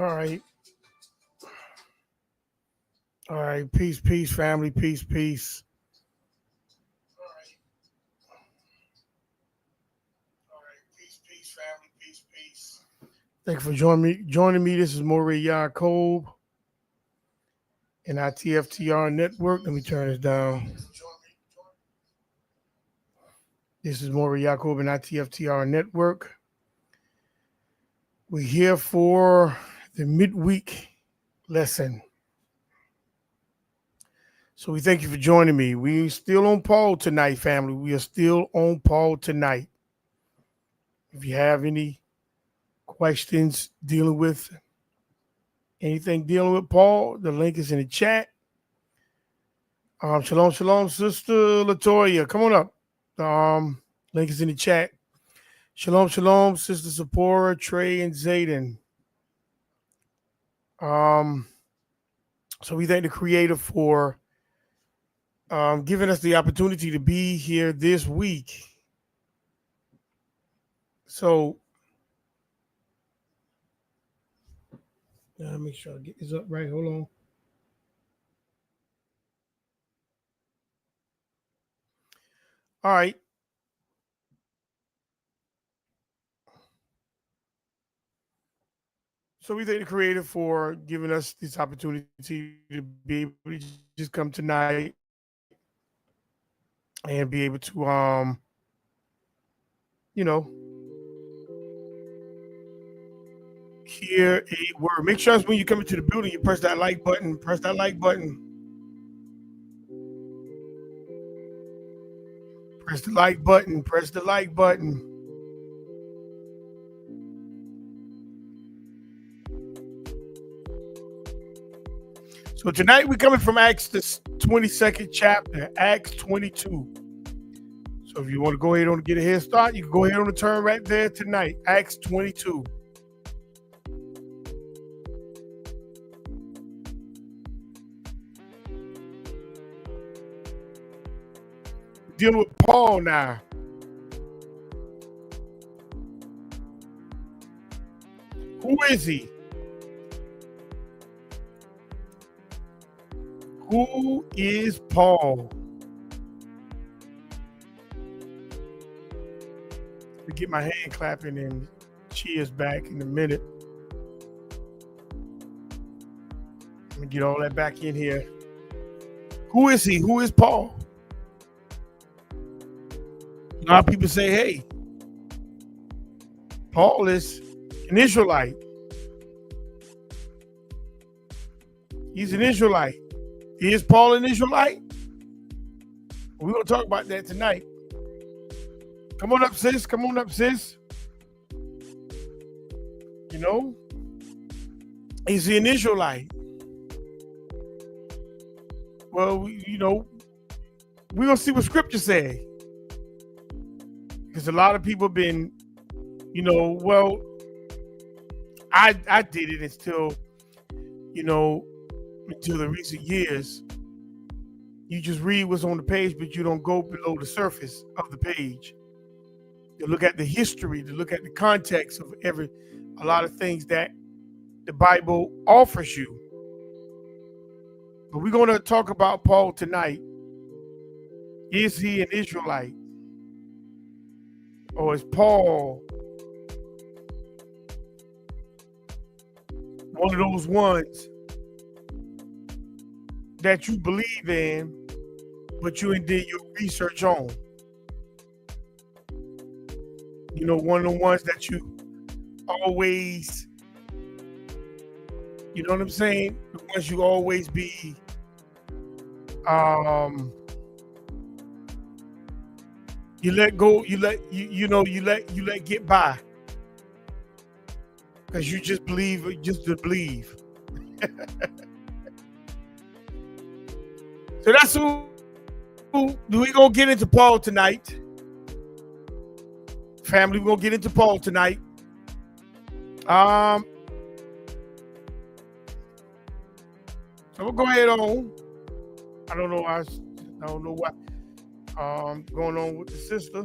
All right. All right. Peace, peace, family. Peace, peace. Thank you for joining me. This is Maury Yacob and ITFTR Network. Let me turn this down. This is Maury Yacob and ITFTR Network. We're here for the midweek lesson. So we thank you for joining me. We still on Paul tonight, family. We are still on Paul tonight. If you have any questions dealing with anything dealing with Paul, the link is in the chat. Shalom, shalom, Sister Laytoya. Come on up. Link is in the chat. Shalom, shalom, Sister Sephora, Trey, and Zayden. So we thank the Creator for giving us the opportunity to be here this week. So make sure I get this up right. Hold on. All right. So we thank the Creator for giving us this opportunity to be able to just come tonight and be able to, hear a word. Make sure when you come into the building, you press that like button. Press that like button. Press the like button. Press the like button. So tonight we're coming from Acts, the 22nd chapter, Acts 22. So if you want to go ahead and get a head start, you can go ahead on the turn right there tonight, Acts 22. Dealing with Paul now. Who is he? Who is Paul? To get my hand clapping and cheers back in a minute. Let me get all that back in here. Who is he? Who is Paul? A lot of people say, hey, Paul is an Israelite. He's an Israelite. Is Paul an Israelite? We're going to talk about that tonight. Come on up, sis. Come on up, sis. Is he an Israelite? Well, we're going to see what scripture say. Because a lot of people have been, I did it until the recent years. You just read what's on the page, but you don't go below the surface of the page. You look at the history, to look at the context of a lot of things that the Bible offers you. But we're going to talk about Paul tonight. Is he an Israelite? Or is Paul one of those ones that you believe in, but you ain't did your research on? One of the ones that you always, you know what I'm saying? The ones you always be, you let go, you let get by. Because you just believe, just to believe. So that's who we gonna get into Paul tonight. Family, we're gonna get into Paul tonight. So we'll go ahead on. I don't know what going on with the sister.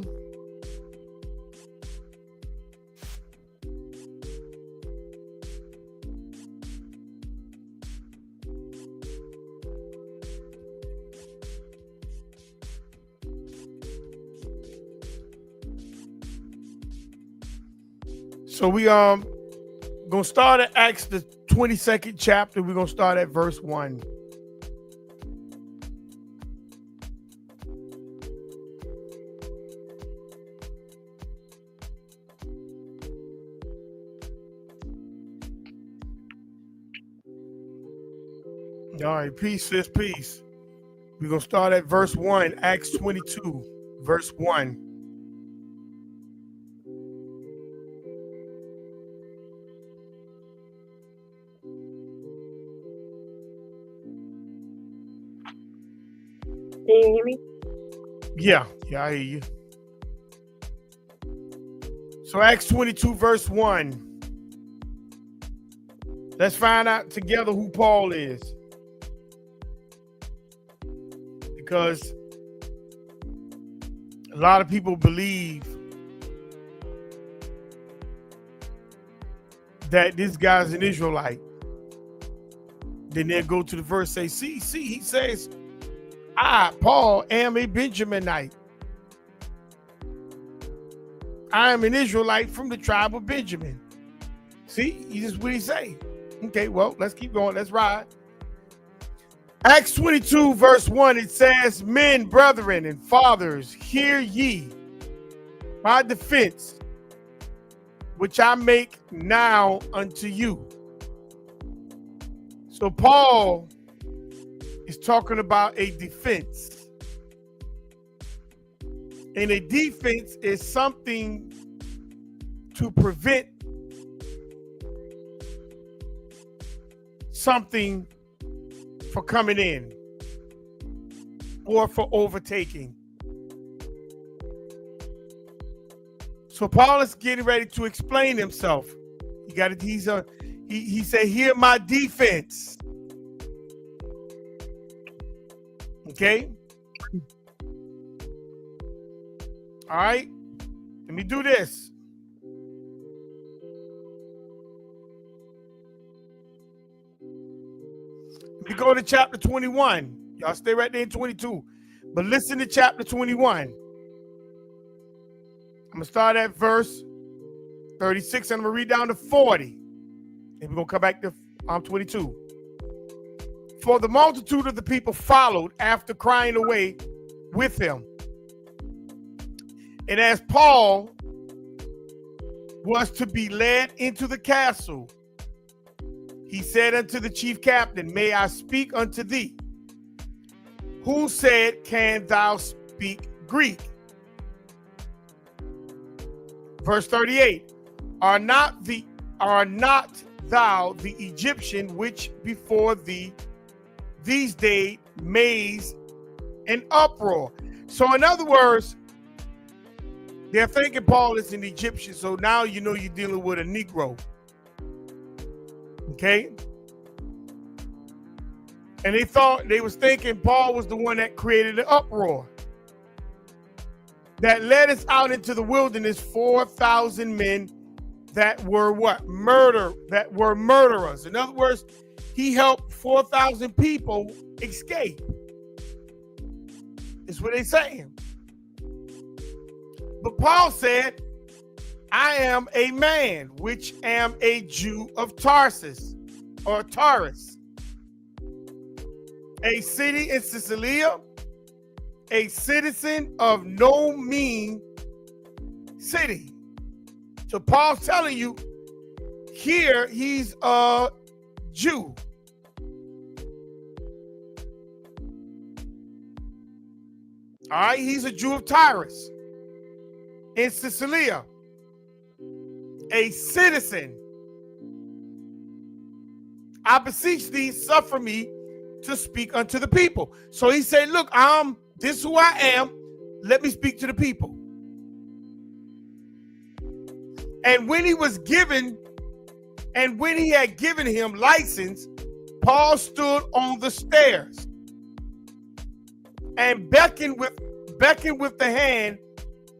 So we gonna start at Acts the 22nd chapter. We're gonna start at verse 1. All right, peace, sis, peace. We're gonna start at verse 1, Acts 22, verse 1. Can you hear me? Yeah, I hear you. So Acts 22, verse 1. Let's find out together who Paul is. Because a lot of people believe that this guy's an Israelite. Then they'll go to the verse, say, see, he says, I, Paul, am a Benjaminite. I am an Israelite from the tribe of Benjamin. See, this is what he say. Okay, well, let's keep going. Let's ride. Acts 22, verse 1, it says, men, brethren, and fathers, hear ye my defense, which I make now unto you. So Paul is talking about a defense. And a defense is something to prevent something for coming in or for overtaking. So Paul is getting ready to explain himself. He said, hear my defense. Okay. All right. Let me do this. Let me go to chapter 21. Y'all stay right there in 22. But listen to chapter 21. I'm going to start at verse 36 and I'm going to read down to 40. And we're going to come back to 22. For the multitude of the people followed after crying away with him. And as Paul was to be led into the castle, he said unto the chief captain, may I speak unto thee? Who said, can thou speak Greek? Verse 38, are not thou the Egyptian which before thee these days made an uproar? So in other words, they're thinking Paul is an Egyptian, so now you know you're dealing with a Negro. Okay? And they was thinking Paul was the one that created the uproar that led us out into the wilderness, 4,000 men that were what? That were murderers. In other words, he helped 4,000 people escape. Is what they're saying. But Paul said, I am a man which am a Jew of Tarsus, or Taurus, a city in Sicilia, a citizen of no mean city. So Paul's telling you here he's a Jew. All right, he's a Jew of Tyrus in Sicilia, a citizen. I beseech thee, suffer me to speak unto the people. So he said, look, this is who I am. Let me speak to the people. And when he had given him license, Paul stood on the stairs and beckoned with the hand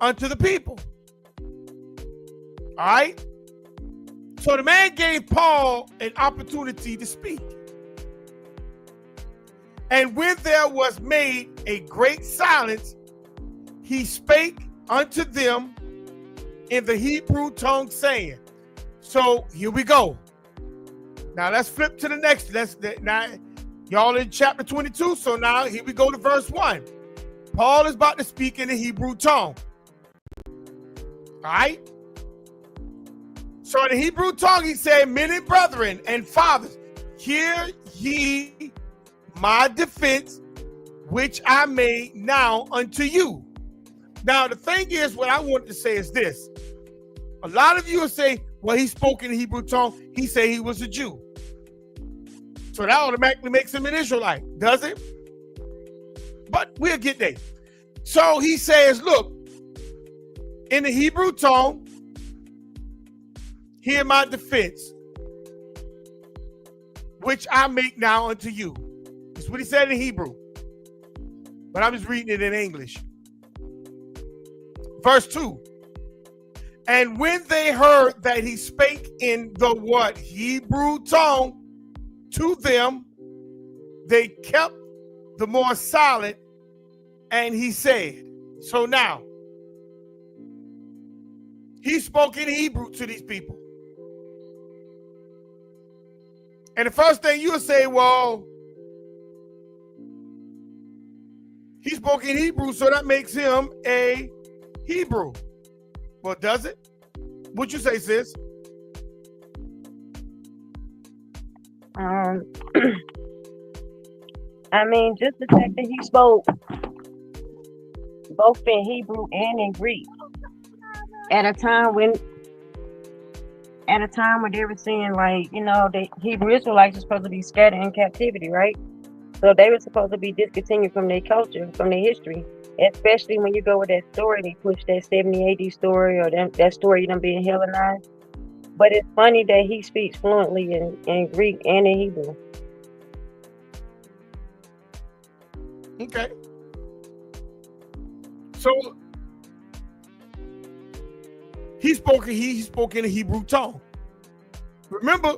unto the people. All right. So the man gave Paul an opportunity to speak. And when there was made a great silence, he spake unto them in the Hebrew tongue, saying, So here we go. Now let's flip to the next. Now y'all in chapter 22. So now here we go to verse 1. Paul is about to speak in the Hebrew tongue. All right. So in the Hebrew tongue, he said, "Men and brethren and fathers, hear ye my defense, which I made now unto you." Now, the thing is, what I want to say is this. A lot of you will say, well, he spoke in the Hebrew tongue. He said he was a Jew. So that automatically makes him an Israelite, does it? But we'll get there. So he says, look, in the Hebrew tongue, hear my defense, which I make now unto you. That's what he said in Hebrew. But I'm just reading it in English. Verse 2. And when they heard that he spake in the what? Hebrew tongue to them, they kept the more silent, and he said. So now, he spoke in Hebrew to these people. And the first thing you'll say, well, he spoke in Hebrew, so that makes him a Hebrew. Well, does it? What'd you say, sis? I mean, just the fact that he spoke both in Hebrew and in Greek at a time when they were saying, like, you know, the Hebrew Israelites are supposed to be scattered in captivity, right? So they were supposed to be discontinued from their culture, from their history. Especially when you go with that story, they push that 70 AD story or that story them being Hellenized. But it's funny that he speaks fluently in Greek and in Hebrew. Okay. So he spoke in a Hebrew tongue. Remember,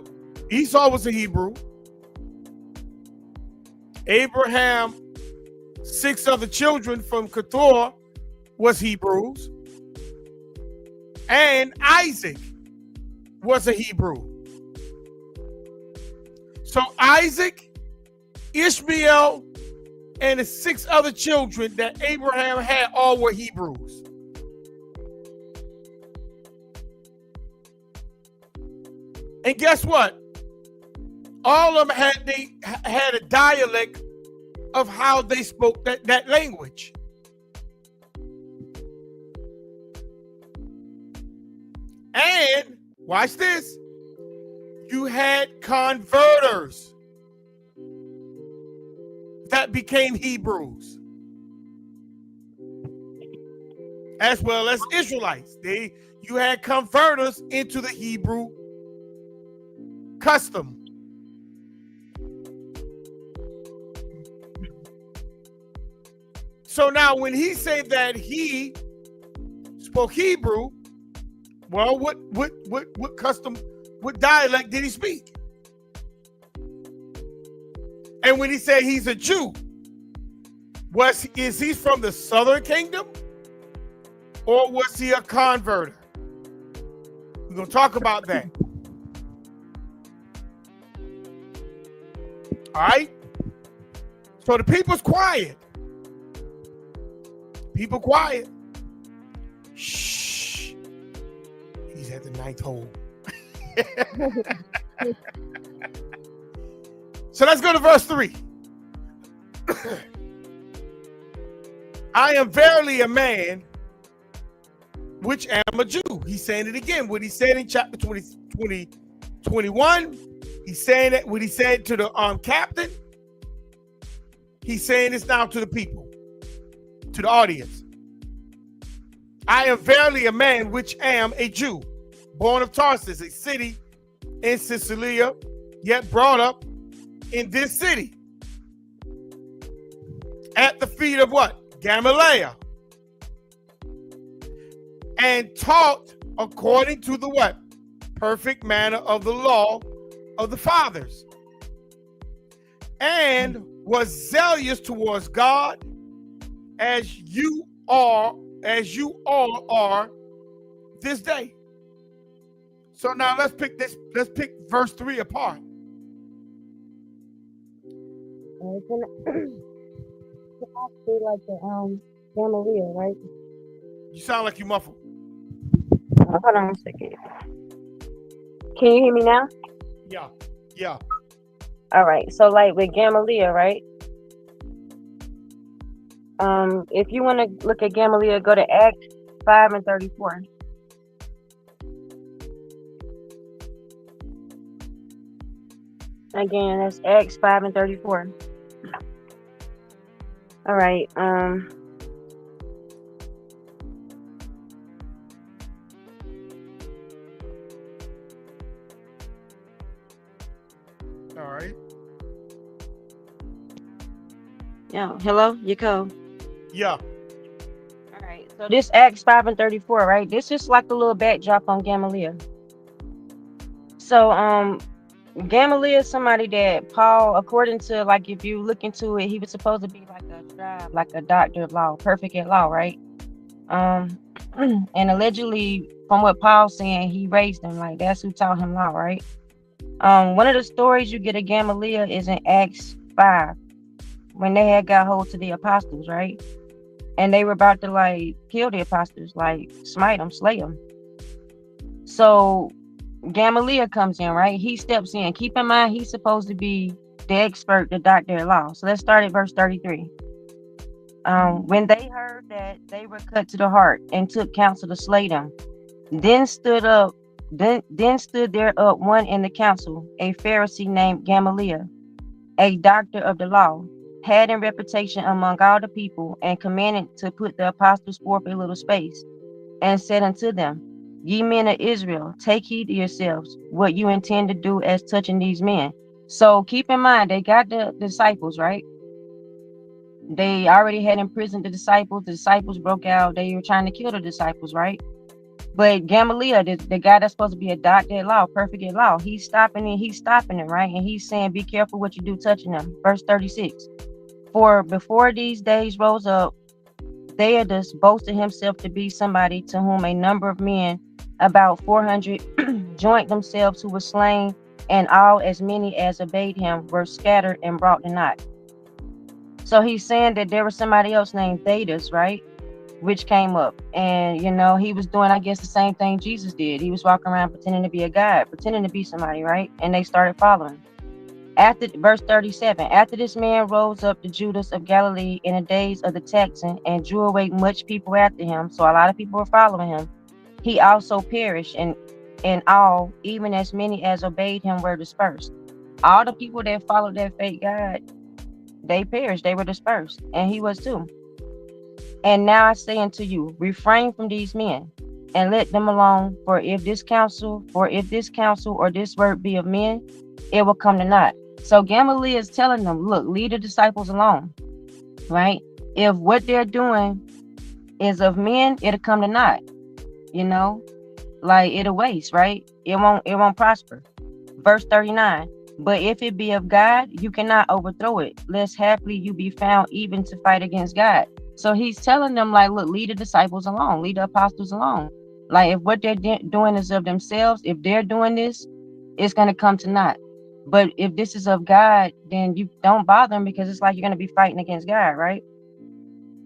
Esau was a Hebrew. Abraham, 6 other children from Keturah was Hebrews. And Isaac was a Hebrew. So Isaac, Ishmael, and the 6 other children that Abraham had all were Hebrews. And guess what? All of them had a dialect of how they spoke that language. And watch this. You had converters that became Hebrews, as well as Israelites. You had converters into the Hebrew custom. So now when he said that he spoke Hebrew, well, what custom, what dialect did he speak? And when he said he's a Jew, is he from the southern kingdom? Or was he a converter? We're going to talk about that. All right? So the people's quiet. People quiet. Shh. He's at the 9th hole. So let's go to verse 3. I am verily a man which am a Jew. He's saying it again. What he said in chapter 21. He's saying that what he said to the captain. He's saying this now to the people, to the audience. I am verily a man which am a Jew, born of Tarsus, a city in Sicilia, yet brought up in this city. At the feet of what? Gamaliel. And taught according to the what? Perfect manner of the law of the fathers. And was zealous towards God as you all are this day. So now let's pick this. Let's pick verse 3 apart. Can I say like the Gamaliel, right? You sound like you muffled. Hold on a second. Can you hear me now? Yeah, yeah. All right. So like with Gamaliel, right? If you want to look at Gamaliel, go to Acts 5:34. Again, that's Acts 5:34. All right. All right. Yeah. Hello, Yako. Yeah. All right. So this Acts 5:34, right? This is like a little backdrop on Gamaliel. So Gamaliel is somebody that Paul, according to, like, if you look into it, he was supposed to be like a scribe, like a doctor of law, perfect at law, right? And allegedly, from what Paul's saying, he raised him, like that's who taught him law, right? One of the stories you get of Gamaliel is in Acts 5, when they had got hold to the apostles, right? And they were about to like kill the apostles, like smite them, slay them. So Gamaliel comes in, right? He steps in. Keep in mind, he's supposed to be the expert, the doctor of law. So let's start at verse 33. When they heard that, they were cut to the heart and took counsel to slay them. Then stood there up one in the council, a Pharisee named Gamaliel, a doctor of the law, had in reputation among all the people, and commanded to put the apostles forth a little space, and said unto them, Ye men of Israel, take heed to yourselves what you intend to do as touching these men. So keep in mind, they got the disciples, right? They already had imprisoned the disciples. The disciples broke out. They were trying to kill the disciples, right? But Gamaliel, the guy that's supposed to be a doctor at law, perfect at law, he's stopping it, right? And he's saying, be careful what you do touching them. Verse 36. For before these days rose up, Theudas boasted himself to be somebody, to whom a number of men, about 400, joined themselves, who were slain, and all as many as obeyed him were scattered and brought to naught. So he's saying that there was somebody else named Theudas, right? Which came up, and he was doing, I guess, the same thing Jesus did. He was walking around pretending to be a guy, pretending to be somebody, right? And they started following. After verse 37, after this man rose up to Judas of Galilee in the days of the taxing, and drew away much people after him. So a lot of people were following him. He also perished, and all, even as many as obeyed him, were dispersed. All the people that followed that fake God, they perished, they were dispersed, and he was too. And now I say unto you, refrain from these men, and let them alone. For if this counsel or this word be of men, it will come to naught. So Gamaliel is telling them, look, leave the disciples alone, right? If what they're doing is of men, it'll come to naught, like it'll waste, right? It won't prosper. Verse 39. But if it be of God, you cannot overthrow it, lest haply you be found even to fight against God. So he's telling them, like, look, leave the disciples alone, leave the apostles alone. Like, if what they're doing is of themselves, if they're doing this, it's going to come to naught. But if this is of God, then you don't bother them, because it's like you're going to be fighting against God, right?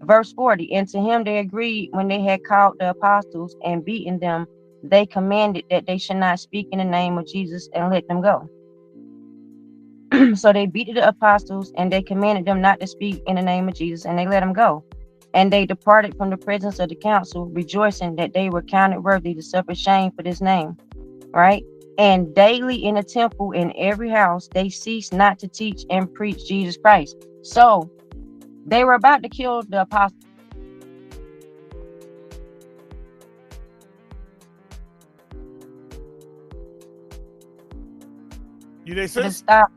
Verse 40, and to him they agreed when they had called the apostles and beaten them, they commanded that they should not speak in the name of Jesus, and let them go. So they beat the apostles, and they commanded them not to speak in the name of Jesus, and they let them go. And they departed from the presence of the council, rejoicing that they were counted worthy to suffer shame for this name, right? And daily in the temple, in every house, they ceased not to teach and preach Jesus Christ. So they were about to kill the apostles. You there, sis? Stop.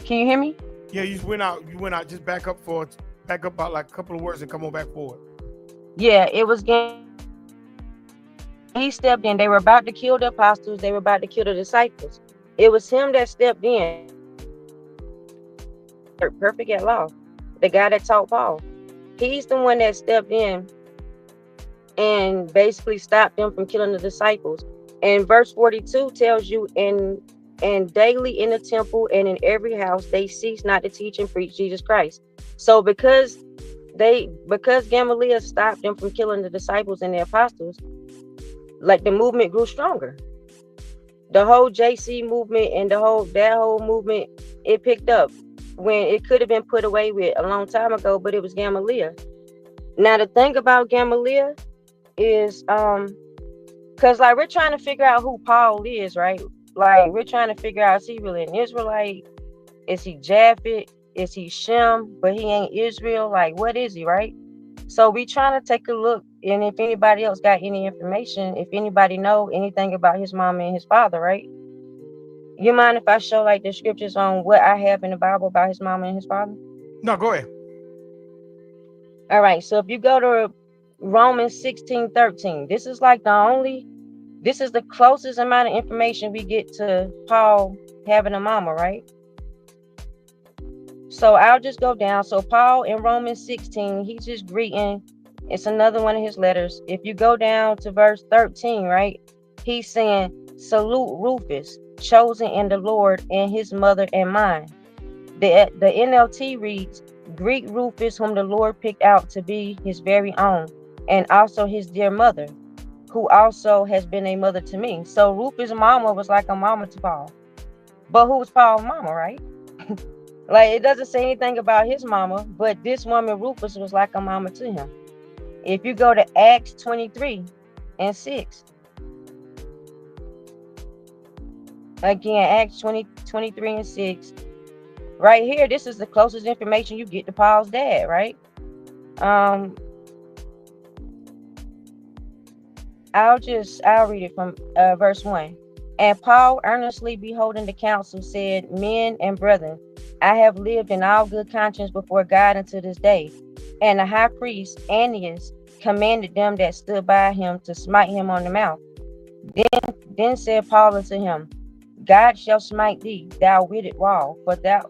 Can you hear me? Yeah, you just went out. You went out. Just back up about like a couple of words and come on back forward. Yeah, it was he stepped in. They were about to kill the apostles. They were about to kill the disciples. It was him that stepped in. Perfect at law. The guy that taught Paul. He's the one that stepped in and basically stopped them from killing the disciples. And verse 42 tells you, and daily in the temple and in every house they cease not to teach and preach Jesus Christ. So because Gamaliel stopped them from killing the disciples and the apostles, like the movement grew stronger. The whole JC movement and that whole movement, it picked up when it could have been put away with a long time ago, but it was Gamaliel. Now the thing about Gamaliel is because like we're trying to figure out who Paul is, right? Like we're trying to figure out, is he really an Israelite? Is he Japhet? Is he Shem? But he ain't Israel. Like what is he, right? So we trying to take a look, and if anybody else got any information, if anybody know anything about his mama and his father, right? You mind if I show like the scriptures on what I have in the Bible about his mama and his father? No, go ahead. All right. So if you go to Romans 16:13, this is the closest amount of information we get to Paul having a mama, right? So I'll just go down. So Paul in Romans 16, he's just greeting. It's another one of his letters. If you go down to verse 13, right? He's saying, salute Rufus, chosen in the Lord, and his mother and mine. The NLT reads, greet Rufus, whom the Lord picked out to be his very own, and also his dear mother, who also has been a mother to me. So Rufus' mama was like a mama to Paul. But who was Paul's mama, right? Like it doesn't say anything about his mama, but this woman Rufus was like a mama to him. If you go to Acts 23:6, again, Acts 23:6, right here, this is the closest information you get to Paul's dad, right? I'll read it from verse 1. And Paul, earnestly beholding the council, said, men and brethren, I have lived in all good conscience before God unto this day. And the high priest Ananias commanded them that stood by him to smite him on the mouth. Then said Paul unto him, God shall smite thee, thou wicked wall,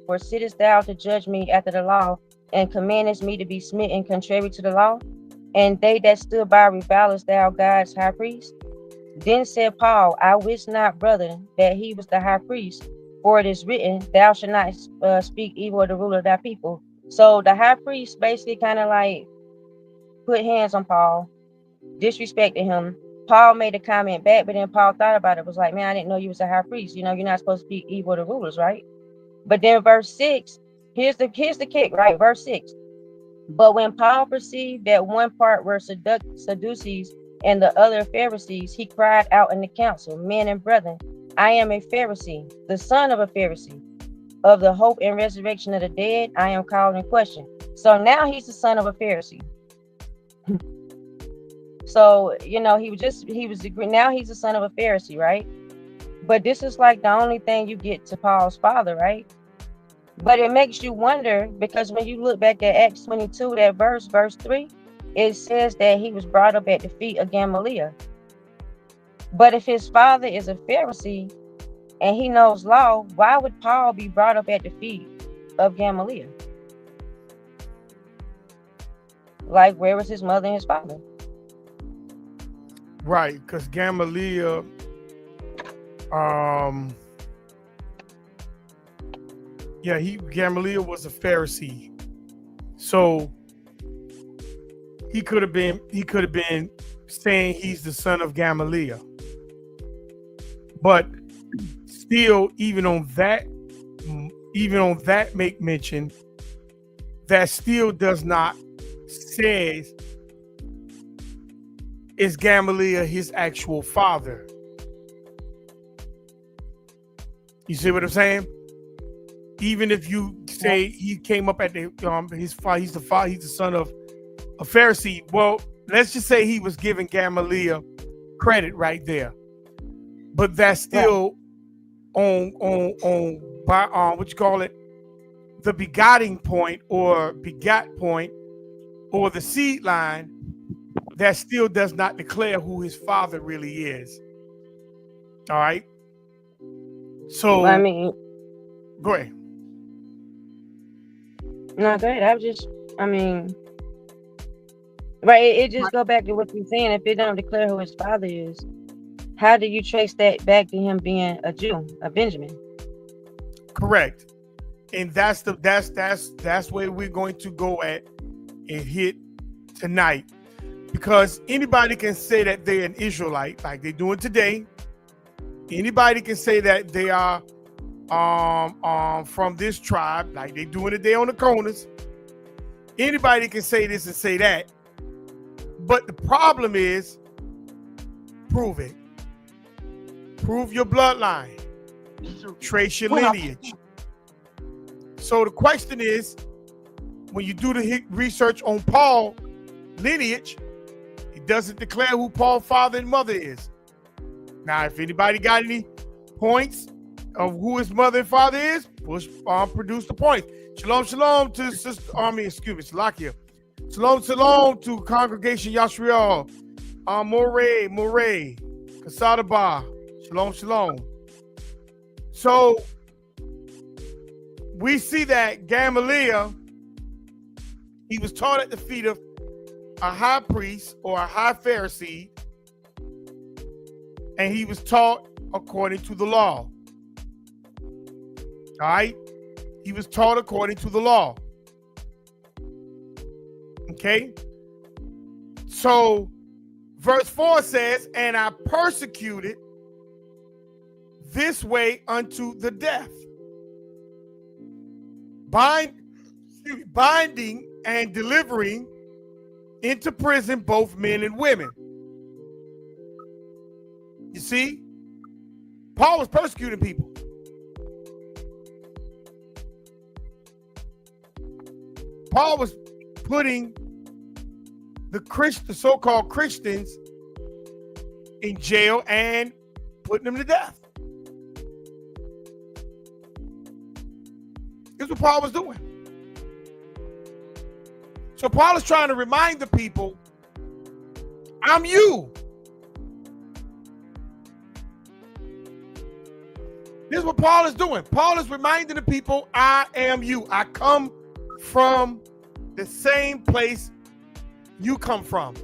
for sittest thou to judge me after the law, and commandest me to be smitten contrary to the law? And they that stood by revilest thou God's high priest? Then said Paul, I wist not, brother, that he was the high priest, for it is written, thou shalt not speak evil of the ruler of thy people. So the high priest basically kind of like put hands on Paul, disrespected him. Paul made a comment back, but then Paul thought about it, was like, man, I didn't know you was a high priest. You know, you're not supposed to speak evil of the rulers, right? But then verse 6, here's the kick, right? Verse 6. But when Paul perceived that one part were Sadducees and the other Pharisees, he cried out in the council, men and brethren, I am a Pharisee, the son of a Pharisee. Of the hope and resurrection of the dead, I am called in question. So now he's the son of a Pharisee. So, you know, now he's the son of a Pharisee, right? But this is like the only thing you get to Paul's father, right? But it makes you wonder, because when you look back at Acts 22, that verse 3, it says that he was brought up at the feet of Gamaliel. But if his father is a Pharisee and he knows law, why would Paul be brought up at the feet of Gamaliel? Like, where was his mother and his father? Right, because Gamaliel, Gamaliel was a Pharisee, so he could have been saying he's the son of Gamaliel, but still, even on that make mention that still does not say is Gamaliel his actual father. You see what I'm saying? Even if you say he came up at his father, he's the son of a Pharisee. Well, let's just say he was giving Gamaliel credit right there, but that's still on what you call it, the begetting point or begat point or the seed line. That still does not declare who his father really is. All right. So I mean, go ahead. No, go ahead. Right, it just go back to what you're saying. If it don't declare who his father is, how do you trace that back to him being a Jew, a Benjamin? Correct. And that's where we're going to go at and hit tonight. Because anybody can say that they're an Israelite, like they're doing today. Anybody can say that they are from this tribe, like they doing it there on the corners. Anybody can say this and say that. But the problem is, prove it. Prove your bloodline. Trace your lineage. So the question is, when you do the research on Paul lineage, it doesn't declare who Paul's father and mother is. Now, if anybody got any points of who his mother and father is, produce the points. Shalom, shalom to Sister Salakia. Shalom, shalom to Congregation Yashriel. Moray, Kasada Ba. Shalom, shalom. So we see that Gamaliel, he was taught at the feet of a high priest or a high Pharisee, and he was taught according to the law. All right? He was taught according to the law. Okay? So, verse 4 says, and I persecuted this way unto the death, binding and delivering into prison both men and women. You see, Paul was persecuting people. Paul was putting the so-called Christians in jail and putting them to death. This is what Paul was doing. So Paul is trying to remind the people, I'm you. This is what Paul is doing. Paul is reminding the people, I am you. I come from the same place you come from.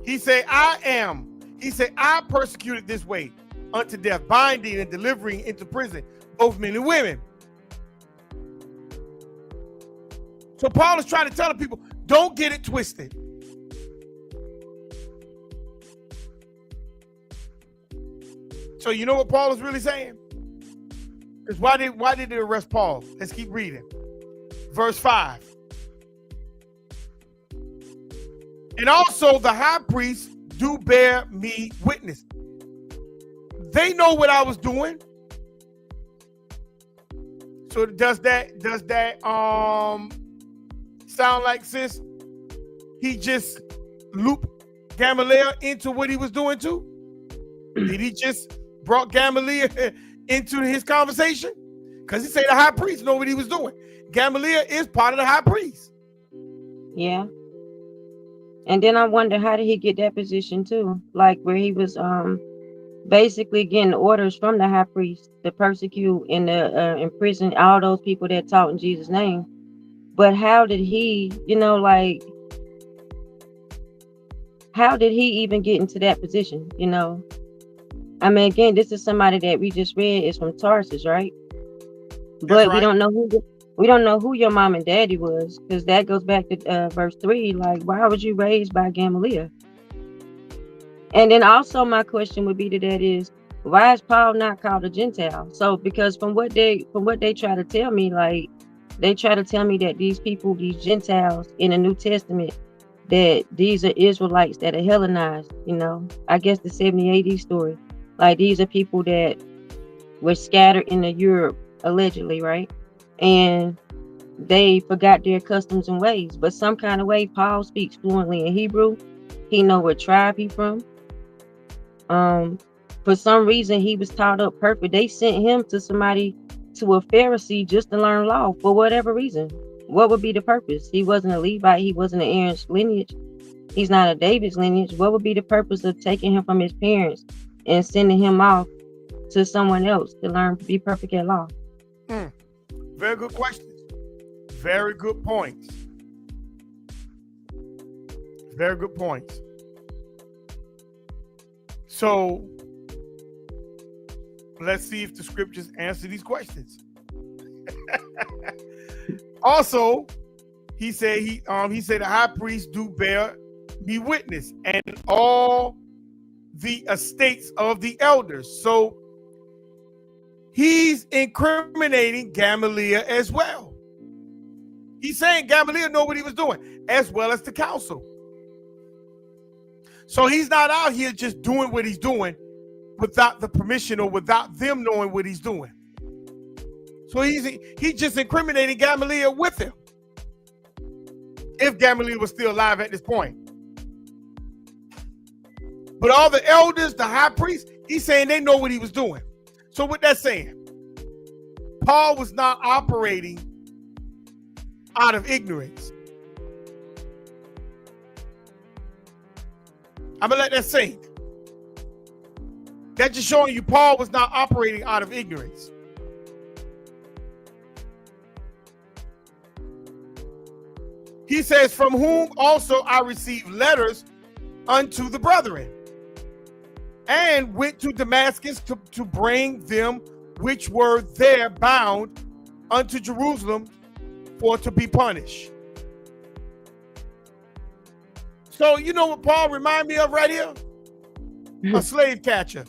He said, I am. He said, I persecuted this way unto death, binding and delivering into prison both men and women. So Paul is trying to tell the people, don't get it twisted. So you know what Paul is really saying? Because why did they arrest Paul? Let's keep reading. Verse 5. And also the high priest do bear me witness. They know what I was doing. So does that sound like, sis, he just looped Gamaliel into what he was doing too? Did he just brought Gamaliel into his conversation? Because he said the high priest know what he was doing. Gamaliel is part of the high priest. Yeah. And then I wonder, how did he get that position too? Like where he was basically getting orders from the high priest to persecute and imprison all those people that taught in Jesus' name. But how did he, how did he even get into that position? I mean, again, this is somebody that we just read is from Tarsus, right? But right. we don't know who your mom and daddy was, because that goes back to verse 3. Like, why was you raised by Gamaliel? And then also my question would be to that is, why is Paul not called a Gentile? So because from what they try to tell me, like they try to tell me that these people, these Gentiles in the New Testament, that these are Israelites that are Hellenized, I guess the 70 AD story. Like these are people that were scattered into Europe, allegedly, right? And they forgot their customs and ways. But some kind of way, Paul speaks fluently in Hebrew. He know what tribe he from. For some reason, he was taught up perfect. They sent him to a Pharisee just to learn law for whatever reason. What would be the purpose? He wasn't a Levite. He wasn't an Aaron's lineage. He's not a David's lineage. What would be the purpose of taking him from his parents and sending him off to someone else to learn to be perfect at law? Very good questions. Very good points. Very good points. So let's see if the scriptures answer these questions. Also, he said the high priest do bear me witness, and all the estates of the elders. So he's incriminating Gamaliel as well. He's saying Gamaliel know what he was doing, as well as the council. So he's not out here just doing what he's doing without the permission or without them knowing what he's doing. So he's just incriminating Gamaliel with him. If Gamaliel was still alive at this point. But all the elders, the high priest, he's saying they know what he was doing. So what that's saying, Paul was not operating out of ignorance. I'm going to let that sink. That's just showing you Paul was not operating out of ignorance. He says, from whom also I received letters unto the brethren, and went to Damascus to bring them which were there bound unto Jerusalem for to be punished. So you know what Paul remind me of right here? A slave catcher.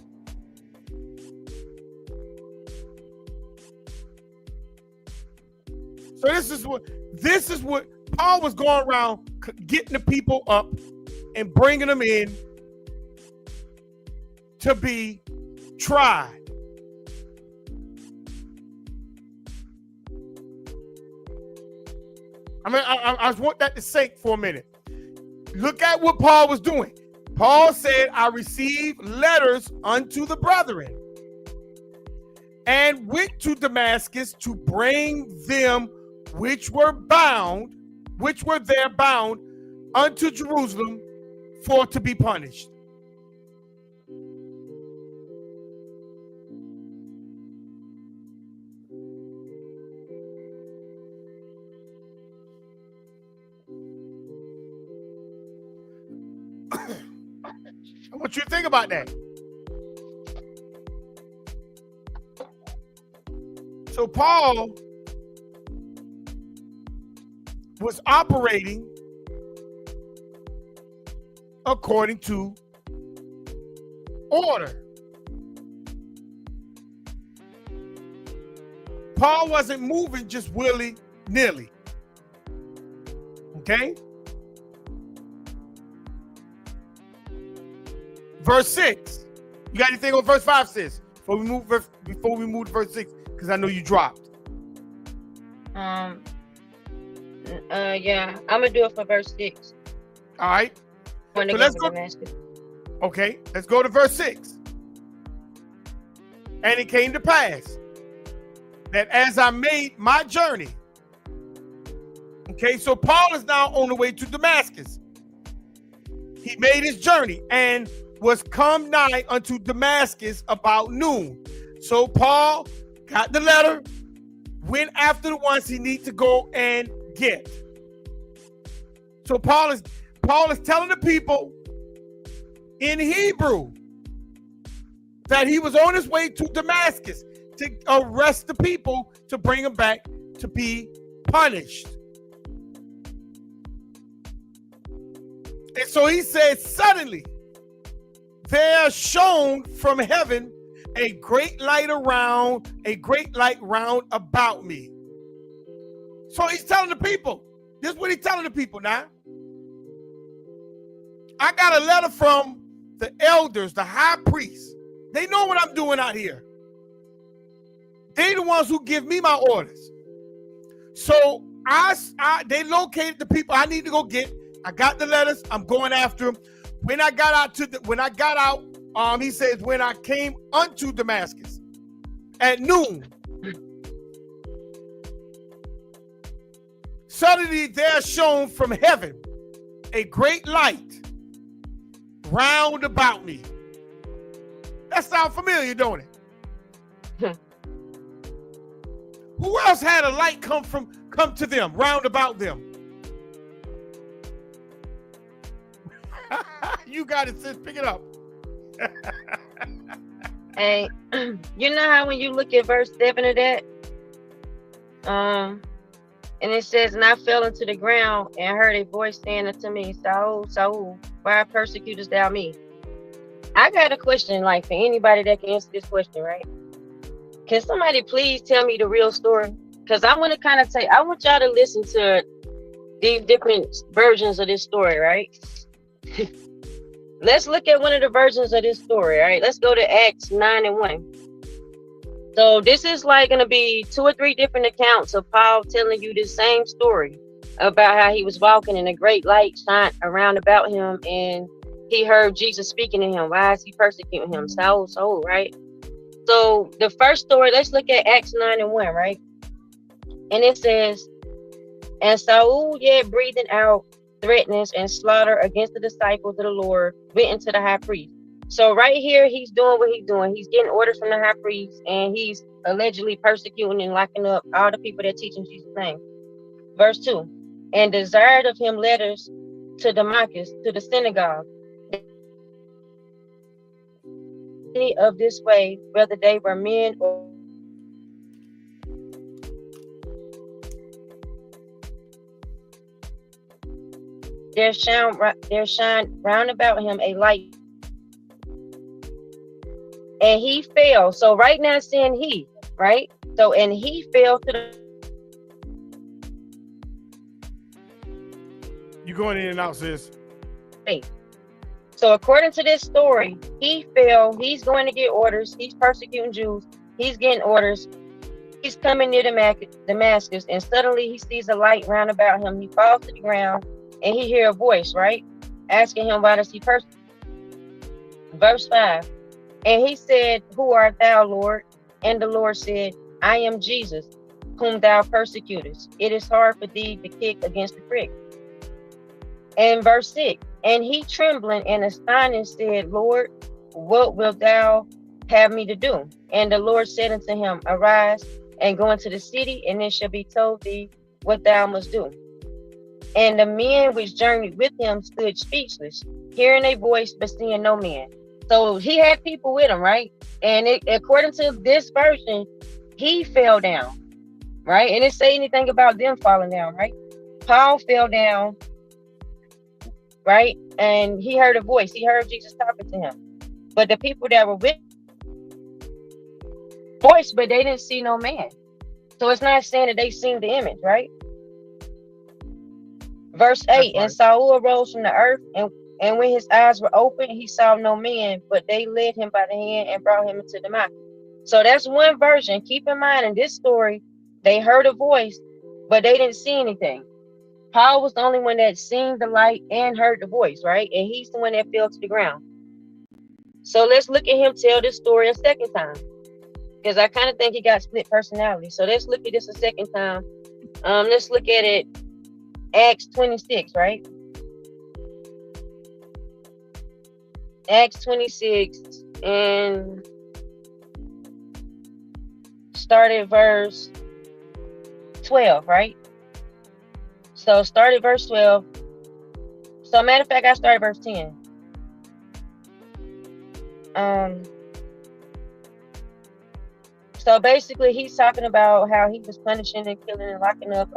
So this is what Paul was going around getting the people up and bringing them in to be tried. I mean, I just want that to sink for a minute. Look at what Paul was doing. Paul said, I received letters unto the brethren, and went to Damascus to bring them which were there bound unto Jerusalem for to be punished. I want you to think about that. So Paul was operating according to order. Paul wasn't moving just willy-nilly. Okay? Verse 6. You got anything on verse 5, sis? Before we move to verse 6, because I know you dropped. Yeah, I'm gonna do it for verse 6. All right. When So they let's go go. to Damascus. Okay, let's go to verse 6. And it came to pass that as I made my journey. Okay, so Paul is now on the way to Damascus. He made his journey and was come nigh unto Damascus about noon. So Paul got the letter, went after the ones he needs to go and get. So Paul is telling the people in Hebrew that he was on his way to Damascus to arrest the people to bring them back to be punished. And so he said, suddenly there shone from heaven a great light round about me. So he's telling the people, this is what he's telling the people now. I got a letter from the elders, the high priests. They know what I'm doing out here. They the ones who give me my orders. So they located the people I need to go get. I got the letters. I'm going after them. When I got out, he says, when I came unto Damascus at noon, suddenly there shone from heaven a great light round about me. That sounds familiar, don't it? Who else had a light come to them, round about them? You got it, sis. Pick it up. And you know how when you look at verse 7 of that, and it says, and I fell into the ground and heard a voice saying unto me, Saul, Saul, why persecutest thou me? I got a question, like, for anybody that can answer this question, right? Can somebody please tell me the real story? Because I want to kind of I want y'all to listen to these different versions of this story, right? Let's look at one of the versions of this story, right? Let's go to Acts 9:1. So this is like going to be 2 or 3 different accounts of Paul telling you the same story about how he was walking and a great light shined around about him and he heard Jesus speaking to him. Why is he persecuting him? Saul, Saul, right? So the first story, let's look at Acts 9:1, right? And it says, and Saul, yet breathing out threatenings and slaughter against the disciples of the Lord, went into the high priest. So right here, he's doing what he's doing. He's getting orders from the high priest, and he's allegedly persecuting and locking up all the people that teach in Jesus' name. Verse 2, and desired of him letters to Damascus, to the synagogue, any of this way, whether they were men or there shine round about him a light. And he fell. So right now it's saying he, right? So, and he fell to the... You going in and out, sis. faith. So according to this story, he fell. He's going to get orders. He's persecuting Jews. He's getting orders. He's coming near Damascus, and suddenly he sees a light round about him. He falls to the ground, and he hears a voice, right? Asking him, why does he persecute? Verse 5. And he said, who art thou, Lord? And the Lord said, I am Jesus, whom thou persecutest. It is hard for thee to kick against the prick. And verse 6. And he trembling and astonished said, Lord, what wilt thou have me to do? And the Lord said unto him, arise and go into the city, and it shall be told thee what thou must do. And the men which journeyed with him stood speechless, hearing a voice, but seeing no man. So he had people with him, right? And according to this version, he fell down, right? And it say anything about them falling down, right? Paul fell down, right? And he heard a voice. He heard Jesus talking to him. But the people that were with voice, but they didn't see no man. So it's not saying that they seen the image, right? Verse 8, right. And Saul arose from the earth, and when his eyes were open, he saw no man, but they led him by the hand and brought him into Damascus. So that's one version. Keep in mind, in this story, they heard a voice, but they didn't see anything. Paul was the only one that seen the light and heard the voice, right? And he's the one that fell to the ground. So let's look at him tell this story a second time, because I kind of think he got split personality. So let's look at this a second time. Let's look at it, Acts 26, right? Acts 26 and start at verse 12, right? So start at verse 12. So matter of fact, I started verse 10. So basically he's talking about how he was punishing and killing and locking up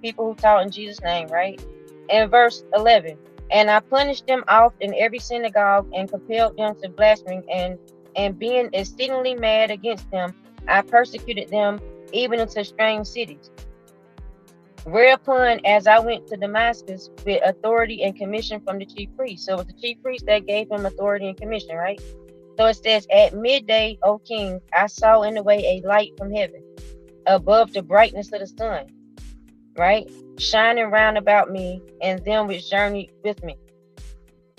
people who taught in Jesus' name, right? And verse 11. And I punished them oft in every synagogue and compelled them to blaspheme, and being exceedingly mad against them, I persecuted them even into strange cities. Whereupon, as I went to Damascus with authority and commission from the chief priest. So it was the chief priest that gave him authority and commission, right? So it says, at midday, O king, I saw in the way a light from heaven, above the brightness of the sun, right? Shining round about me and them which journeyed with me.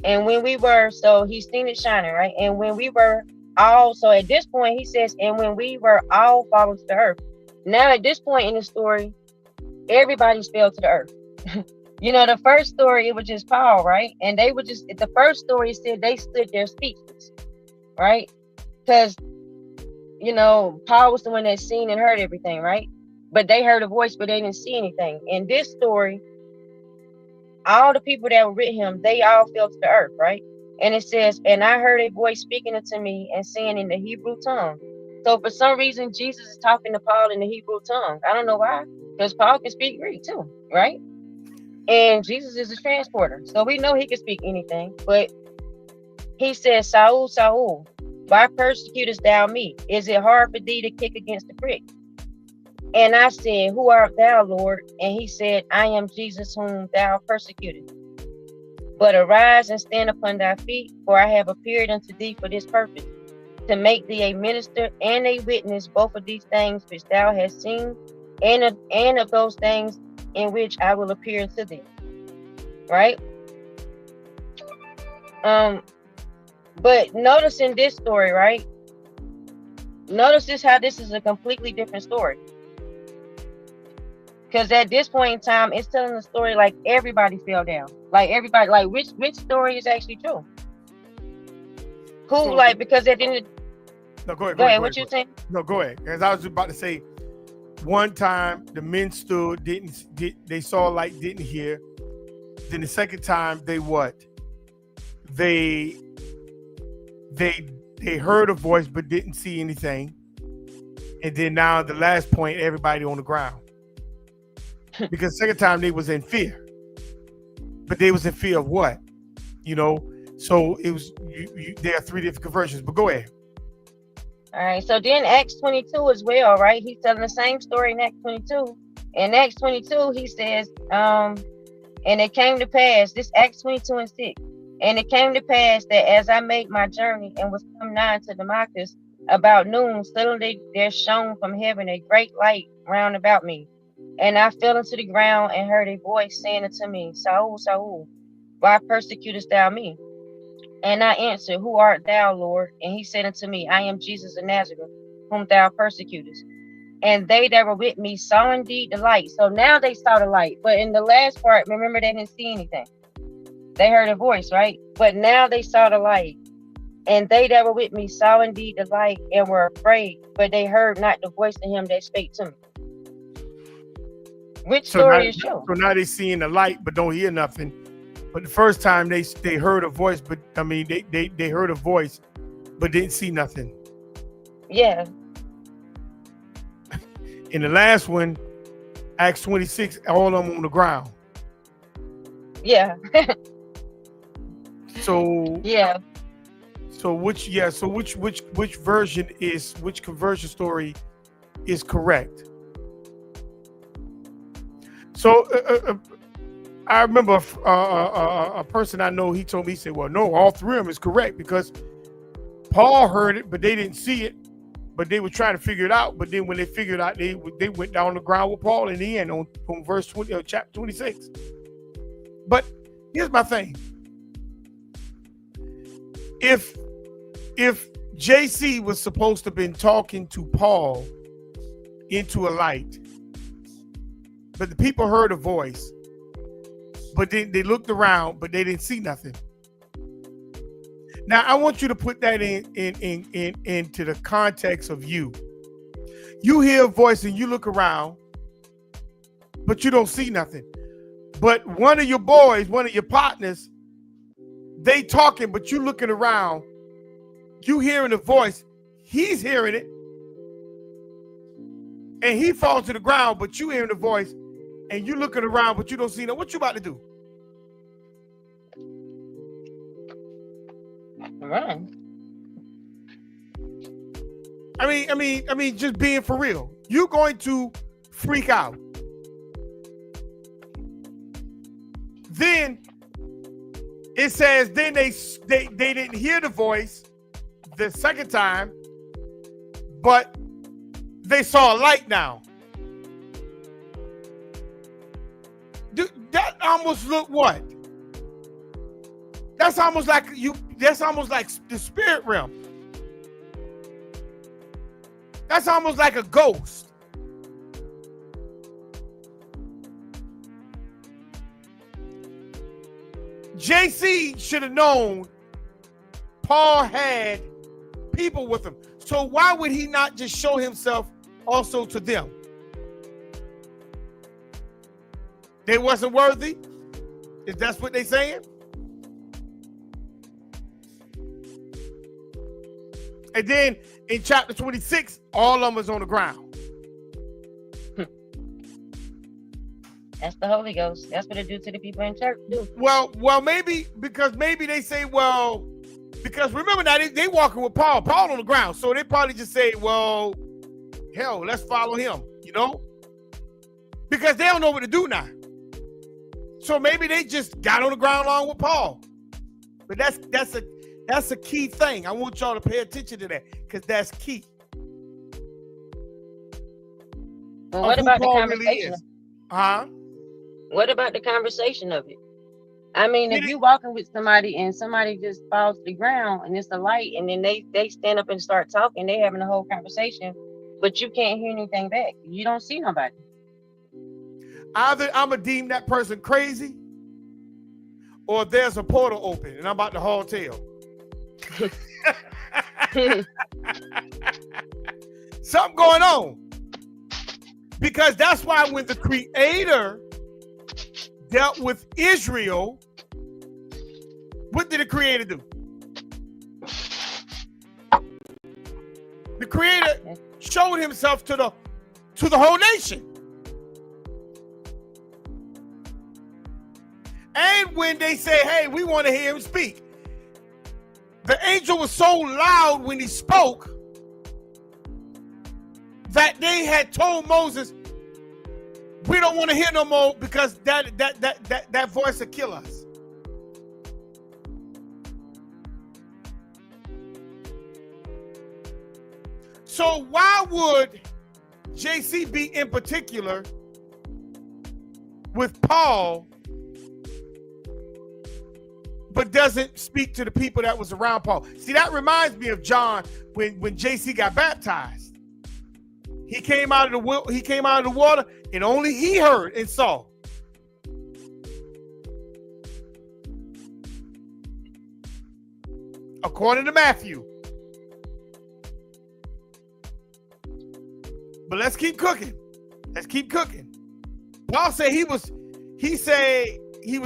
And when we were, so he's seen it shining, right? And when we were all, so at this point he says, and when we were all fallen to the earth. Now at this point in the story, everybody's fell to the earth. You know, the first story, it was just Paul, right? And they were just, the first story said they stood there speechless, right? Because, you know, Paul was the one that seen and heard everything, right? But they heard a voice, but they didn't see anything. In this story, all the people that were with him, they all fell to the earth, right? And it says, and I heard a voice speaking unto me and saying in the Hebrew tongue. So for some reason, Jesus is talking to Paul in the Hebrew tongue. I don't know why, because Paul can speak Greek too, right? And Jesus is a transporter, so we know he can speak anything. But he says, Saul, Saul, why persecutest thou me? Is it hard for thee to kick against the prick? And I said, who art thou, Lord? And he said, I am Jesus whom thou persecutest. But arise and stand upon thy feet, for I have appeared unto thee for this purpose, to make thee a minister and a witness both of these things which thou hast seen, and of those things in which I will appear unto thee. Right? But notice in this story, right? Notice this, how this is a completely different story. Because at this point in time, it's telling the story like everybody fell down. Like everybody, like which story is actually true? Who, So- like, because they didn't. No, go ahead. Go ahead. What you saying? No, go ahead. As I was about to say, one time the men stood, they saw light, didn't hear. Then the second time they what? They heard a voice but didn't see anything. And then now the last point, everybody on the ground. Because second time they was in fear. But they was in fear of what? You know, so it was there are three different conversions, but go ahead. All right. So then Acts 22 as well, right? He's telling the same story in Acts 22. In Acts 22, he says, and it came to pass, this Acts 22 and 6. And it came to pass that as I made my journey and was come nigh to Damascus about noon, suddenly there shone from heaven a great light round about me. And I fell into the ground and heard a voice saying unto me, Saul, Saul, why persecutest thou me? And I answered, who art thou, Lord? And he said unto me, I am Jesus of Nazareth, whom thou persecutest. And they that were with me saw indeed the light. So now they saw the light. But in the last part, remember, they didn't see anything. They heard a voice, right? But now they saw the light. And they that were with me saw indeed the light and were afraid, but they heard not the voice of him that spake to me. Which story is true? So now they seeing the light but don't hear nothing. But the first time they heard a voice, but I mean they heard a voice but didn't see nothing. Yeah. In the last one, Acts 26, all of them on the ground. Yeah. So yeah. So which version is, which conversion story is correct? So I remember a person I know, he told me, he said, well, no, all three of them is correct because Paul heard it, but they didn't see it, but they were trying to figure it out. But then when they figured out, they went down on the ground with Paul in the end on verse 20, chapter 26. But here's my thing. If JC was supposed to have been talking to Paul into a light, but the people heard a voice, but then they looked around, but they didn't see nothing. Now I want you to put that into the context of you. You hear a voice and you look around, but you don't see nothing. But one of your boys, one of your partners, they talking, but you looking around, you hearing a voice, he's hearing it, and he falls to the ground, but you hearing the voice, and you looking around, but you don't see no. What you about to do? Run. I mean, just being for real. You're going to freak out. Then it says, then they didn't hear the voice the second time, but they saw a light now. That almost look what? That's almost like the spirit realm. That's almost like a ghost. JC should have known Paul had people with him. So why would he not just show himself also to them? They wasn't worthy? If that's what they saying? And then in chapter 26, all of them is on the ground. That's the Holy Ghost. That's what it do to the people in church too. Well, maybe they say, well, because remember now they walking with Paul on the ground, so they probably just say, well, hell, let's follow him, you know, because they don't know what to do now. So maybe they just got on the ground along with Paul. But that's a key thing. I want y'all to pay attention to that because that's key. Well, what about the conversation? Really huh? What about the conversation of it? I mean, if you walking with somebody and somebody just falls to the ground and it's a light, and then they stand up and start talking, they having a whole conversation, but you can't hear anything back. You don't see nobody. Either I'm gonna deem that person crazy, or there's a portal open and I'm about to haul tail. Something going on. Because that's why when the Creator dealt with Israel, what did the Creator do? The Creator showed himself to the whole nation. And when they say, hey, we want to hear him speak, the angel was so loud when he spoke that they had told Moses, we don't want to hear no more because that voice will kill us. So why would JC be in particular with Paul, but doesn't speak to the people that was around Paul? See, that reminds me of John when JC got baptized. He came out of the water, and only he heard and saw. According to Matthew. But let's keep cooking. Let's keep cooking. Paul said he was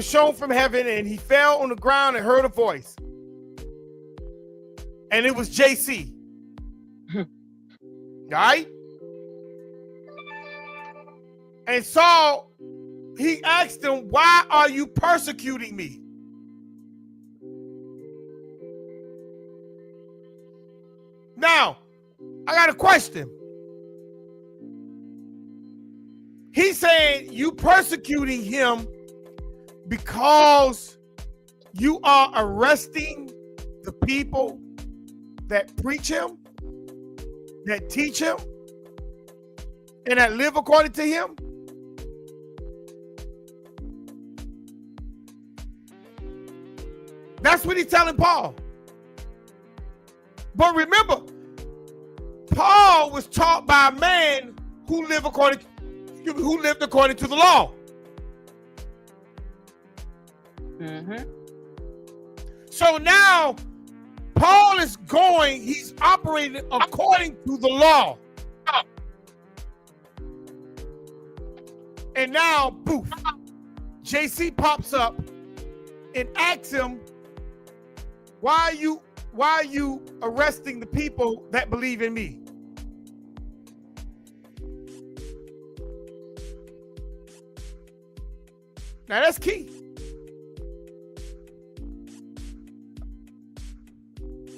shown from heaven, and he fell on the ground and heard a voice. And it was JC. All right? And Saul, he asked him, why are you persecuting me? Now, I got a question. He's saying you persecuting him because you are arresting the people that preach him, that teach him, and that live according to him? That's what he's telling Paul. But remember, Paul was taught by a man who lived according to the law. Mm-hmm. So now Paul he's operating according to the law. And now, poof, JC pops up and asks him, why are you arresting the people that believe in me? Now that's key.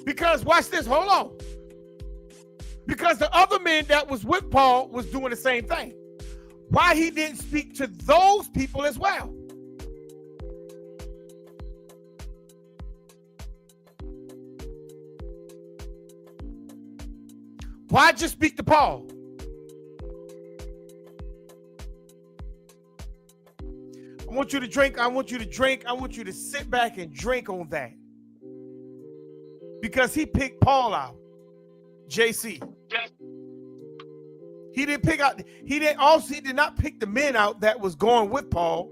Because watch this, hold on. Because the other men that was with Paul was doing the same thing. Why he didn't speak to those people as well? Why just speak to Paul? I want you to drink. I want you to sit back and drink on that. Because he picked Paul out. JC. He did not pick the men out that was going with Paul,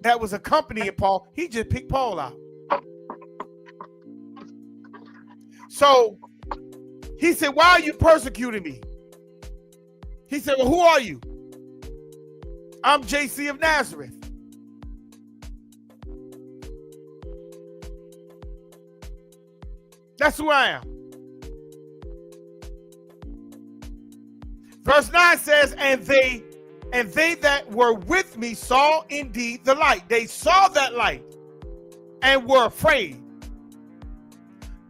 that was accompanying Paul. He just picked Paul out. So he said, why are you persecuting me? He said, well, who are you? I'm JC of Nazareth. That's who I am. Verse 9 says, and they that were with me saw indeed the light. They saw that light and were afraid.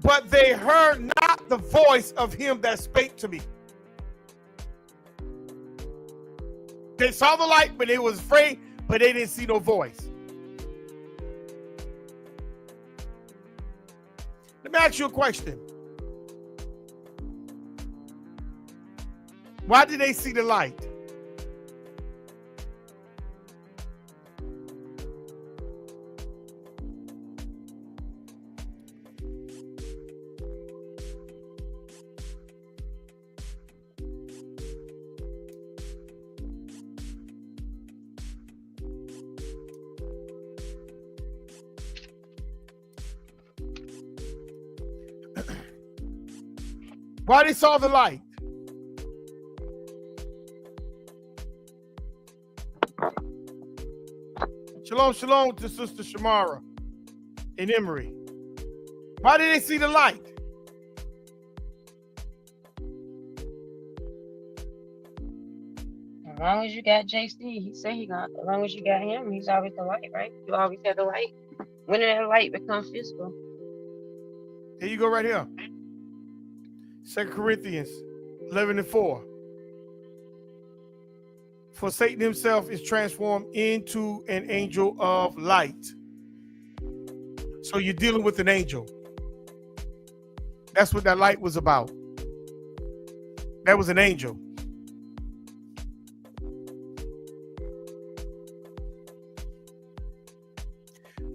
But they heard not the voice of him that spake to me. They saw the light, but they was afraid, but they didn't see no voice. Let me ask you a question. Why did they see the light? Why they saw the light? Shalom, shalom to Sister Shamara in Emory. Why did they see the light? As long as you got JC, he said he got. As long as you got him, he's always the light, right? You always have the light. When did that light become physical? Here you go right here. 2 Corinthians 11:4. For Satan himself is transformed into an angel of light. So you're dealing with an angel. That's what that light was about. That was an angel.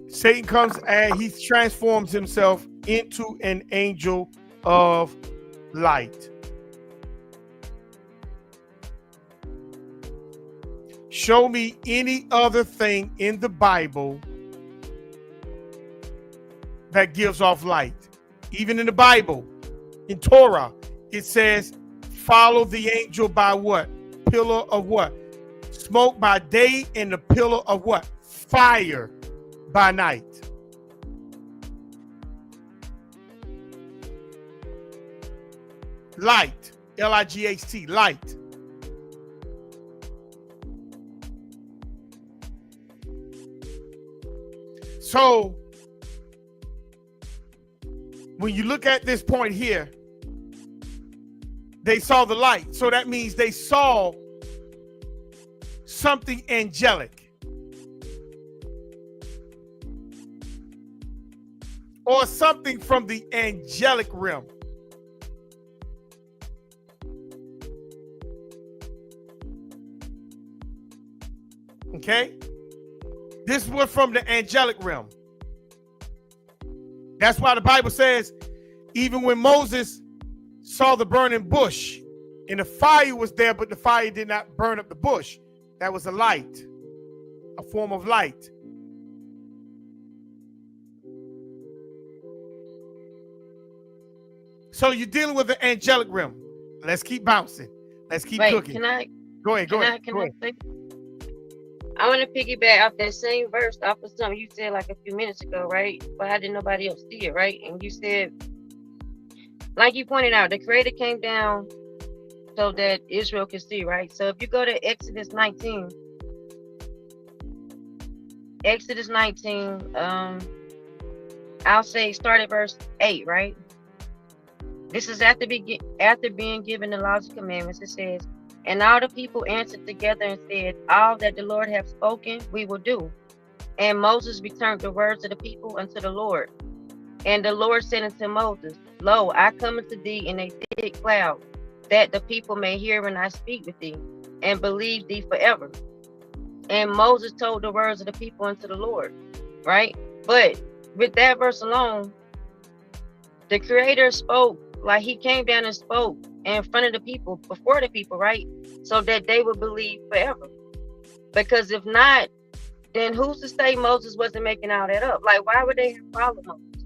Satan comes and he transforms himself into an angel of light. Show me any other thing in the Bible that gives off light. Even in the Bible, in Torah, it says, follow the angel by what? Pillar of what? Smoke by day and the pillar of what? Fire by night. Light, L-I-G-H-T, light. So, when you look at this point here, they saw the light. So that means they saw something angelic. Or something from the angelic realm. Okay? This was from the angelic realm. That's why the Bible says, even when Moses saw the burning bush, and the fire was there, but the fire did not burn up the bush. That was a light, a form of light. So you're dealing with the angelic realm. Let's keep bouncing. Let's keep cooking. Can I? Go ahead. I want to piggyback off that same verse off of something you said like a few minutes ago, right? But how did nobody else see it, right? And you said, like you pointed out, the Creator came down so that Israel could see, right? So if you go to Exodus 19, I'll say start at verse 8, right? This is after being given the laws and commandments. It says, and all the people answered together and said, all that the Lord hath spoken, we will do. And Moses returned the words of the people unto the Lord. And the Lord said unto Moses, lo, I come unto thee in a thick cloud, that the people may hear when I speak with thee, and believe thee forever. And Moses told the words of the people unto the Lord, right? But with that verse alone, the Creator spoke, like he came down and spoke in front of the people, before the people, right? So that they would believe forever. Because if not, then who's to say Moses wasn't making all that up? Like, why would they have followed Moses?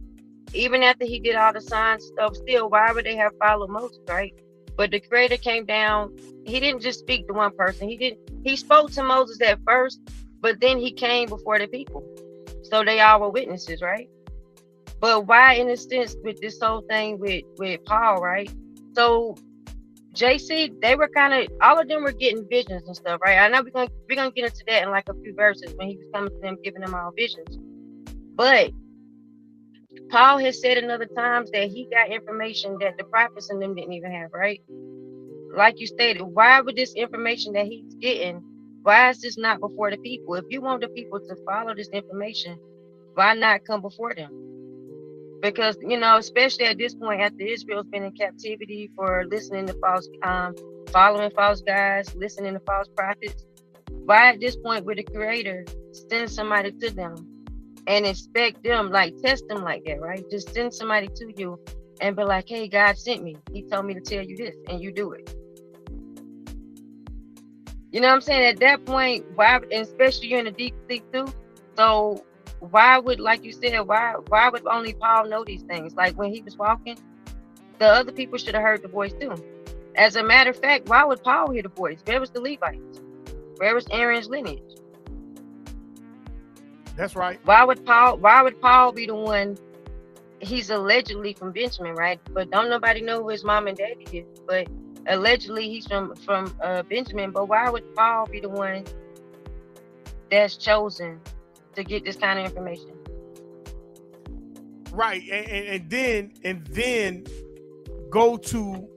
Even after he did all the signs stuff, still, why would they have followed Moses, right? But the Creator came down. He didn't just speak to one person. He spoke to Moses at first, but then he came before the people. So they all were witnesses, right? But why, in a sense, with this whole thing with Paul, right? So JC, they were kind of, all of them were getting visions and stuff, right? I know we're gonna get into that in like a few verses when he was coming to them, giving them all visions. But Paul has said in other times that he got information that the prophets and them didn't even have, right? Like you stated, why would this information that he's getting, why is this not before the people? If you want the people to follow this information, why not come before them? Because, you know, especially at this point, after Israel's been in captivity for listening to false, following false guys, listening to false prophets, why at this point would the Creator send somebody to them and expect them, like test them like that, right? Just send somebody to you and be like, hey, God sent me. He told me to tell you this, and you do it. You know what I'm saying? At that point, why, and especially you're in a deep sleep too. So why would, like you said, why would only Paul know these things? Like when he was walking, the other people should have heard the voice too. As a matter of fact, why would Paul hear the voice? Where was the Levites? Where was Aaron's lineage? That's right. Why would Paul be the one? He's allegedly from Benjamin, right? But don't nobody know who his mom and daddy is. But allegedly he's from Benjamin. But why would Paul be the one that's chosen to get this kind of information? Right, and then go to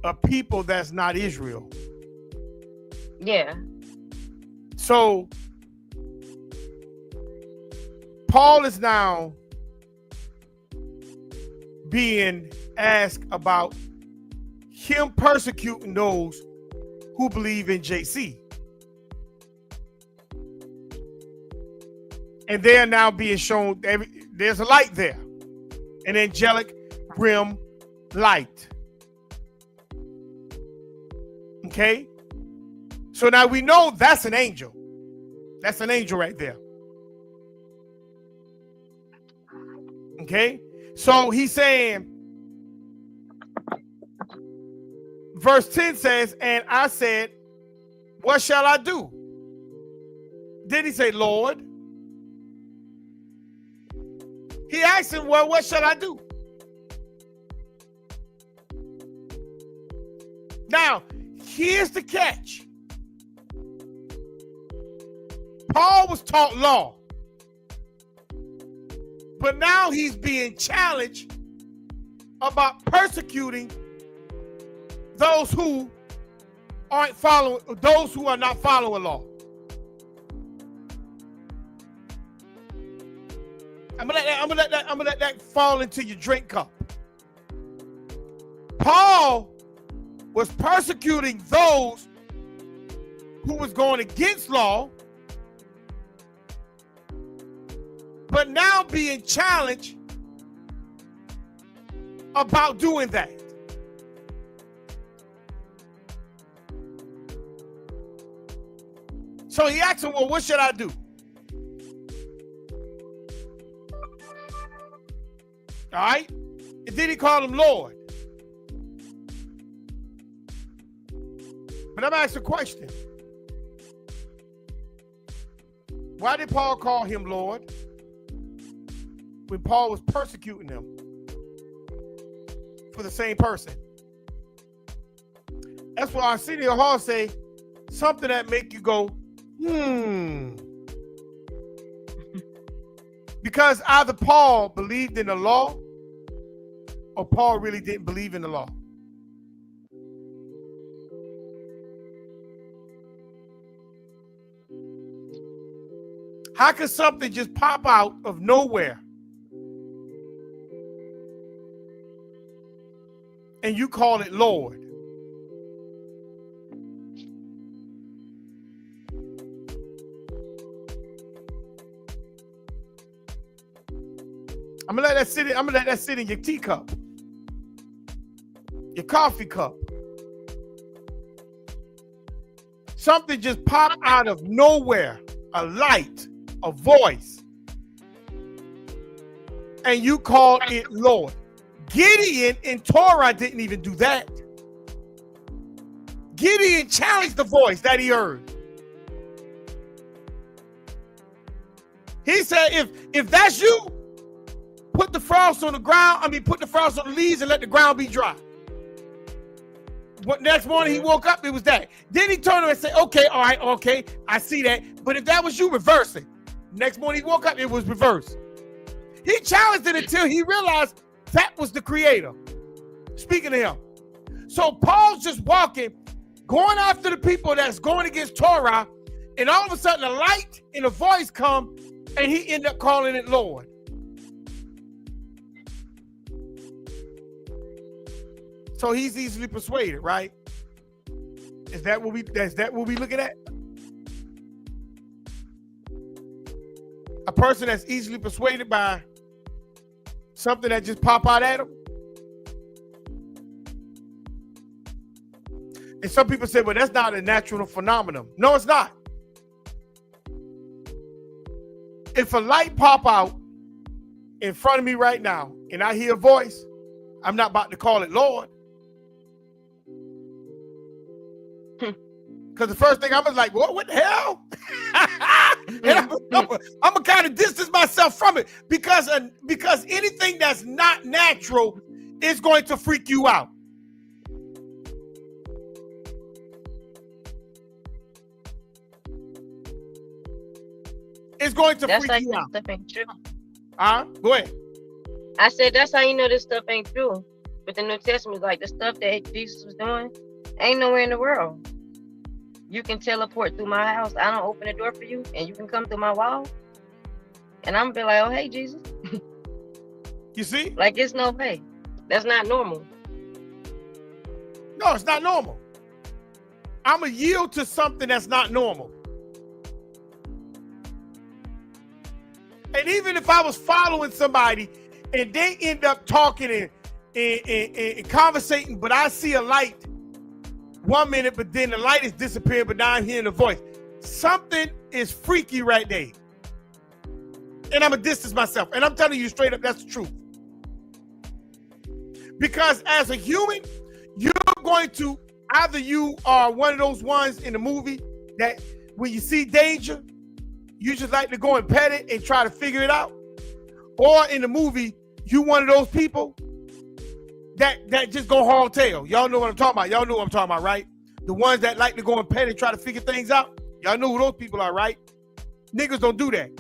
a people that's not Israel. Yeah. So Paul is now being asked about him persecuting those who believe in JC. And they are now being shown there's a light there, an angelic realm light. Okay? So now we know that's an angel. That's an angel right there. Okay? So he's saying, verse 10 says, and I said, what shall I do? Then he say, Lord. He asked him, well, what shall I do? Now, here's the catch. Paul was taught law. But now he's being challenged about persecuting those who aren't following, those who are not following law. I'm gonna let that fall into your drink cup. Paul was persecuting those who was going against law, but now being challenged about doing that. So he asked him, well, what should I do? All right? And then he called him Lord. But I'm asking a question. Why did Paul call him Lord when Paul was persecuting him for the same person? That's why Arsenio Hall say something that make you go, Because either Paul believed in the law or Paul really didn't believe in the law. How could something just pop out of nowhere and you call it Lord? I'm gonna let that sit in your teacup, your coffee cup. Something just popped out of nowhere, a light, a voice, and you call it Lord. Gideon in Torah didn't even do that. Gideon challenged the voice that he heard. He said, if that's you, put the frost on the ground. Put the frost on the leaves and let the ground be dry. What next morning he woke up, it was that. Then he turned around and said, okay, all right, okay, I see that. But if that was you, reverse it. Next morning he woke up, it was reversed. He challenged it until he realized that was the creator speaking to him. So Paul's just walking, going after the people that's going against Torah, and all of a sudden a light and a voice come, and he ended up calling it Lord. So he's easily persuaded, right? Is that what we looking at? A person that's easily persuaded by something that just pop out at him? And some people say, well, that's not a natural phenomenon. No, it's not. If a light pop out in front of me right now and I hear a voice, I'm not about to call it Lord. Because the first thing I was like, what the hell? And I'm gonna kind of distance myself from it because anything that's not natural is going to freak you out. It's going to freak you out. Stuff ain't true. Go ahead. I said that's how you know this stuff ain't true. But the New Testament, like the stuff that Jesus was doing, ain't nowhere in the world. You can teleport through my house. I don't open the door for you, and you can come through my wall. And I'm gonna be like, oh, hey, Jesus. You see? Like, it's no way. That's not normal. No, it's not normal. I'm gonna yield to something that's not normal. And even if I was following somebody and they end up talking and conversating, but I see a light 1 minute, but then the light is disappearing, but now I'm hearing the voice. Something is freaky right there. And I'm going to distance myself. And I'm telling you straight up, that's the truth. Because as a human, you're going to, either you are one of those ones in the movie that when you see danger, you just like to go and pet it and try to figure it out. Or in the movie, you one of those people that just go haul tail. Y'all know what I'm talking about. Y'all know what I'm talking about, right? The ones that like to go and pet and try to figure things out. Y'all know who those people are, right? Niggas don't do that.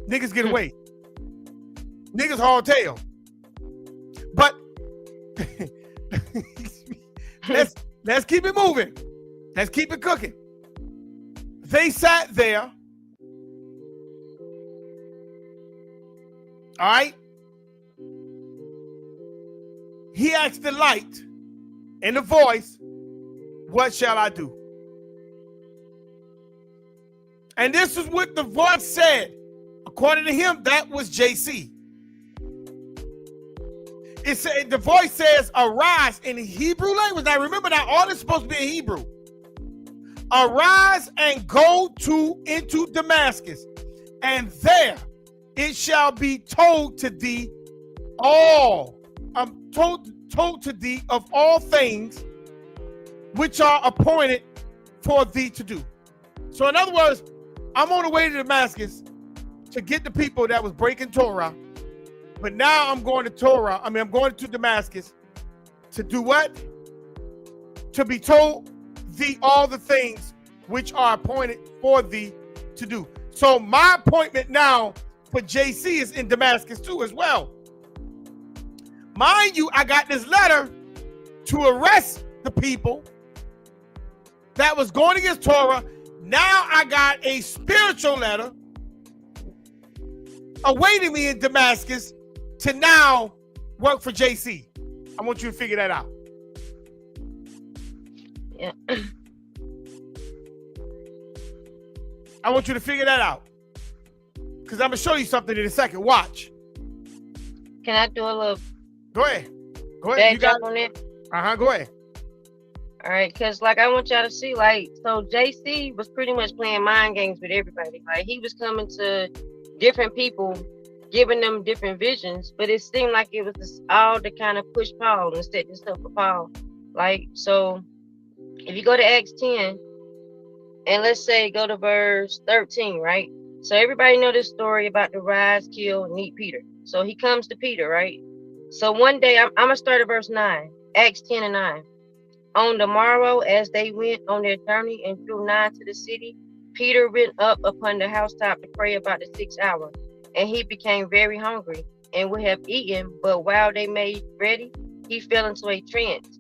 Niggas get away. Niggas haul tail. But let's keep it moving. Let's keep it cooking. They sat there. All right. He asked the light and the voice, what shall I do? And this is what the voice said. According to him, that was JC. It said, the voice says, arise in the Hebrew language. Now remember that all is supposed to be in Hebrew. Arise and go into Damascus, and there it shall be told to thee told to thee of all things which are appointed for thee to do. So in other words, I'm on the way to Damascus to get the people that was breaking Torah, but now I'm going to Damascus to do what? To be told thee all the things which are appointed for thee to do. So my appointment now for JC is in Damascus too as well. Mind you, I got this letter to arrest the people that was going against Torah. Now I got a spiritual letter awaiting me in Damascus to now work for JC. I want you to figure that out. Yeah. I want you to figure that out. Because I'm going to show you something in a second. Watch. Can I do a little... Go ahead. Go ahead. You got on it? Go ahead. All right, because like I want y'all to see, like, so JC was pretty much playing mind games with everybody. Like, he was coming to different people, giving them different visions, but it seemed like it was just all to kind of push Paul and set this up for Paul. Like, so if you go to Acts 10, and let's say go to verse 13, right? So everybody know this story about the rise, kill, and eat Peter. So he comes to Peter, right? So one day, I'm going to start at verse 9, Acts 10 and 9. On the morrow, as they went on their journey and drew nigh to the city, Peter went up upon the housetop to pray about the 6th hour. And he became very hungry and would have eaten, but while they made ready, he fell into a trance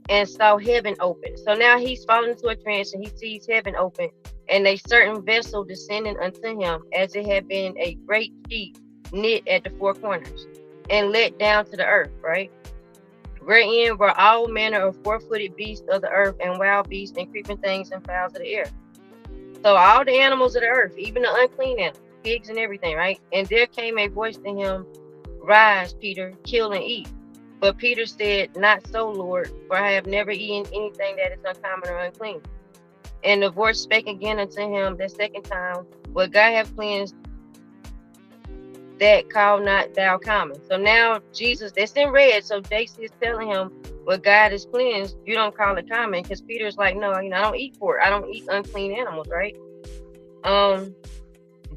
and saw heaven open. So now he's fallen into a trance and he sees heaven open and a certain vessel descending unto him, as it had been a great sheet knit at the four corners and let down to the earth, right? Wherein were all manner of four-footed beasts of the earth, and wild beasts, and creeping things, and fowls of the air. So all the animals of the earth, even the unclean animals, pigs and everything, right? And there came a voice to him, Rise, Peter, kill and eat. But Peter said, Not so, Lord, for I have never eaten anything that is uncommon or unclean. And the voice spake again unto him the second time, What God hath cleansed, that call not thou common. So now Jesus, that's in red. So JC is telling him, what God has cleansed, you don't call it common. Because Peter's like, no, I don't eat pork. I don't eat unclean animals, right?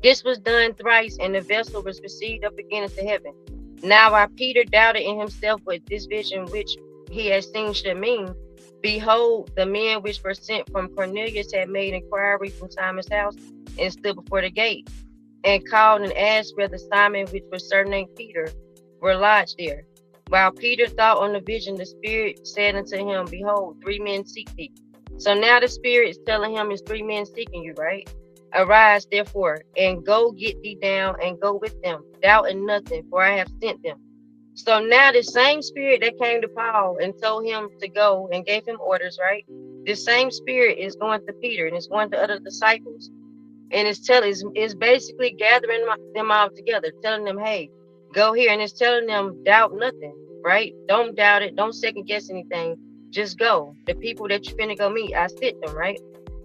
This was done thrice, and the vessel was received up again into heaven. Now while Peter doubted in himself what this vision which he had seen should mean, behold, the men which were sent from Cornelius had made inquiry from Simon's house, and stood before the gate, and called and asked whether Simon, which was surnamed Peter, were lodged there. While Peter thought on the vision, the Spirit said unto him, Behold, 3 men seek thee. So now the Spirit is telling him, it's 3 men seeking you, right? Arise, therefore, and go get thee down, and go with them, doubting nothing, for I have sent them. So now the same Spirit that came to Paul and told him to go and gave him orders, right? This same Spirit is going to Peter, and it's going to other disciples. And it's basically gathering them all together, telling them, hey, go here. And it's telling them, doubt nothing, right? Don't doubt it. Don't second guess anything. Just go. The people that you're finna go meet, I sent them, right?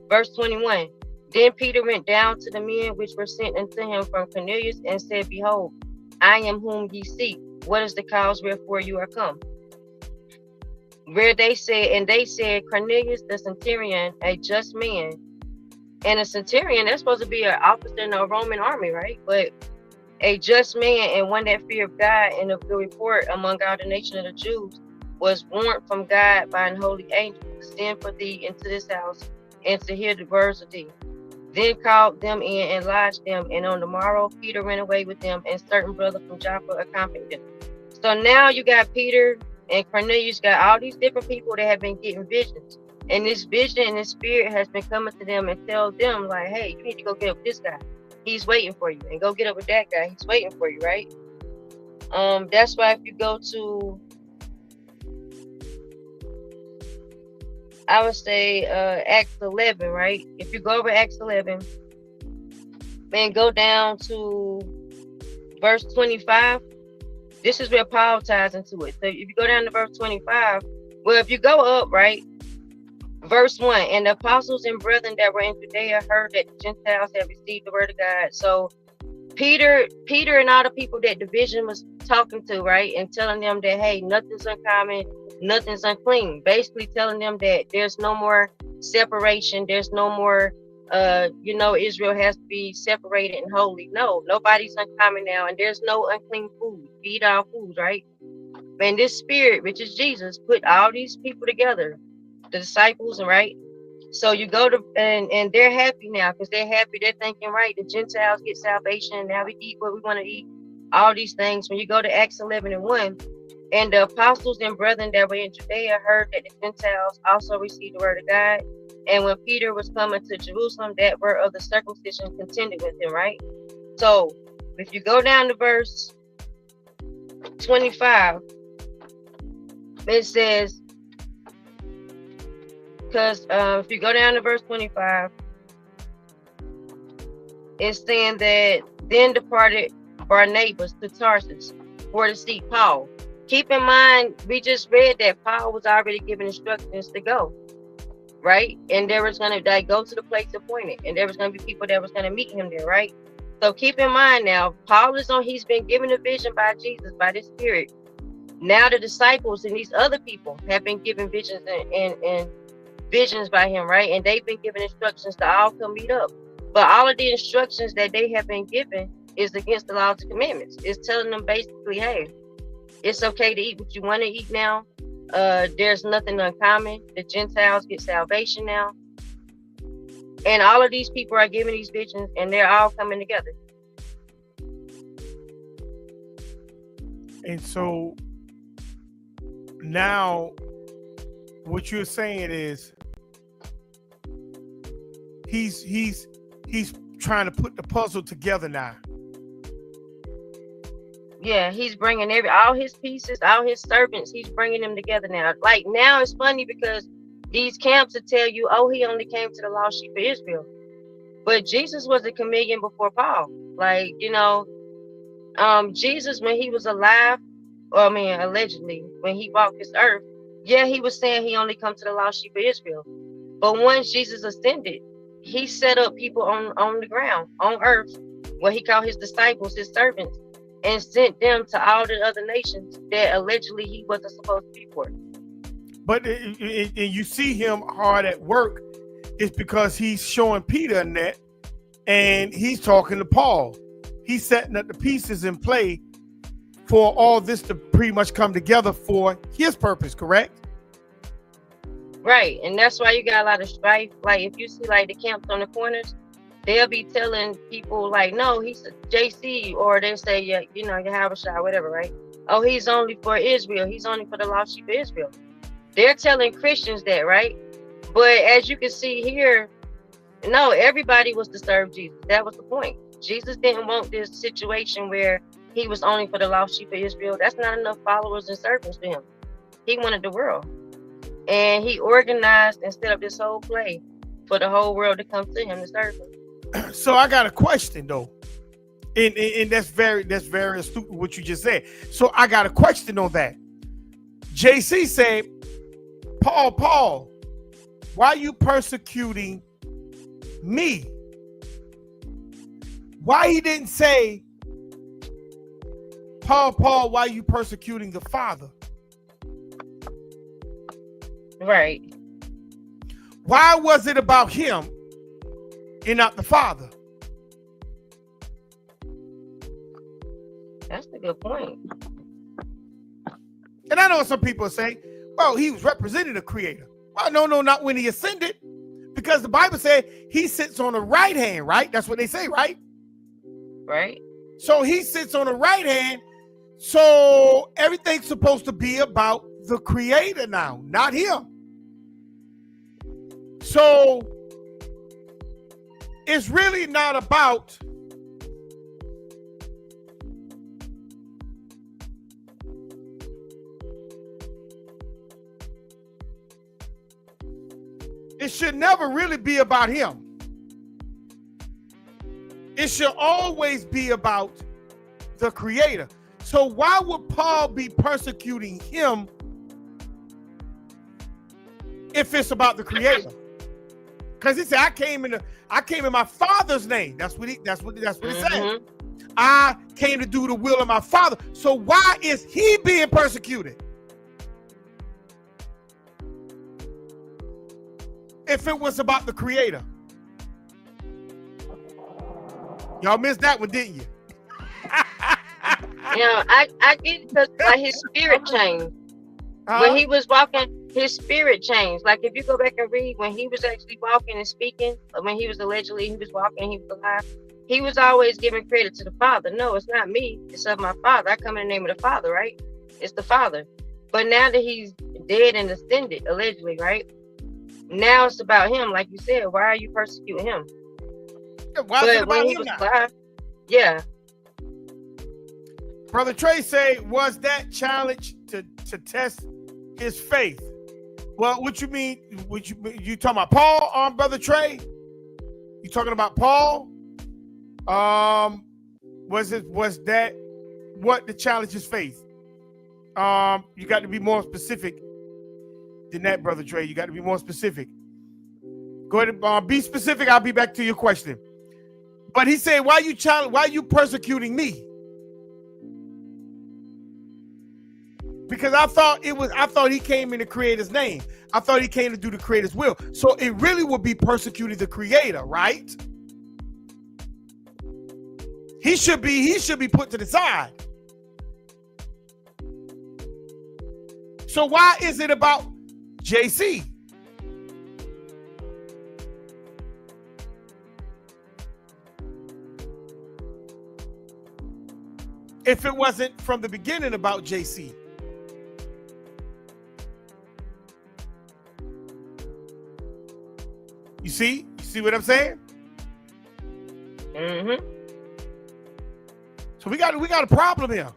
Verse 21. Then Peter went down to the men which were sent unto him from Cornelius, and said, Behold, I am whom ye seek. What is the cause wherefore you are come? They said, Cornelius the centurion, a just man. And a centurion, that's supposed to be an officer in a Roman army, right? But a just man and one that feared God, and of good report among all the nation of the Jews, was warned from God by an holy angel to send for thee into this house, and to hear the words of thee. Then called them in and lodged them, and on the morrow Peter went away with them, and certain brother from Joppa accompanied them. So now you got Peter and Cornelius, got all these different people that have been getting visions. And this vision and this Spirit has been coming to them and tell them, like, hey, you need to go get up with this guy. He's waiting for you. And go get up with that guy. He's waiting for you, right? That's why if you go to, I would say Acts 11, right? If you go over Acts 11 and go down to verse 25, this is where Paul ties into it. So if you go down to verse 25, well, if you go up, right? Verse 1, and the apostles and brethren that were in Judea heard that the Gentiles had received the word of God. So Peter and all the people that the vision was talking to, right? And telling them that, hey, nothing's uncommon, nothing's unclean. Basically telling them that there's no more separation. There's no more, Israel has to be separated and holy. No, nobody's uncommon now. And there's no unclean food. Feed all foods, right? And this Spirit, which is Jesus, put all these people together, the disciples, right? So you go to, and they're happy now, because they're happy. They're thinking, right, the Gentiles get salvation. Now we eat what we want to eat. All these things. When you go to Acts 11 and 1, and the apostles and brethren that were in Judea heard that the Gentiles also received the word of God. And when Peter was coming to Jerusalem, that word of the circumcision contended with him, right? So if you go down to verse 25, it says, because if you go down to verse 25, it's saying that then departed Barnabas to Tarsus for to seek Paul. Keep in mind, we just read that Paul was already given instructions to go, right? And there was going to go to the place appointed, and there was going to be people that was going to meet him there, right? So keep in mind now, Paul is he's been given a vision by Jesus, by the Spirit. Now the disciples and these other people have been given visions and visions by him, right? And they've been given instructions to all come meet up. But all of the instructions that they have been given is against the laws and commandments. It's telling them basically, hey, it's okay to eat what you want to eat now. There's nothing uncommon. The Gentiles get salvation now. And all of these people are giving these visions, and they're all coming together. And so now what you're saying is he's trying to put the puzzle together now. Yeah, he's bringing all his pieces, all his servants, he's bringing them together now. Like, now it's funny because these camps will tell you, oh, he only came to the lost sheep of Israel. But Jesus was a chameleon before Paul. Like, Jesus, when he was alive, allegedly, when he walked this earth, yeah, he was saying he only come to the lost sheep of Israel. But once Jesus ascended, he set up people on the ground, on earth, what he called his disciples, his servants, and sent them to all the other nations that allegedly he wasn't supposed to be for. But you see him hard at work, it's because he's showing Peter in that, and he's talking to Paul. He's setting up the pieces in play for all this to pretty much come together for his purpose, correct? Right, and that's why you got a lot of strife. Like, if you see like the camps on the corners, they'll be telling people like, no, he's a JC, or they say, yeah, Yahushua, whatever, right? Oh, he's only for Israel. He's only for the lost sheep of Israel. They're telling Christians that, right? But as you can see here, no, everybody was to serve Jesus. That was the point. Jesus didn't want this situation where he was only for the lost sheep of Israel. That's not enough followers and servants for him. He wanted the world. And he organized and set up this whole play for the whole world to come to him to serve him. So I got a question though. And that's very astute what you just said. So I got a question on that. JC said, Paul, why are you persecuting me? Why he didn't say, Paul, why are you persecuting the Father? Right. Why was it about him and not the Father? That's a good point. And I know some people say, well, he was representing the Creator. Well, no, not when he ascended. Because the Bible said he sits on the right hand, right? That's what they say, right? Right. So he sits on the right hand. So everything's supposed to be about the Creator now, not him. So it's really not about it should never really be about him. It should always be about the Creator. So why would Paul be persecuting him if it's about the Creator? Because he said, I came in my Father's name. That's what he said. I came to do the will of my Father. So why is he being persecuted? If it was about the Creator. Y'all missed that one, didn't you? I get it because like his spirit changed. When he was walking, his spirit changed. Like if you go back and read when he was actually walking and speaking, when he was allegedly, he was walking, he was alive, he was always giving credit to the Father. No, it's not me. It's of my Father. I come in the name of the Father, right? It's the Father. But now that he's dead and ascended, allegedly, right? Now it's about him. Like you said, why are you persecuting him? Yeah, why is it about when he him was now? alive, yeah. Brother Trey say, was that challenge to test his faith? Well, what you mean? You talking about Paul, Brother Trey? You talking about Paul? Was that what the challenge his faith? You got to be more specific than that, Brother Trey. You got to be more specific. Go ahead and be specific. I'll be back to your question. But he said, why are you persecuting me? Because I thought he came in the Creator's name. I thought he came to do the Creator's will. So it really would be persecuting the Creator, right? He should be put to the side. So why is it about JC? If it wasn't from the beginning about JC. You see? You see what I'm saying? Mm-hmm. So we got a problem here.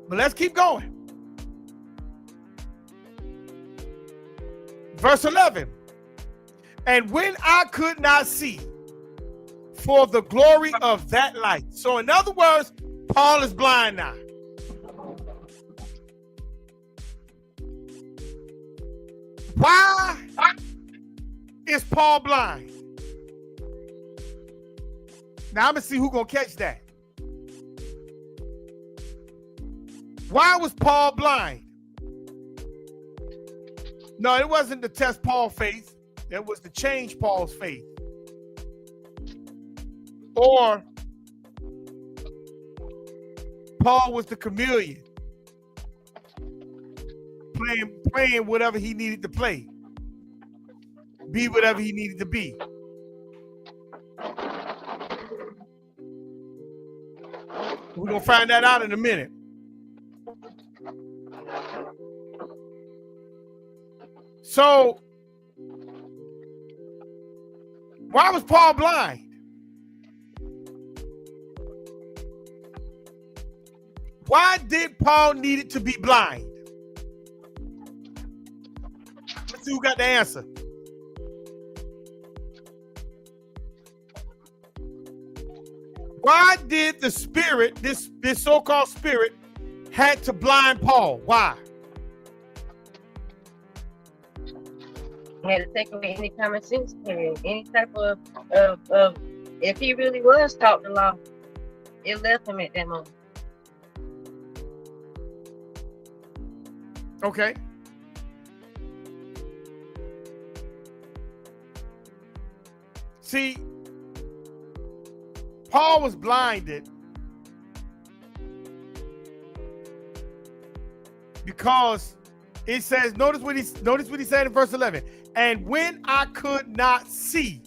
But let's keep going. Verse 11. And when I could not see for the glory of that light. So in other words, Paul is blind now. Why is Paul blind? Now I'm gonna see who's gonna catch that. Why was Paul blind? No, it wasn't to test Paul's faith. It was to change Paul's faith. Or Paul was the chameleon, playing whatever he needed to play, be whatever he needed to be. We're gonna find that out in a minute. So, why was Paul blind? Why did Paul need it to be blind? Let's see who got the answer. Why did the spirit, this so-called spirit, had to blind Paul? Why? He had to take away any common sense period, any type of if he really was taught the law, it left him at that moment. Okay. See, Paul was blinded because it says, notice what he said in verse 11. And when I could not see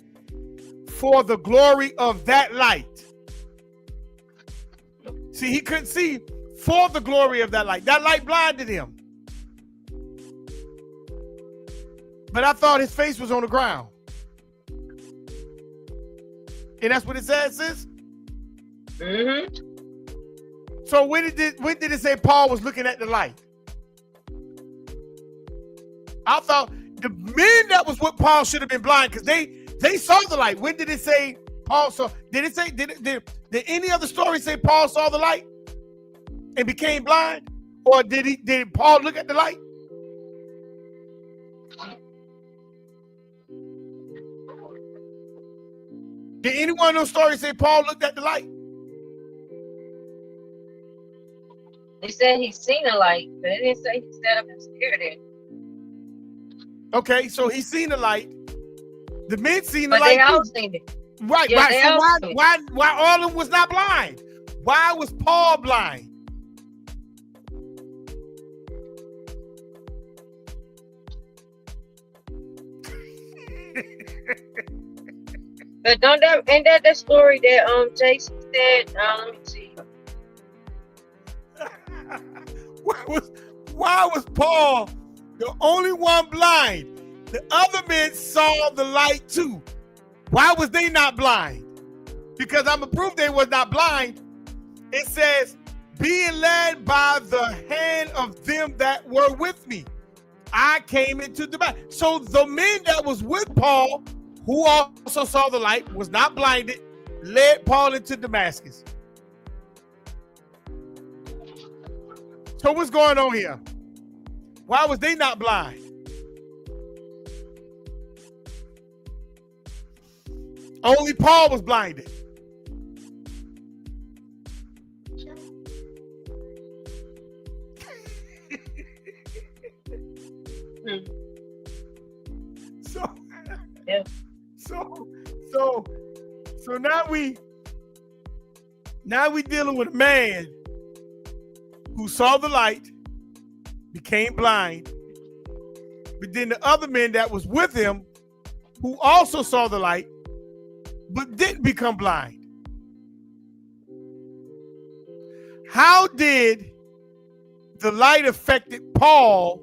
for the glory of that light. See, he couldn't see for the glory of that light. That light blinded him. But I thought his face was on the ground. And that's what it says, sis? Mm-hmm. So when did it say Paul was looking at the light? I thought the men that was with Paul should have been blind because they saw the light. When did it say Paul saw? Did it say, did any other story say Paul saw the light and became blind? Or did Paul look at the light? Did any one of those stories say Paul looked at the light? He said he seen a light, but it didn't say he sat up and stared at it. Okay, so he seen the light. The men seen the But light. they all too. seen it. Right, Yeah, right. they So all seen it. why all of them was not blind? Why was Paul blind? But ain't that the story that Jason said? Let me see. why was Paul the only one blind? The other men saw the light too. Why was they not blind? Because I'm gonna prove they was not blind. It says, being led by the hand of them that were with me, I came into the battle. So the men that was with Paul, who also saw the light, was not blinded, led Paul into Damascus. So what's going on here? Why was they not blind? Only Paul was blinded. So, Yeah. so now we Now we're dealing with a man who saw the light, became blind, but then the other men that was with him who also saw the light, but didn't become blind. How did the light affected Paul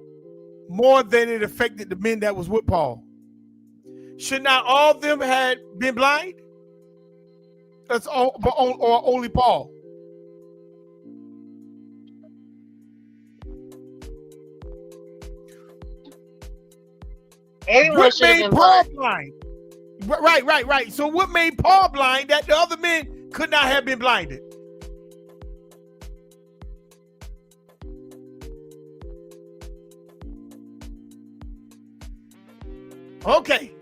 more than it affected the men that was with Paul? Should not all of them had been blind? That's all, or only Paul? Everyone What should have made been Paul blind. blind? Right. So what made Paul blind that the other men could not have been blinded? Okay.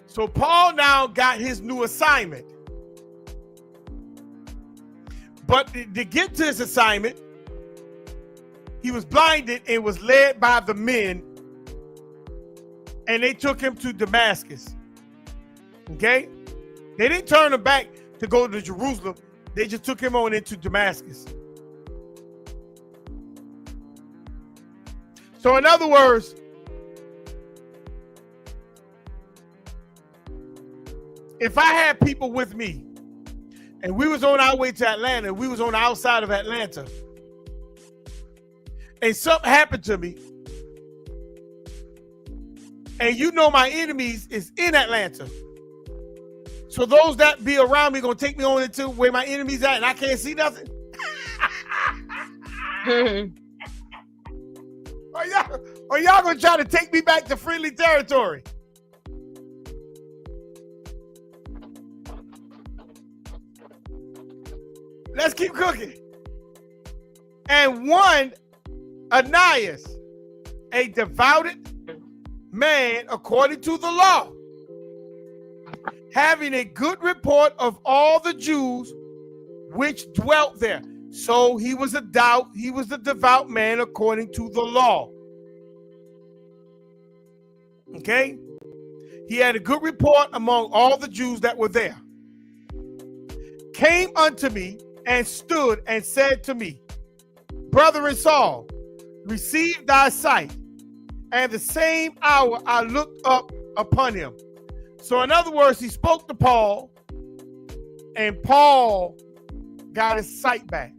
So Paul now got his new assignment. But to get to his assignment, he was blinded and was led by the men, and they took him to Damascus. Okay? They didn't turn him back to go to Jerusalem. They just took him on into Damascus. So in other words, if I had people with me and we was on our way to Atlanta, we was on the outside of Atlanta, and something happened to me, and you know my enemies is in Atlanta, so those that be around me gonna take me on into where my enemies at and I can't see nothing. Are y'all gonna try to take me back to friendly territory? Let's keep cooking. And one, Ananias, a devoted man according to the law, having a good report of all the Jews which dwelt there. So he was a devout man according to the law. Okay? He had a good report among all the Jews that were there. Came unto me and stood and said to me, Brother Saul, receive thy sight. And the same hour I looked up upon him. So in other words, he spoke to Paul, and Paul got his sight back.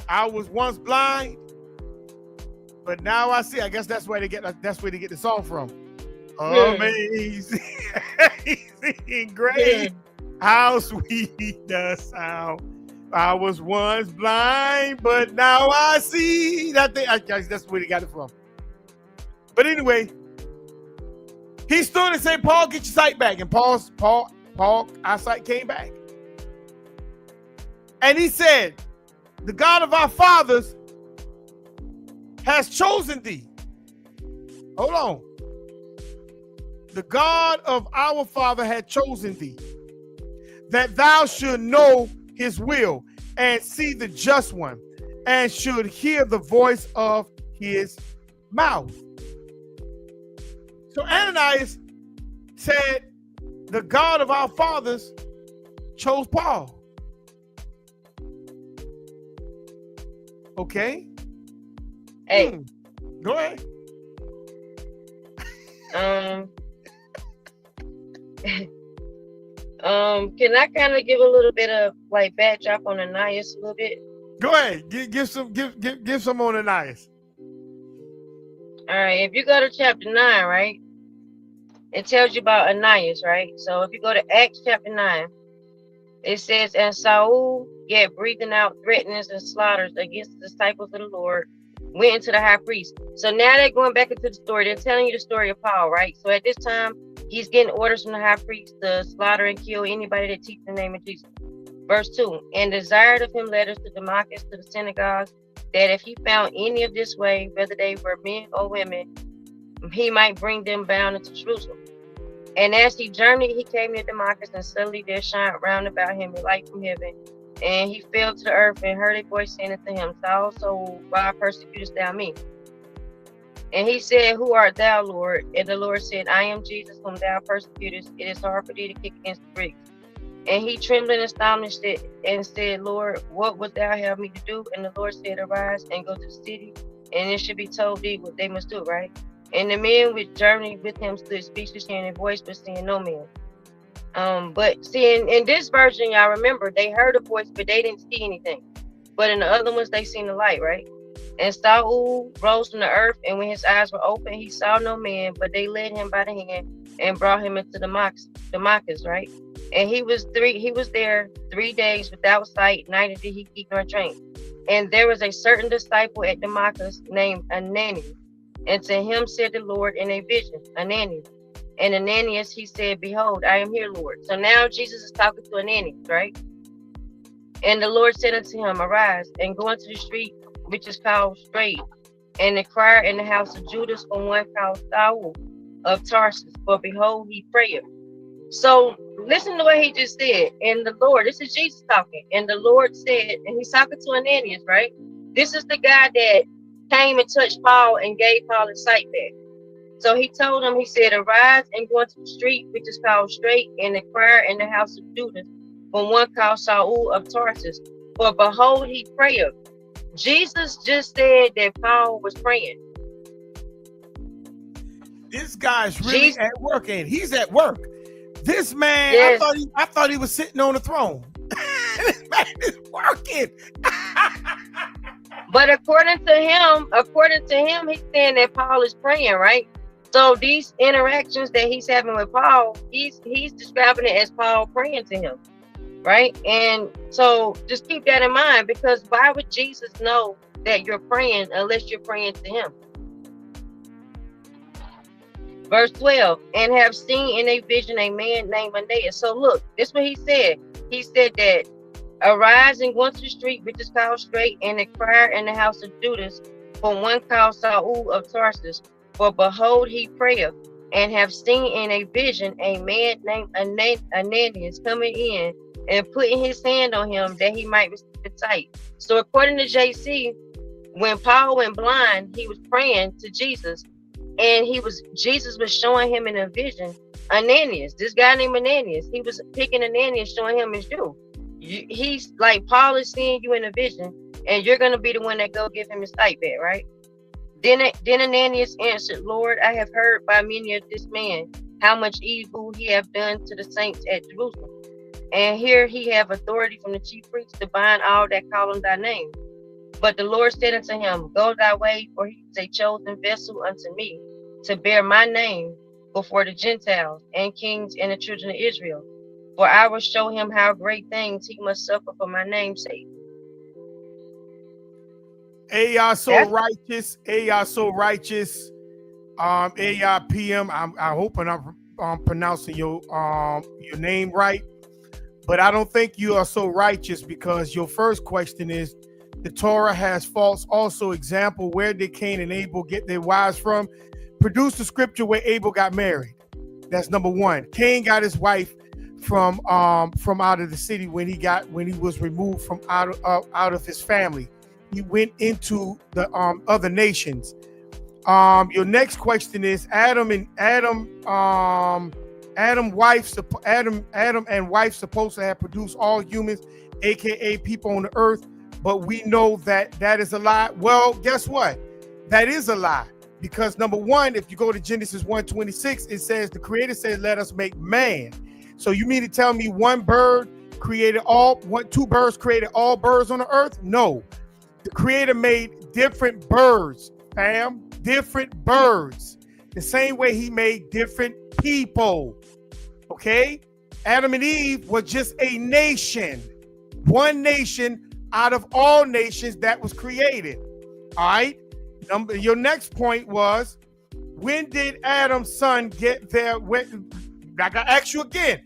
I was once blind, but now I see. I guess that's where they get the song from. Amazing grace, how sweet the sound. I was once blind, but now I see. I guess that's where they got it from. But anyway, he stood and said, Paul, get your sight back. And Paul, our sight came back. And he said, the God of our fathers has chosen thee. Hold on. The God of our father had chosen thee, that thou should know his will and see the just one, and should hear the voice of his mouth. So Ananias said, the God of our fathers chose Paul. Okay. Hey. Go ahead. Can I kind of give a little bit of like backdrop on Ananias a little bit? Go ahead. Give some on Ananias. All right. If you go to chapter 9, right, it tells you about Ananias, right? So if you go to Acts chapter 9, it says, and Saul, yet breathing out threatenings and slaughters against the disciples of the Lord, went into the high priest. So now they're going back into the story. They're telling you the story of Paul, right? So at this time, he's getting orders from the high priest to slaughter and kill anybody that teaches the name of Jesus. Verse 2, and desired of him letters to Damascus, to the synagogues, that if he found any of this way, whether they were men or women, he might bring them bound into Jerusalem. And as he journeyed, he came near Damascus, and suddenly there shined round about him a light from heaven. And he fell to the earth and heard a voice saying unto him, Saul, Saul, why persecutest thou me? And he said, Who art thou, Lord? And the Lord said, I am Jesus whom thou persecutest. It is hard for thee to kick against the pricks. And he trembled and astonished it and said, Lord, what would thou have me to do? And the Lord said, Arise and go to the city, and it should be told thee what they must do, right? And the men which journeyed with him stood speechless, hearing a voice, but seeing no man. But seeing in this version, y'all remember, they heard a voice, but they didn't see anything. But in the other ones, they seen the light, right? And Saul rose from the earth, and when his eyes were open, he saw no man, but they led him by the hand and brought him into Damascus, right? And he was there 3 days without sight, neither did he eat nor drink. And there was a certain disciple at Damascus named Ananias, and to him said the Lord in a vision, Ananias. And Ananias, he said, Behold, I am here, Lord. So now Jesus is talking to Ananias, right? And the Lord said unto him, Arise and go into the street which is called Straight, and inquire in the house of Judas for one called Saul of Tarsus, for behold, he prayeth. So listen to what he just said. And the Lord, this is Jesus talking, and the Lord said, and he's talking to Ananias, right? This is the guy that came and touched Paul and gave Paul his sight back. So he told him, he said, Arise and go into the street which is called Straight, and inquire in the house of Judas for one called Saul of Tarsus, for behold, he prayeth. Jesus just said that Paul was praying. This guy's really at work, and he's at work. This man, yes. I thought he was sitting on the throne. This man is working. But according to him, he's saying that Paul is praying, right? So these interactions that he's having with Paul, he's describing it as Paul praying to him, right? And so just keep that in mind, because why would Jesus know that you're praying unless you're praying to him? Verse 12, and have seen in a vision a man named Ananias. So look, this is what he said. He said that arise and go into the street which is called Straight, and inquire in the house of Judas for one called Saul of Tarsus, for behold, he prayeth, and have seen in a vision a man named Ananias coming in and putting his hand on him that he might receive the sight. So according to JC, when Paul went blind, he was praying to Jesus, and Jesus was showing him in a vision Ananias, this guy named Ananias. He was picking Ananias, showing him his due. He's like, Paul is seeing you in a vision, and you're going to be the one that go give him his sight back, right? Then Ananias answered, Lord, I have heard by many of this man how much evil he have done to the saints at Jerusalem. And here he have authority from the chief priests to bind all that call on thy name. But the Lord said unto him, Go thy way, for he is a chosen vessel unto me, to bear my name before the Gentiles and kings and the children of Israel. For I will show him how great things he must suffer for my name's sake. Hey, y'all so righteous. Hey, y'all so righteous. Hey, y'all PM. I hope I'm pronouncing your name right. But I don't think you are so righteous, because your first question is, the Torah has false also example. Where did Cain and Abel get their wives from? Produce the scripture where Abel got married. That's number one. Cain got his wife from out of the city when he was removed from out of his family. He went into the other nations. Your next question is Adam and wife supposed to have produced all humans, aka people on the earth, but we know that is a lie. Well, guess what? That is a lie, because number one, if you go to Genesis 1:26, it says the Creator said, "Let us make man." So you mean to tell me two birds created all birds on the earth? No. The Creator made different birds, fam, different birds. The same way he made different people. Okay? Adam and Eve were just a nation. One nation out of all nations that was created. All right? Your next point was, when did Adam's son get there? I gotta ask you again.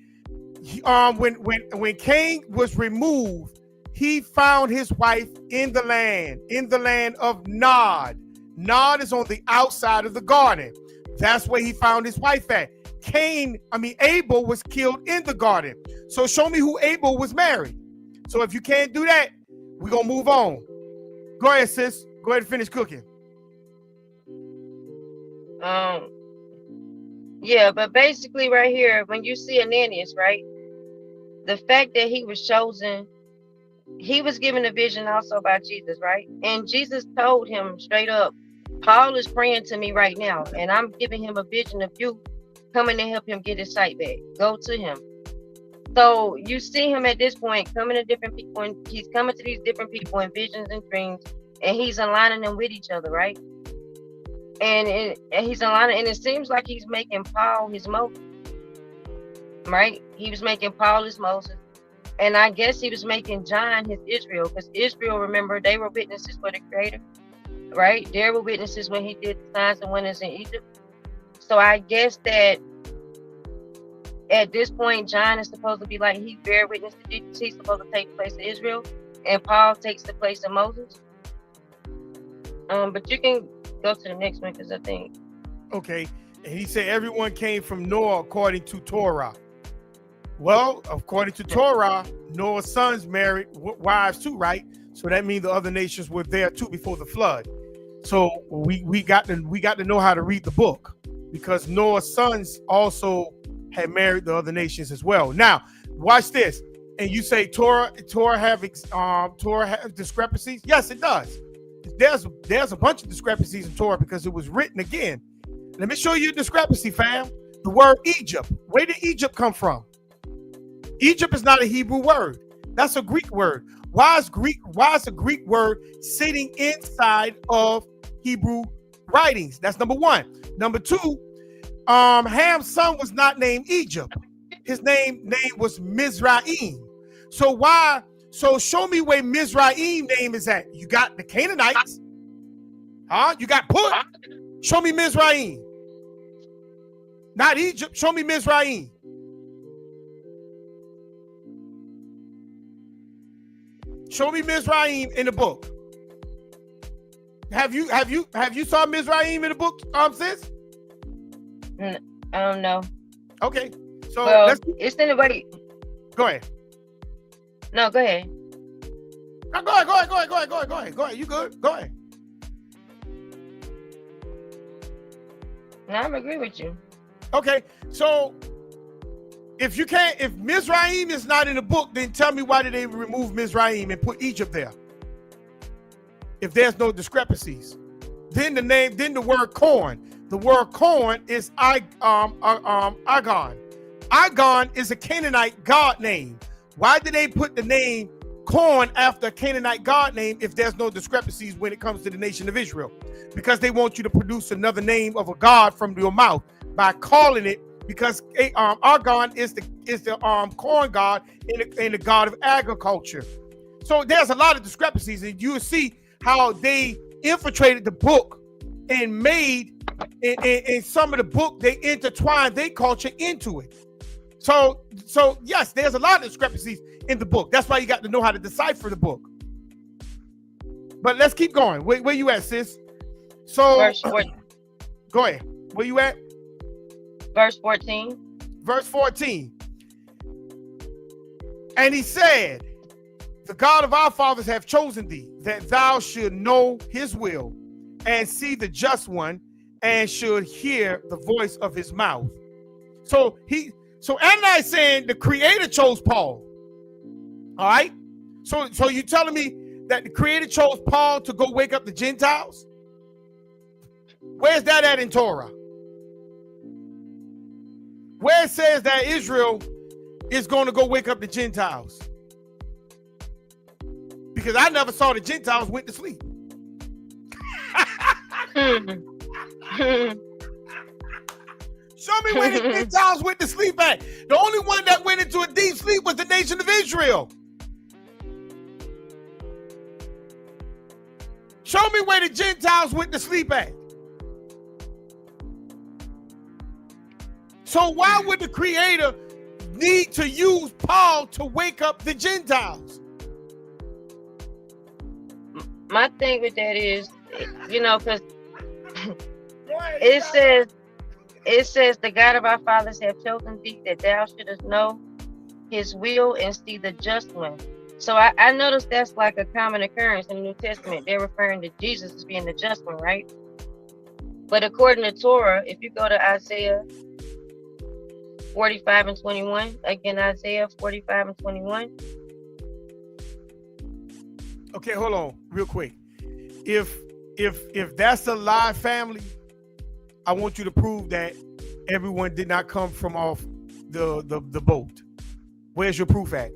When Cain was removed, he found his wife in the land of Nod. Nod is on the outside of the garden. That's where he found his wife at. Abel was killed in the garden. So show me who Abel was married. So if you can't do that, we're going to move on. Go ahead, sis. Go ahead and finish cooking. Um, yeah, but basically right here, when you see Ananias, right, the fact that he was chosen, he was given a vision also by Jesus, right? And Jesus told him straight up, Paul is praying to me right now, and I'm giving him a vision of you coming to help him get his sight back. Go to him. So you see him at this point coming to different people, and he's coming to these different people in visions and dreams, and he's aligning them with each other, right? And he's aligning, and it seems like he's making Paul his Moses, right? He was making Paul his Moses, and I guess he was making John his Israel, because Israel, remember, they were witnesses for the Creator, right? They were witnesses when he did the signs and wonders in Egypt. So I guess that at this point, John is supposed to be like, he bear witness to Jesus. He's supposed to take the place of Israel, and Paul takes the place of Moses. But you can go to the next one, because I think. Okay. And he said everyone came from Noah according to Torah. Well, according to Torah, Noah's sons married wives too, right? So that means the other nations were there too before the flood. So we got to know how to read the book, because Noah's sons also had married the other nations as well. Now, watch this. And you say Torah have discrepancies? Yes, it does. There's a bunch of discrepancies in Torah because it was written again. Let me show you a discrepancy, fam. The word Egypt. Where did Egypt come from? Egypt is not a Hebrew word. That's a Greek word. Why is a Greek word sitting inside of Hebrew writings? That's number one. Number two, Ham's son was not named Egypt. His name was Mizraim. So show me where Mizraim name is at. You got the Canaanites. You got Put. Show me Mizraim. Not Egypt. Show me Mizraim. Show me Mizraim in the book. Have you saw Mizraim in the book, sis? I don't know. Okay, so it's in the way. Go ahead. No, go ahead. No, go ahead. You good? Go ahead. No, I agree with you. Okay, so if Mizraim is not in the book, then tell me why did they remove Mizraim and put Egypt there? If there's no discrepancies, then the word corn. The word corn is Agon. Agon is a Canaanite god name. Why did they put the name corn after a Canaanite god name if there's no discrepancies when it comes to the nation of Israel? Because they want you to produce another name of a god from your mouth by calling it, because Agon is the corn god and the god of agriculture. So there's a lot of discrepancies, and you'll see how they infiltrated the book and made in some of the book, they intertwined their culture into it. So yes, there's a lot of discrepancies in the book. That's why you got to know how to decipher the book. But let's keep going. Where you at, sis? So go ahead. Where you at? Verse 14. Verse 14. And he said, the God of our fathers have chosen thee, that thou should know his will and see the just one, and should hear the voice of his mouth. So Ananias is saying the Creator chose Paul. All right. So you telling me that the Creator chose Paul to go wake up the Gentiles? Where's that at in Torah? Where it says that Israel is going to go wake up the Gentiles? Because I never saw the Gentiles went to sleep. Show me where the Gentiles went to sleep at. The only one that went into a deep sleep was the nation of Israel. Show me where the Gentiles went to sleep at. So why would the Creator need to use Paul to wake up the Gentiles? My thing with that is, because it says the God of our fathers have chosen thee, that thou shouldest know his will and see the just one. So I noticed that's like a common occurrence in the New Testament. They're referring to Jesus as being the just one, right? But according to Torah, if you go to Isaiah 45 and 21, again, Isaiah 45 and 21. Okay, hold on, real quick. If that's a lie, family, I want you to prove that everyone did not come from off the boat. Where's your proof at?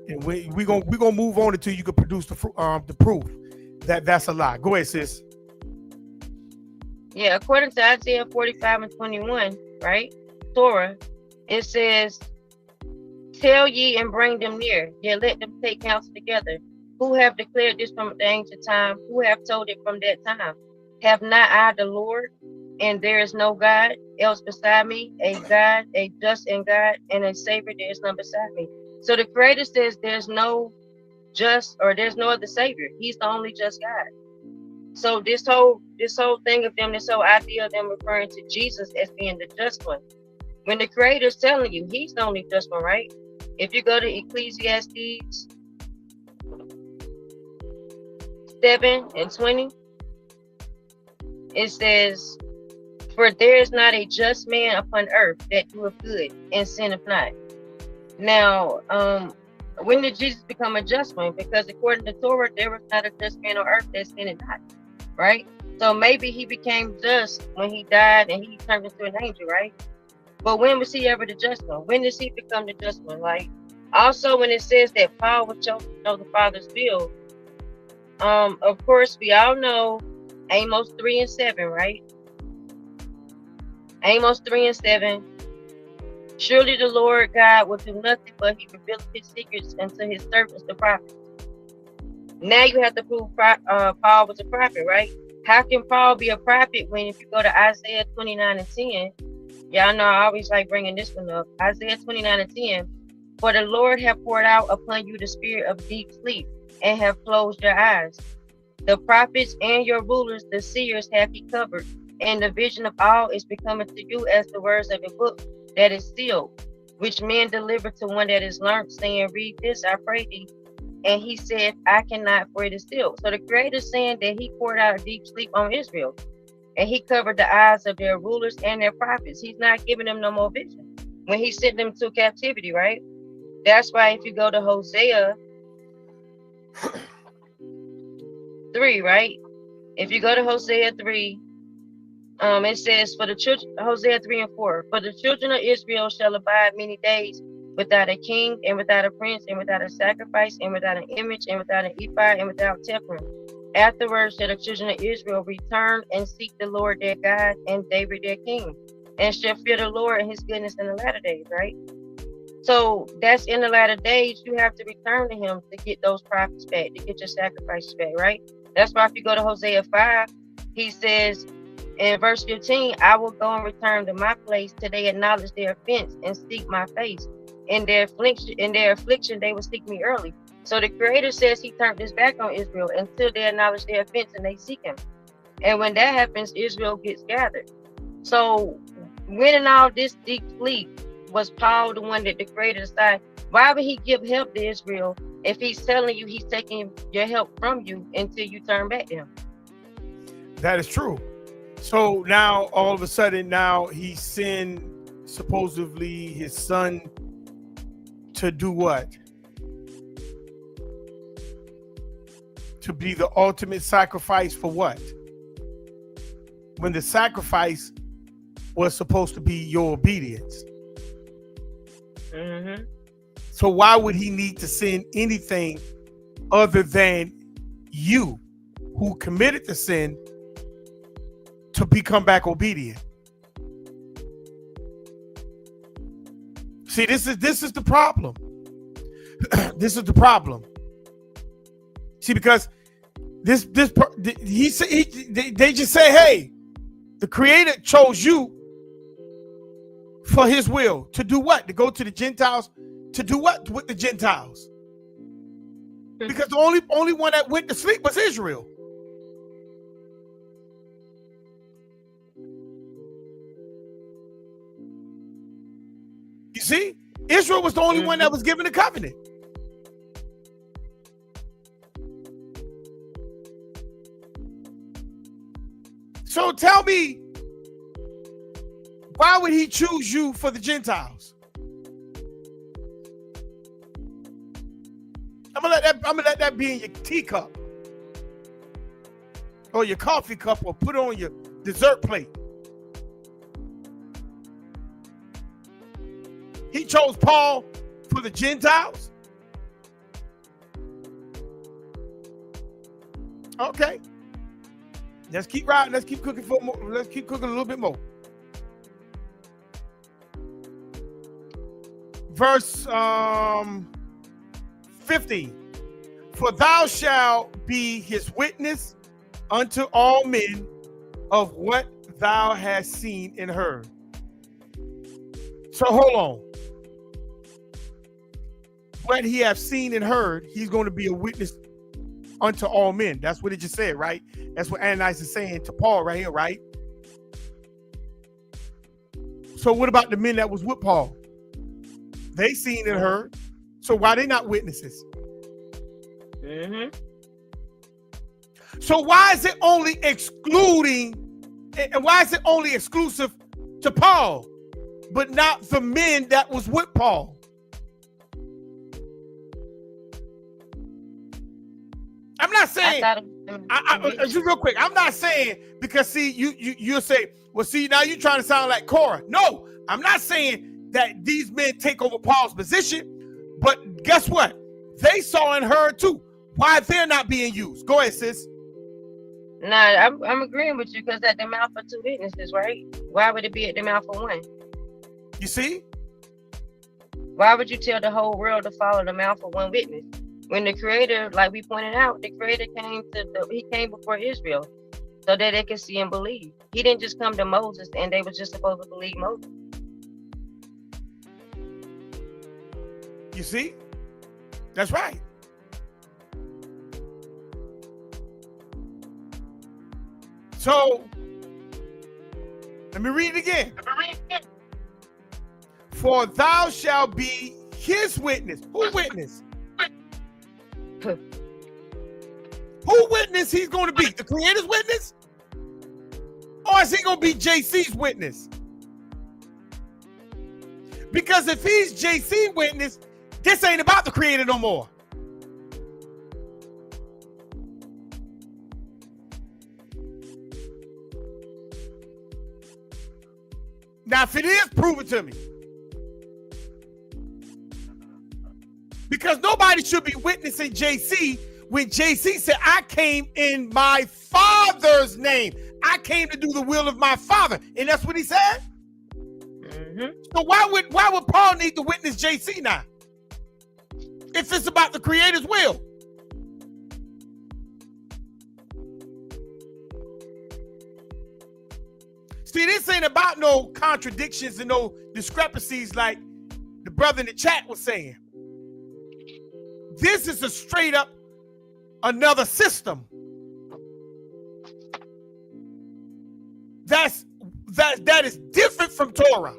And we gonna move on until you can produce the proof that that's a lie. Go ahead, sis. Yeah, according to Isaiah 45 and 21, right? Torah, it says, "Tell ye and bring them near, yet let them take counsel together. Who have declared this from the ancient time? Who have told it from that time? Have not I the Lord, and there is no God else beside me, a God, a just and God, and a Savior, there is none beside me." So the Creator says there's no just, or there's no other Savior. He's the only just God. So this whole thing of them, this whole idea of them referring to Jesus as being the just one, when the Creator is telling you He's the only just one, right? If you go to Ecclesiastes 7 and 20, it says, "For there is not a just man upon earth that doeth good and sinneth not." Now, when did Jesus become a just one? Because according to Torah, there was not a just man on earth that sinned not, right? So maybe he became just when he died and he turned into an angel, right? But when was he ever the just one? When does he become the just one? Like, also when it says that Paul was chosen to know the Father's will, of course we all know Amos 3 and 7, right? Amos 3 and 7. "Surely the Lord God will do nothing, but he revealed his secrets unto his servants, the prophets." Now you have to prove Paul was a prophet, right? How can Paul be a prophet when, if you go to Isaiah 29 and 10, y'all know I always like bringing this one up. Isaiah 29 and 10, "For the Lord hath poured out upon you the spirit of deep sleep, and have closed your eyes. The prophets and your rulers, the seers, have he covered, and the vision of all is becoming to you as the words of a book that is sealed, which men deliver to one that is learned, saying, Read this, I pray thee. And he said, I cannot, for it is sealed." So the Creator is saying that he poured out a deep sleep on Israel, and he covered the eyes of their rulers and their prophets. He's not giving them no more vision when he sent them to captivity, right? That's why if you go to Hosea 3, right? If you go to Hosea 3, it says, "For the children," Hosea 3 and 4, "For the children of Israel shall abide many days without a king, and without a prince, and without a sacrifice, and without an image, and without an ephod, and without tefillin. Afterwards shall the children of Israel return and seek the Lord their God and David their king, and shall fear the Lord and his goodness in the latter days," right? So that's in the latter days, you have to return to him to get those prophets back, to get your sacrifices back, right? That's why if you go to Hosea 5, he says in verse 15, "I will go and return to my place till they acknowledge their offense and seek my face. In their affliction, they will seek me early." So the Creator says he turned his back on Israel until they acknowledge their offense and they seek him. And when that happens, Israel gets gathered. So when in all this deep sleep, was Paul the one that the Creator decided? Why would he give help to Israel if he's telling you he's taking your help from you until you turn back to him? That is true. So now all of a sudden, now he sent supposedly his son to do what? To be the ultimate sacrifice for what? When the sacrifice was supposed to be your obedience. Mm-hmm. So why would he need to send anything other than you, who committed the sin, to become back obedient? See, this is the problem. This is the problem. See, because they just say, hey, the Creator chose you for his will to do what? To go to the Gentiles, to do what with the Gentiles? Because the only one that went to sleep was Israel. You see, Israel was the only one that was given the covenant. So So tell me, why would he choose you for the Gentiles? I'm gonna let that be in your teacup or your coffee cup, or put it on your dessert plate. He chose Paul for the Gentiles. Okay. Let's keep riding. Let's keep cooking for more. Let's keep cooking a little bit more. Verse 15. For thou shalt be his witness unto all men of what thou hast seen and heard. So hold on. What he have seen and heard, he's going to be a witness unto all men. That's what it just said, right? That's what Ananias is saying to Paul right here, right? So what about the men that was with Paul? They seen and heard. So why they not witnesses? Mm-hmm. So why is it only excluding, and why is it only exclusive to Paul, but not the men that was with Paul? I'm not saying, just real quick, I'm not saying, because see, you'll say, well, see, now you're trying to sound like Korah. No, I'm not saying that these men take over Paul's position, but guess what? They saw and heard too. Why they're not being used? Go ahead, sis. Nah, I'm agreeing with you, because at the mouth of two witnesses, right? Why would it be at the mouth of one? You see? Why would you tell the whole world to follow the mouth of one witness? When the Creator, like we pointed out, the Creator he came before Israel so that they could see and believe. He didn't just come to Moses and they were just supposed to believe Moses. You see? That's right. So, let me read it again. For thou shalt be his witness. Who witness? Who witness he's going to be? The Creator's witness? Or is he going to be JC's witness? Because if he's JC's witness, this ain't about the Creator no more. Now, if it is, prove it to me. Because nobody should be witnessing JC when JC said, I came in my Father's name. I came to do the will of my Father. And that's what he said? Mm-hmm. So why would Paul need to witness JC now? If it's about the Creator's will. See, this ain't about no contradictions and no discrepancies like the brother in the chat was saying. This is a straight up another system. That is different from Torah.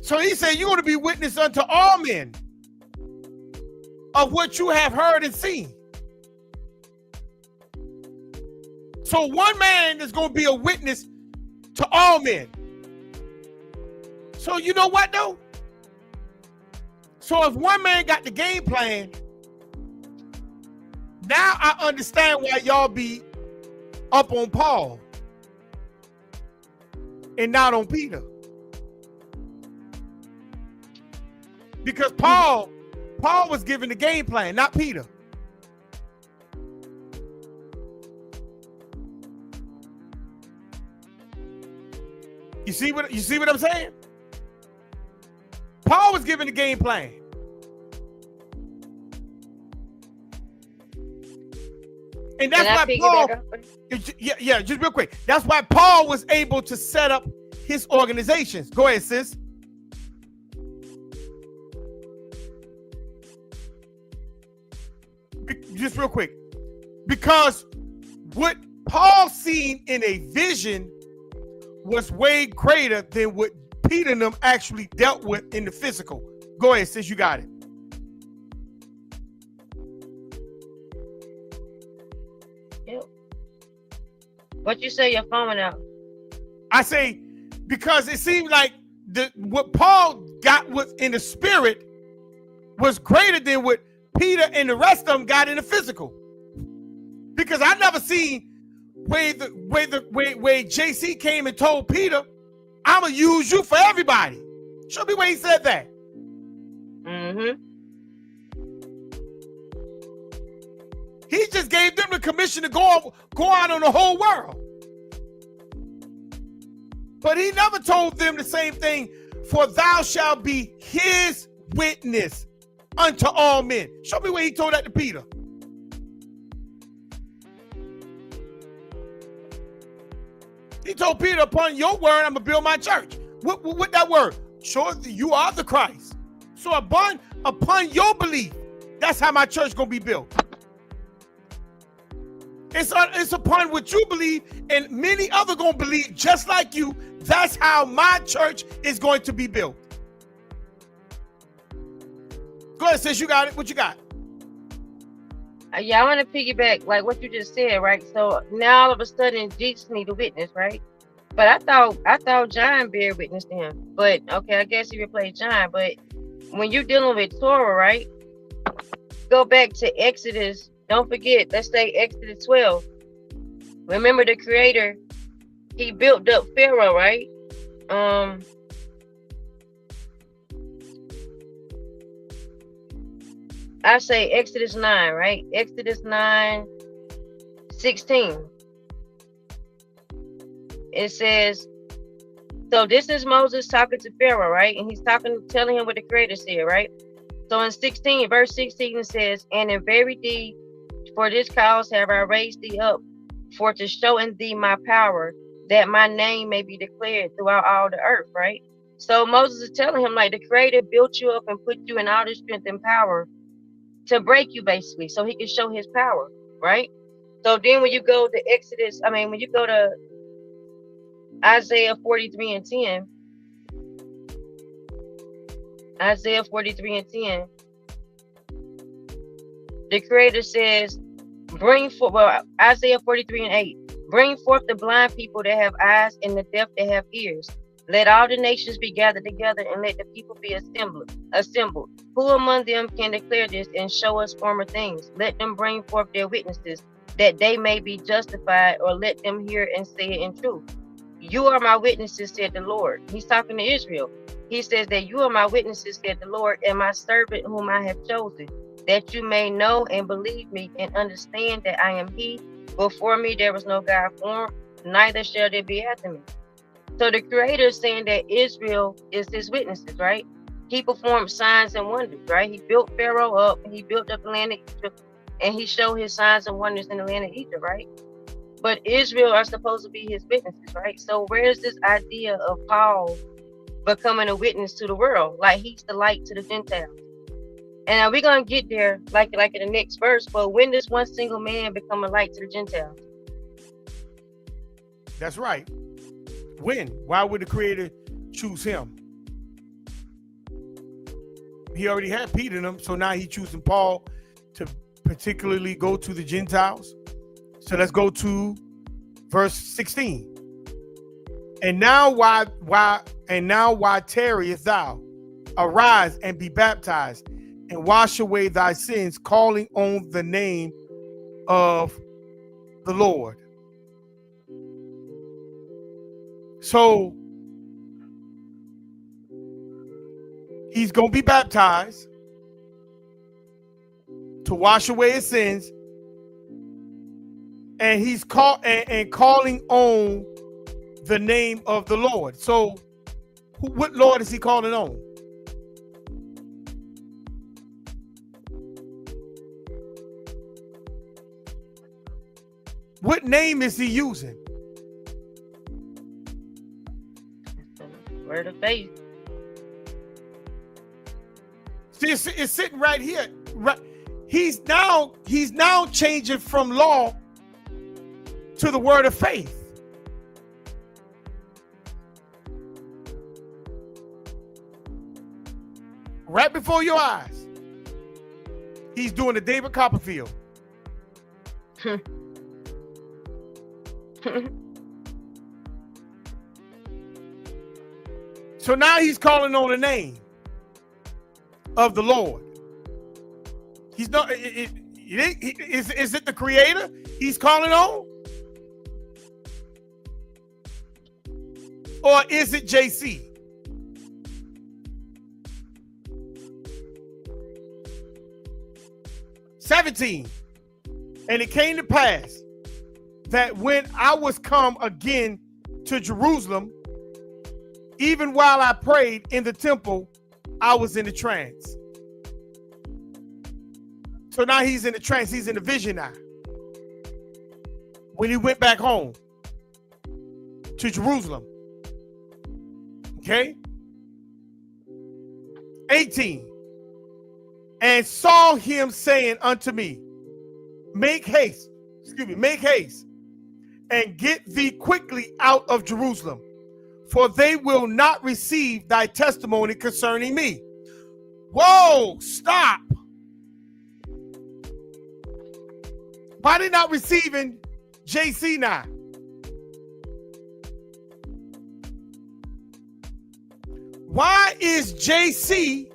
So he said, you're going to be witness unto all men of what you have heard and seen. So one man is going to be a witness to all men. So you know what though? So if one man got the game plan, now I understand why y'all be up on Paul and not on Peter. Because Paul was given the game plan, not Peter. You see what I'm saying? Paul was given the game plan. And that's why Paul, just real quick. That's why Paul was able to set up his organizations. Go ahead, sis. Just real quick. Because what Paul seen in a vision was way greater than what Peter and them actually dealt with in the physical. Go ahead, sis, you got it. Yep. What you say? Your phone went out. I say because it seems like what Paul got was in the spirit was greater than what Peter and the rest of them got in the physical. Because I never seen where JC came and told Peter, "I'm gonna use you for everybody." Show me where he said that. Mm-hmm. He just gave them the commission to go out on the whole world. But he never told them the same thing. For thou shalt be his witness unto all men. Show me where he told that to Peter. He told Peter, upon your word, I'm going to build my church. What that word? Sure, you are the Christ. So upon your belief, that's how my church going to be built. It's upon what you believe, and many other going to believe just like you. That's how my church is going to be built. Go ahead, sis, you got it. What you got? Yeah, I want to piggyback like what you just said, right? So now all of a sudden Jesus need a witness, right? But I thought John bear witness to him. But okay, I guess he replaced John. But when you're dealing with Torah, right? Go back to Exodus. Don't forget, let's say Exodus 12. Remember the Creator, he built up Pharaoh, right? I say Exodus 9, right? Exodus 9:16. It says, so this is Moses talking to Pharaoh, right? And he's telling him what the Creator said, right? So in verse 16, it says, and in very deed, for this cause have I raised thee up, for to show in thee my power, that my name may be declared throughout all the earth, right? So Moses is telling him, like, the Creator built you up and put you in all the strength and power to break you, basically, so he can show his power, right? So then when you go to when you go to Isaiah 43:10, Isaiah 43:10, the Creator says, Isaiah 43:8, bring forth the blind people that have eyes and the deaf that have ears. Let all the nations be gathered together, and let the people be assembled. Who among them can declare this and show us former things? Let them bring forth their witnesses, that they may be justified, or let them hear and say it in truth. You are my witnesses, said the Lord. He's talking to Israel. He says that you are my witnesses, said the Lord, and my servant whom I have chosen, that you may know and believe me and understand that I am he. Before me there was no God formed, neither shall there be after me. So the Creator is saying that Israel is his witnesses, right? He performed signs and wonders, right? He built Pharaoh up, and he built up the land of Egypt, and he showed his signs and wonders in the land of Egypt, right? But Israel are supposed to be his witnesses, right? So where's this idea of Paul becoming a witness to the world? Like he's the light to the Gentiles. And we're going to get there like in the next verse, but when does one single man become a light to the Gentiles? That's right. When? Why would the Creator choose him? He already had Peter in them, so now he's choosing Paul to particularly go to the Gentiles. So let's go to verse 16. And now why tarriest thou? Arise and be baptized, and wash away thy sins, calling on the name of the Lord. So he's going to be baptized to wash away his sins, and he's calling on the name of the Lord. So what Lord is he calling on? What name is he using? Word of faith. See, it's sitting right here. Right, he's now changing from law to the word of faith. right before your eyes. He's doing the David Copperfield. So now he's calling on the name of the Lord. He's not. Is it the Creator he's calling on, or is it JC? "17. And it came to pass that when I was come again to Jerusalem, even while I prayed in the temple, I was in a trance." So now he's in a trance. He's in a vision now. When he went back home to Jerusalem. Okay? 18. And saw him saying unto me, make haste, and get thee quickly out of Jerusalem, for they will not receive thy testimony concerning me. Whoa, stop. Why they not receiving JC now? Why is JC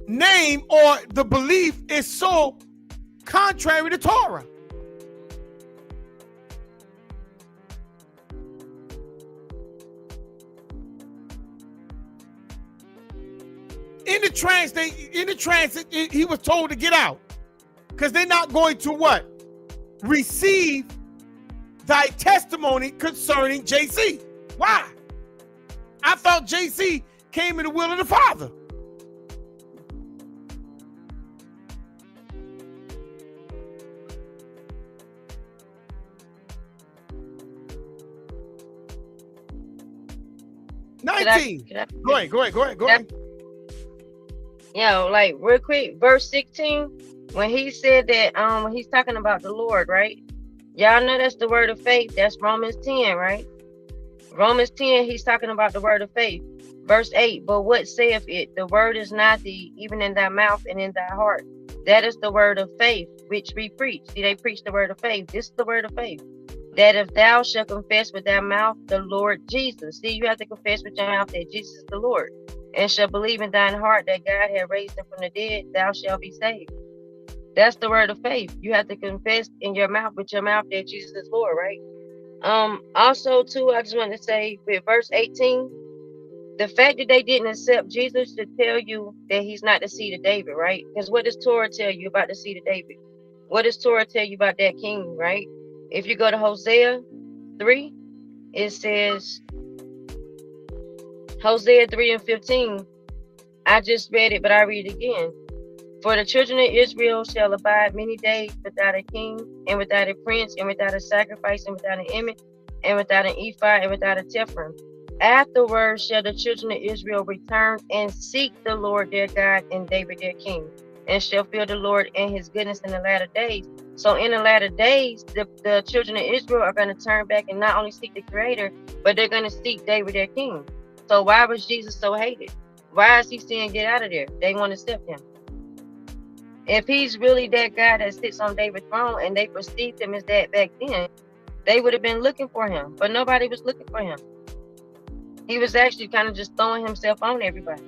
name or the belief is so contrary to Torah? In the trance, he was told to get out because they're not going to what? Receive thy testimony concerning JC. Why? I thought JC came in the will of the Father. Go ahead. Yeah, like real quick, verse 16, when he said that, when he's talking about the Lord, right? Y'all know that's the word of faith. That's Romans 10, right? Romans 10, he's talking about the word of faith. Verse 8, but what saith it? The word is not thee, even in thy mouth and in thy heart. That is the word of faith, which we preach. See, they preach the word of faith. This is the word of faith. That if thou shalt confess with thy mouth the Lord Jesus. See, you have to confess with your mouth that Jesus is the Lord. And shall believe in thine heart that God had raised him from the dead, thou shalt be saved. That's the word of faith. You have to confess in your mouth with your mouth that Jesus is Lord, right? Also, too, I just want to say with verse 18, the fact that they didn't accept Jesus should tell you that he's not the seed of David, right? Because what does Torah tell you about the seed of David? What does Torah tell you about that king, right? If you go to Hosea 3, it says, Hosea 3 and 15, I just read it, but I read it again. For the children of Israel shall abide many days without a king, and without a prince, and without a sacrifice, and without an image, and without an ephod, and without a tepher. Afterwards shall the children of Israel return and seek the Lord their God and David their king, and shall fear the Lord and his goodness in the latter days. So in the latter days, the children of Israel are going to turn back and not only seek the Creator, but they're going to seek David their king. So why was Jesus so hated? Why is he saying get out of there? They want to accept him. If he's really that guy that sits on David's throne and they perceived him as that back then, they would have been looking for him. But nobody was looking for him. He was actually kind of just throwing himself on everybody.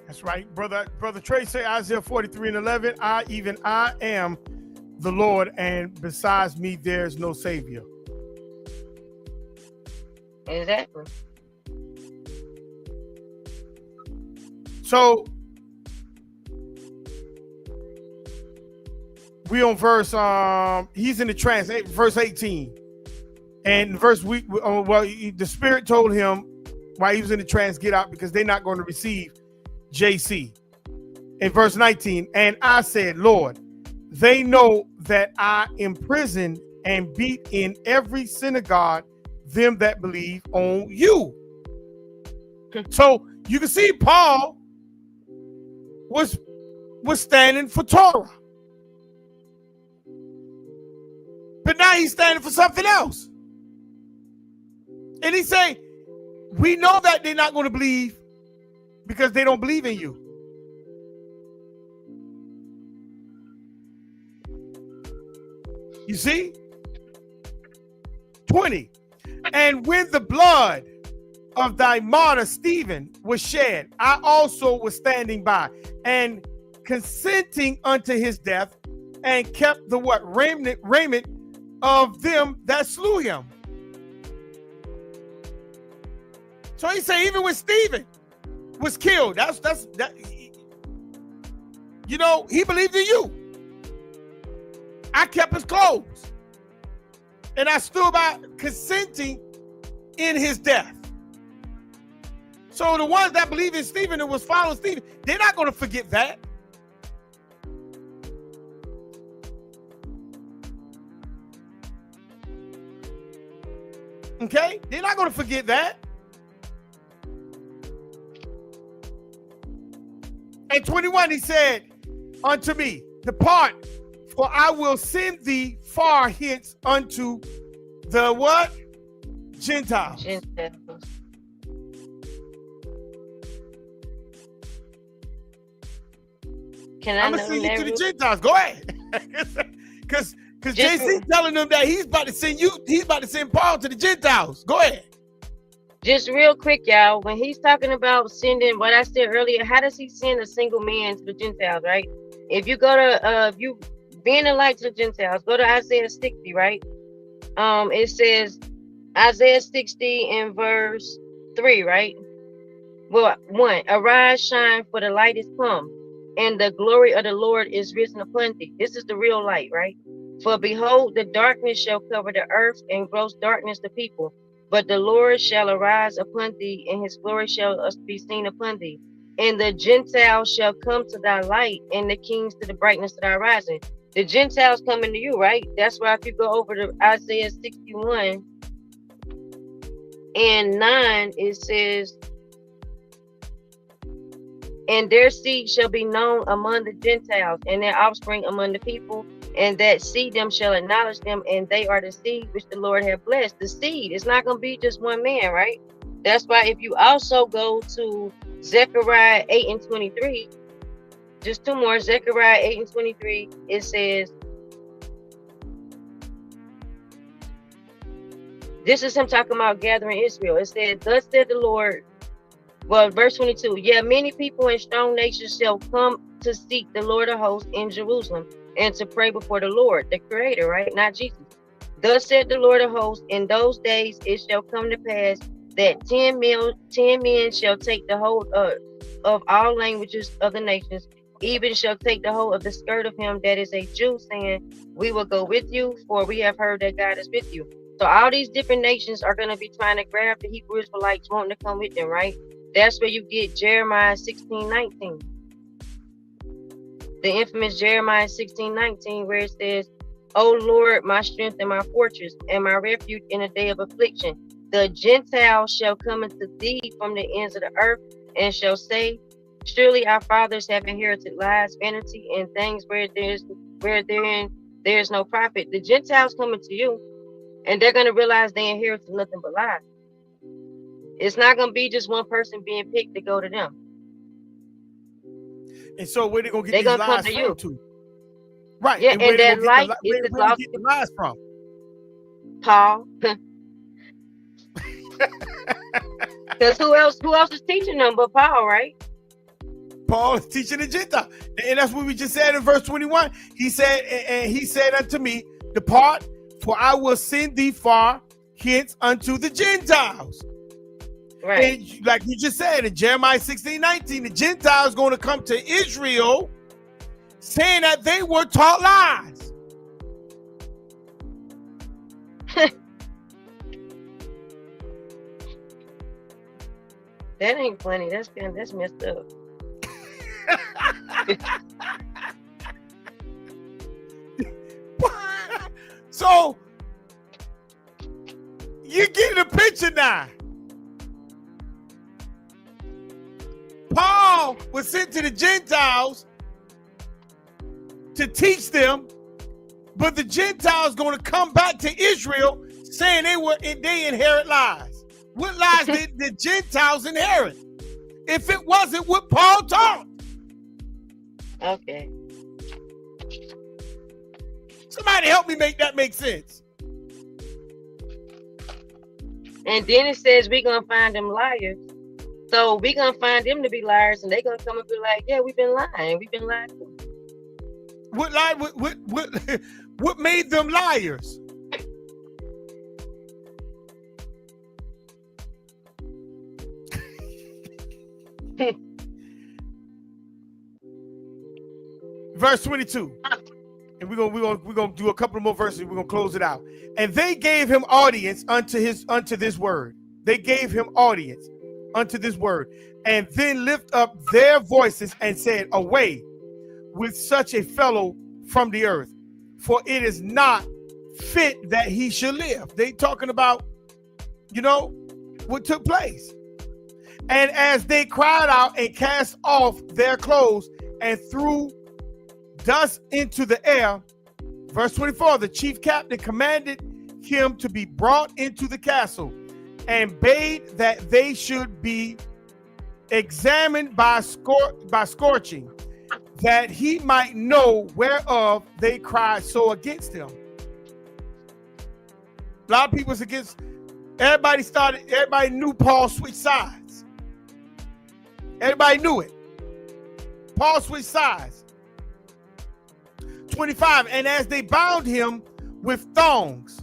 That's right. Brother Trey say Isaiah 43 and 11, I am the Lord, and besides me there's no Savior. Exactly. So we on verse he's in the trance, verse 18. And the Spirit told him while he was in the trance, get out, because they're not going to receive JC. In verse 19, and I said, Lord, they know that I imprison and beat in every synagogue them that believe on you. So you can see Paul was standing for Torah. But now he's standing for something else. And he say, We know that they're not going to believe because they don't believe in you. You see? 20. And when the blood of thy martyr Stephen was shed, I also was standing by and consenting unto his death, and kept the what? Raiment of them that slew him. So he said, even when Stephen was killed, that. You know, he believed in you. I kept his clothes, and I stood by consenting in his death. So the ones that believe in Stephen and was following Stephen, they're not going to forget that. Okay? They're not going to forget that. And 21, he said unto me, depart, for I will send thee far hence unto the what? Gentiles. Gentiles. I'm gonna send you to the Gentiles. Go ahead. Because JC telling them that he's about to send you, he's about to send Paul to the Gentiles. Go ahead. Just real quick, y'all. When he's talking about sending, what I said earlier, how does he send a single man to the Gentiles, right? If you go to, if you being a light to the Gentiles, go to Isaiah 60, right? It says, Isaiah 60 in verse 3, right? Well, 1, arise, shine, for the light is come, and the glory of the Lord is risen upon thee. This is the real light, right? For behold, the darkness shall cover the earth, and gross darkness the people. But the Lord shall arise upon thee, and his glory shall be seen upon thee. And the Gentiles shall come to thy light, and the kings to the brightness of thy rising. The Gentiles coming to you, right? That's why if you go over to Isaiah 61 and 9, it says, and their seed shall be known among the Gentiles, and their offspring among the people, and that seed them shall acknowledge them, and they are the seed which the Lord hath blessed. The seed, it's not going to be just one man, right? That's why if you also go to Zechariah 8 and 23, just two more, Zechariah 8 and 23, it says, this is him talking about gathering Israel. It said, thus said the Lord, well, verse 22, yeah, many people and strong nations shall come to seek the Lord of hosts in Jerusalem, and to pray before the Lord, the Creator, right? Not Jesus. Thus said the Lord of hosts, in those days it shall come to pass that 10 men shall take the hold of all languages of the nations, even shall take the hold of the skirt of him that is a Jew, saying, we will go with you, for we have heard that God is with you. So all these different nations are going to be trying to grab the Hebrew Israelites wanting to come with them, right? That's where you get Jeremiah 16:19. The infamous Jeremiah 16:19, where it says, O Lord, my strength and my fortress, and my refuge in a day of affliction. The Gentiles shall come unto thee from the ends of the earth, and shall say, surely our fathers have inherited lies, vanity, and things wherein there is no profit. The Gentiles coming to you, and they're going to realize they inherited nothing but lies. It's not going to be just one person being picked to go to them. And so where they going to get these lies from you. to? Right. Yeah, and that light where they get the lies from? Paul. Because who else is teaching them but Paul, right? Paul is teaching the Gentile. And that's what we just said in verse 21. He said, and he said unto me, depart, for I will send thee far hence unto the Gentiles. Right. And like you just said in Jeremiah 16:19, the Gentiles going to come to Israel saying that they were taught lies. That ain't funny. That's messed up. So you get the picture now. Paul was sent to the Gentiles to teach them, but the Gentiles going to come back to Israel saying they inherit lies. What lies did the Gentiles inherit? If it wasn't what Paul taught. Okay. Somebody help me make that make sense. And then it says we're gonna find them liars. So we're gonna find them to be liars, and they're gonna come and be like, yeah, we've been lying. We've been lying too. What made them liars? Verse 22. And we're gonna do a couple more verses. We're gonna close it out. And they gave him audience unto this word. They gave him audience unto this word, and then lift up their voices and said, away with such a fellow from the earth, for it is not fit that he should live. They talking about, what took place. And as they cried out and cast off their clothes and threw dust into the air, verse 24, the chief captain commanded him to be brought into the castle and bade that they should be examined by scorching, that he might know whereof they cried so against him. A lot of people was against. Everybody knew Paul switched sides. Everybody knew it. Paul switched sides. 25, and as they bound him with thongs.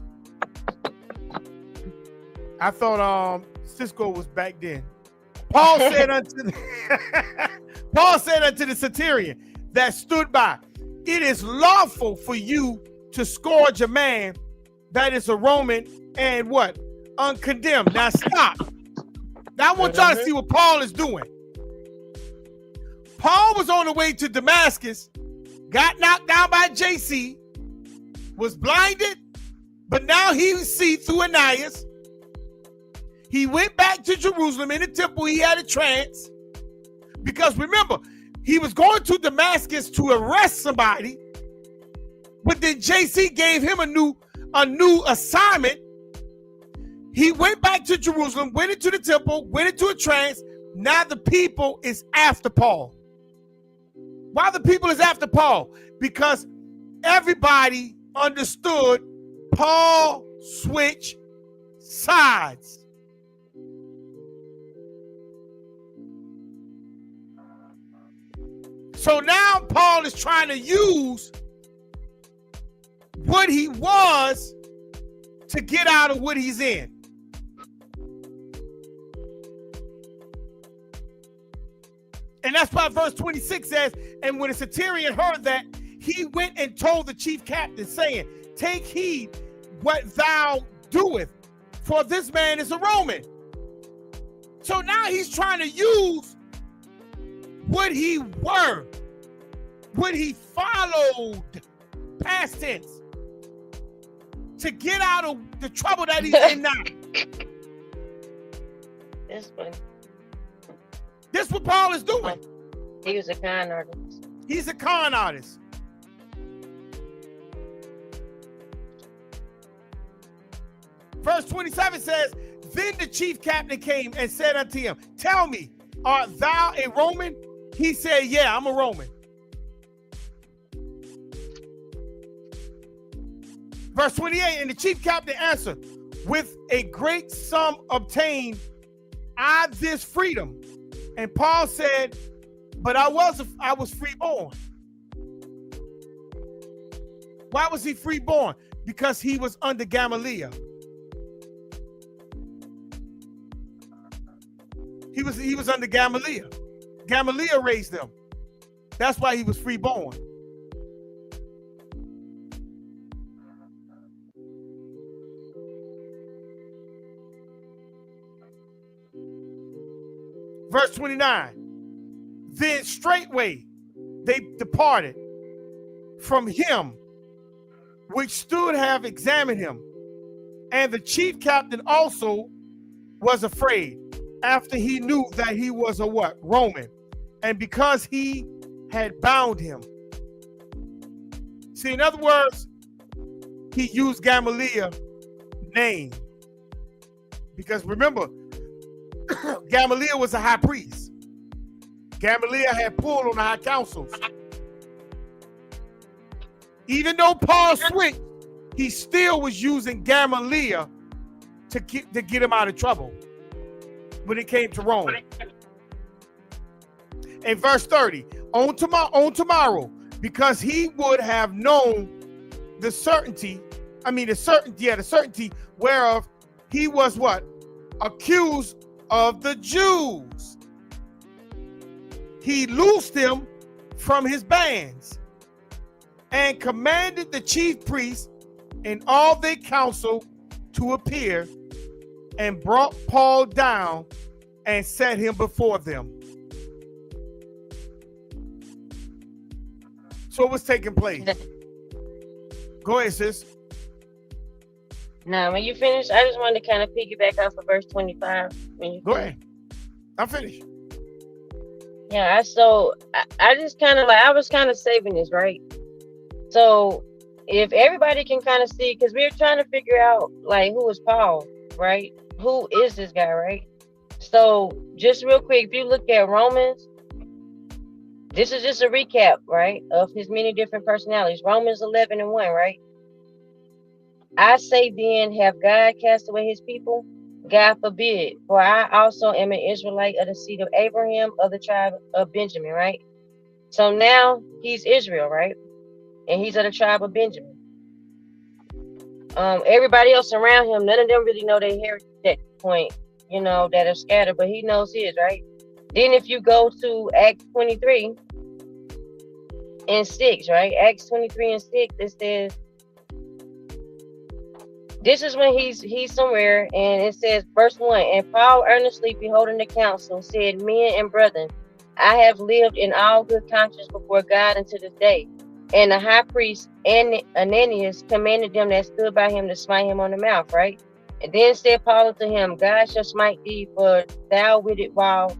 I thought Cisco was back then. Paul said unto the centurion that stood by, it is lawful for you to scourge a man that is a Roman and what? Uncondemned. Now stop. Now I want y'all to see what Paul is doing. Paul was on the way to Damascus, got knocked down by JC, was blinded, but now he see through Ananias. He went back to Jerusalem. In the temple, he had a trance. Because remember, he was going to Damascus to arrest somebody, but then JC gave him a new assignment. He went back to Jerusalem, went into the temple, went into a trance. Now the people is after Paul. Why the people is after Paul? Because everybody understood Paul switched sides. So now Paul is trying to use what he was to get out of what he's in. And that's why verse 26 says, and when the centurion heard that, he went and told the chief captain, saying, take heed what thou doest, for this man is a Roman. So now he's trying to use what he were, what he followed, past tense, to get out of the trouble that he's in now. That's funny. This is what Paul is doing. He was a con artist. He's a con artist. Verse 27 says, then the chief captain came and said unto him, tell me, art thou a Roman? He said, yeah, I'm a Roman. Verse 28, and the chief captain answered, with a great sum obtained I this freedom. And Paul said, but I was freeborn. Why was he freeborn? Because he was under Gamaliel. He was under Gamaliel. Gamaliel raised him. That's why he was freeborn. Verse 29. Then straightway they departed from him which stood have examined him. And the chief captain also was afraid, after he knew that he was a what? Roman. And because he had bound him. See, in other words, he used Gamaliel's name. Because remember, Gamaliel was a high priest. Gamaliel had pull on the high councils. Even though Paul switched, he still was using Gamaliel to get him out of trouble when it came to Rome. In verse 30, on tomorrow, because he would have known the certainty whereof he was what? Accused of the Jews. He loosed him from his bands and commanded the chief priests and all their council to appear, and brought Paul down and set him before them. So what's taking place? Go ahead, sis. Now, when you finish, I just wanted to kind of piggyback off of verse 25. Go ahead. I'm finished. Yeah, I just kind of I was kind of saving this, right? So if everybody can kind of see, because we were trying to figure out who is Paul, right? Who is this guy, right? So just real quick, if you look at Romans, this is just a recap, right, of his many different personalities. Romans 11:1, right? I say then, have God cast away his people? God forbid, for I also am an Israelite of the seed of Abraham, of the tribe of Benjamin, right? So now he's Israel, right? And he's of the tribe of Benjamin. Everybody else around him, none of them really know their heritage at that point, that are scattered, but he knows his, right? Then if you go to Acts 23:6, right? Acts 23:6, it says, this is when he's somewhere, and it says, verse 1, and Paul earnestly beholding the council said, men and brethren, I have lived in all good conscience before God unto this day. And the high priest Ananias commanded them that stood by him to smite him on the mouth, right? And then said Paul unto him, God shall smite thee, for thou withered wall.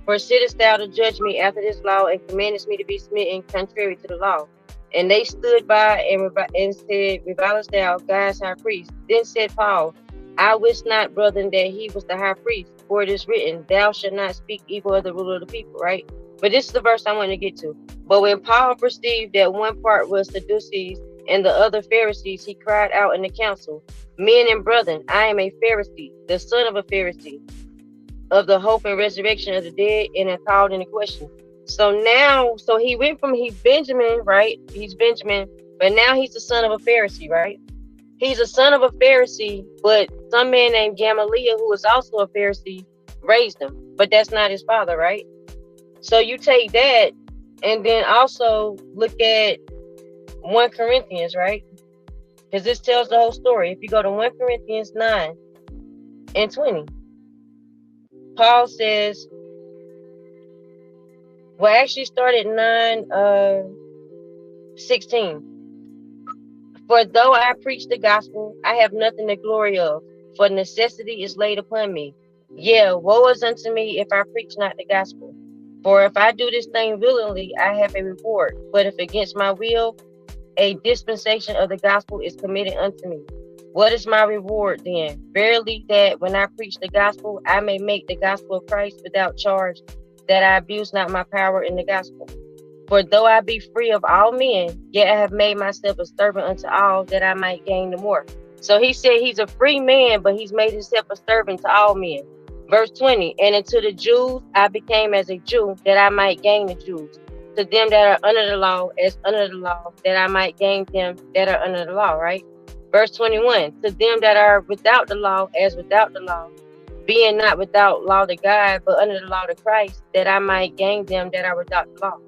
For sittest thou to judge me after this law, and commandest me to be smitten contrary to the law? And they stood by and said, revilest thou God's high priest? Then said Paul, I wish not, brethren, that he was the high priest, for it is written, thou shalt not speak evil of the ruler of the people, right? But this is the verse I want to get to. But when Paul perceived that one part was Sadducees and the other Pharisees, he cried out in the council, men and brethren, I am a Pharisee, the son of a Pharisee, of the hope and resurrection of the dead, and I called into question. So he went from he's Benjamin, right? He's Benjamin, but now he's the son of a Pharisee, right? He's a son of a Pharisee, but some man named Gamaliel, who is also a Pharisee, raised him, but that's not his father, right? So you take that, and then also look at 1 Corinthians, right? Because this tells the whole story. If you go to 1 Corinthians 9:20, Paul says, well, actually start at 9:16. For though I preach the gospel, I have nothing to glory of, for necessity is laid upon me. Yeah, woe is unto me if I preach not the gospel. For if I do this thing willingly, I have a reward. But if against my will, a dispensation of the gospel is committed unto me. What is my reward then? Verily, that when I preach the gospel, I may make the gospel of Christ without charge, that I abuse not my power in the gospel. For though I be free of all men, yet I have made myself a servant unto all, that I might gain the more. So he said he's a free man, but he's made himself a servant to all men. Verse 20, and unto the Jews I became as a Jew, that I might gain the Jews. To them that are under the law, as under the law, that I might gain them that are under the law, right? Verse 21, to them that are without the law, as without the law, being not without law to God, but under the law to Christ, that I might gain them that are without the law.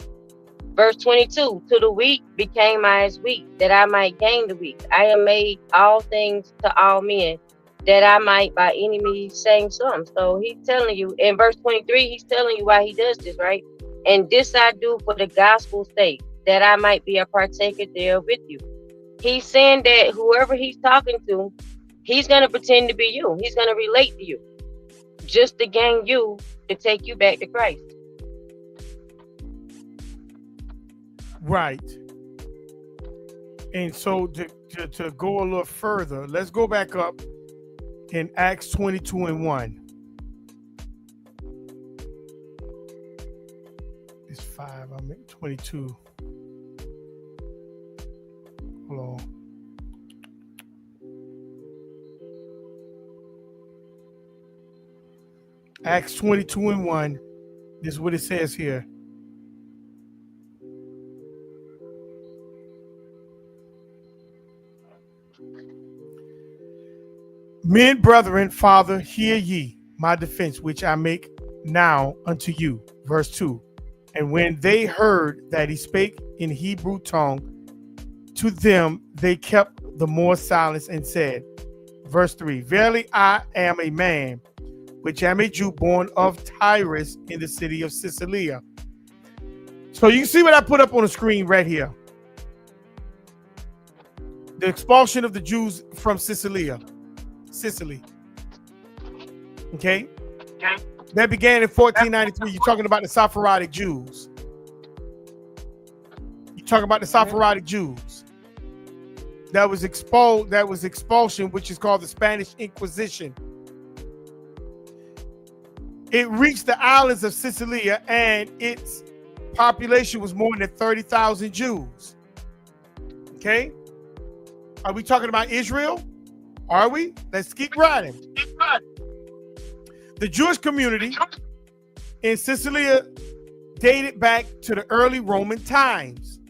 Verse 22, to the weak became I as weak, that I might gain the weak. I am made all things to all men, that I might by any means save some. So he's telling you, in verse 23, he's telling you why he does this, right? And this I do for the gospel's sake, that I might be a partaker there with you. He's saying that whoever he's talking to, he's going to pretend to be you. He's going to relate to you, just to gain you, to take you back to Christ. Right. And so to go a little further, let's go back up in Acts 22:1. It's 5. I'm at 22. Hold on. Acts 22 and 1. This is what it says here. Men, brethren, Father, hear ye my defense, which I make now unto you. Verse 2. And when they heard that he spake in Hebrew tongue to them, they kept the more silence and said, verse 3, verily I am a man, which am a Jew born of Tyrus in the city of Cilicia. So you see what I put up on the screen right here. The expulsion of the Jews from Sicily. Okay? That began in 1493. You're talking about the Sephardic Jews. You're talking about the Sephardic Jews. That was expulsion, which is called the Spanish Inquisition. It reached the islands of Sicily, and its population was more than 30,000 Jews. Okay? Are we talking about Israel? Are we? Let's keep riding. The Jewish community in Sicily dated back to the early Roman times.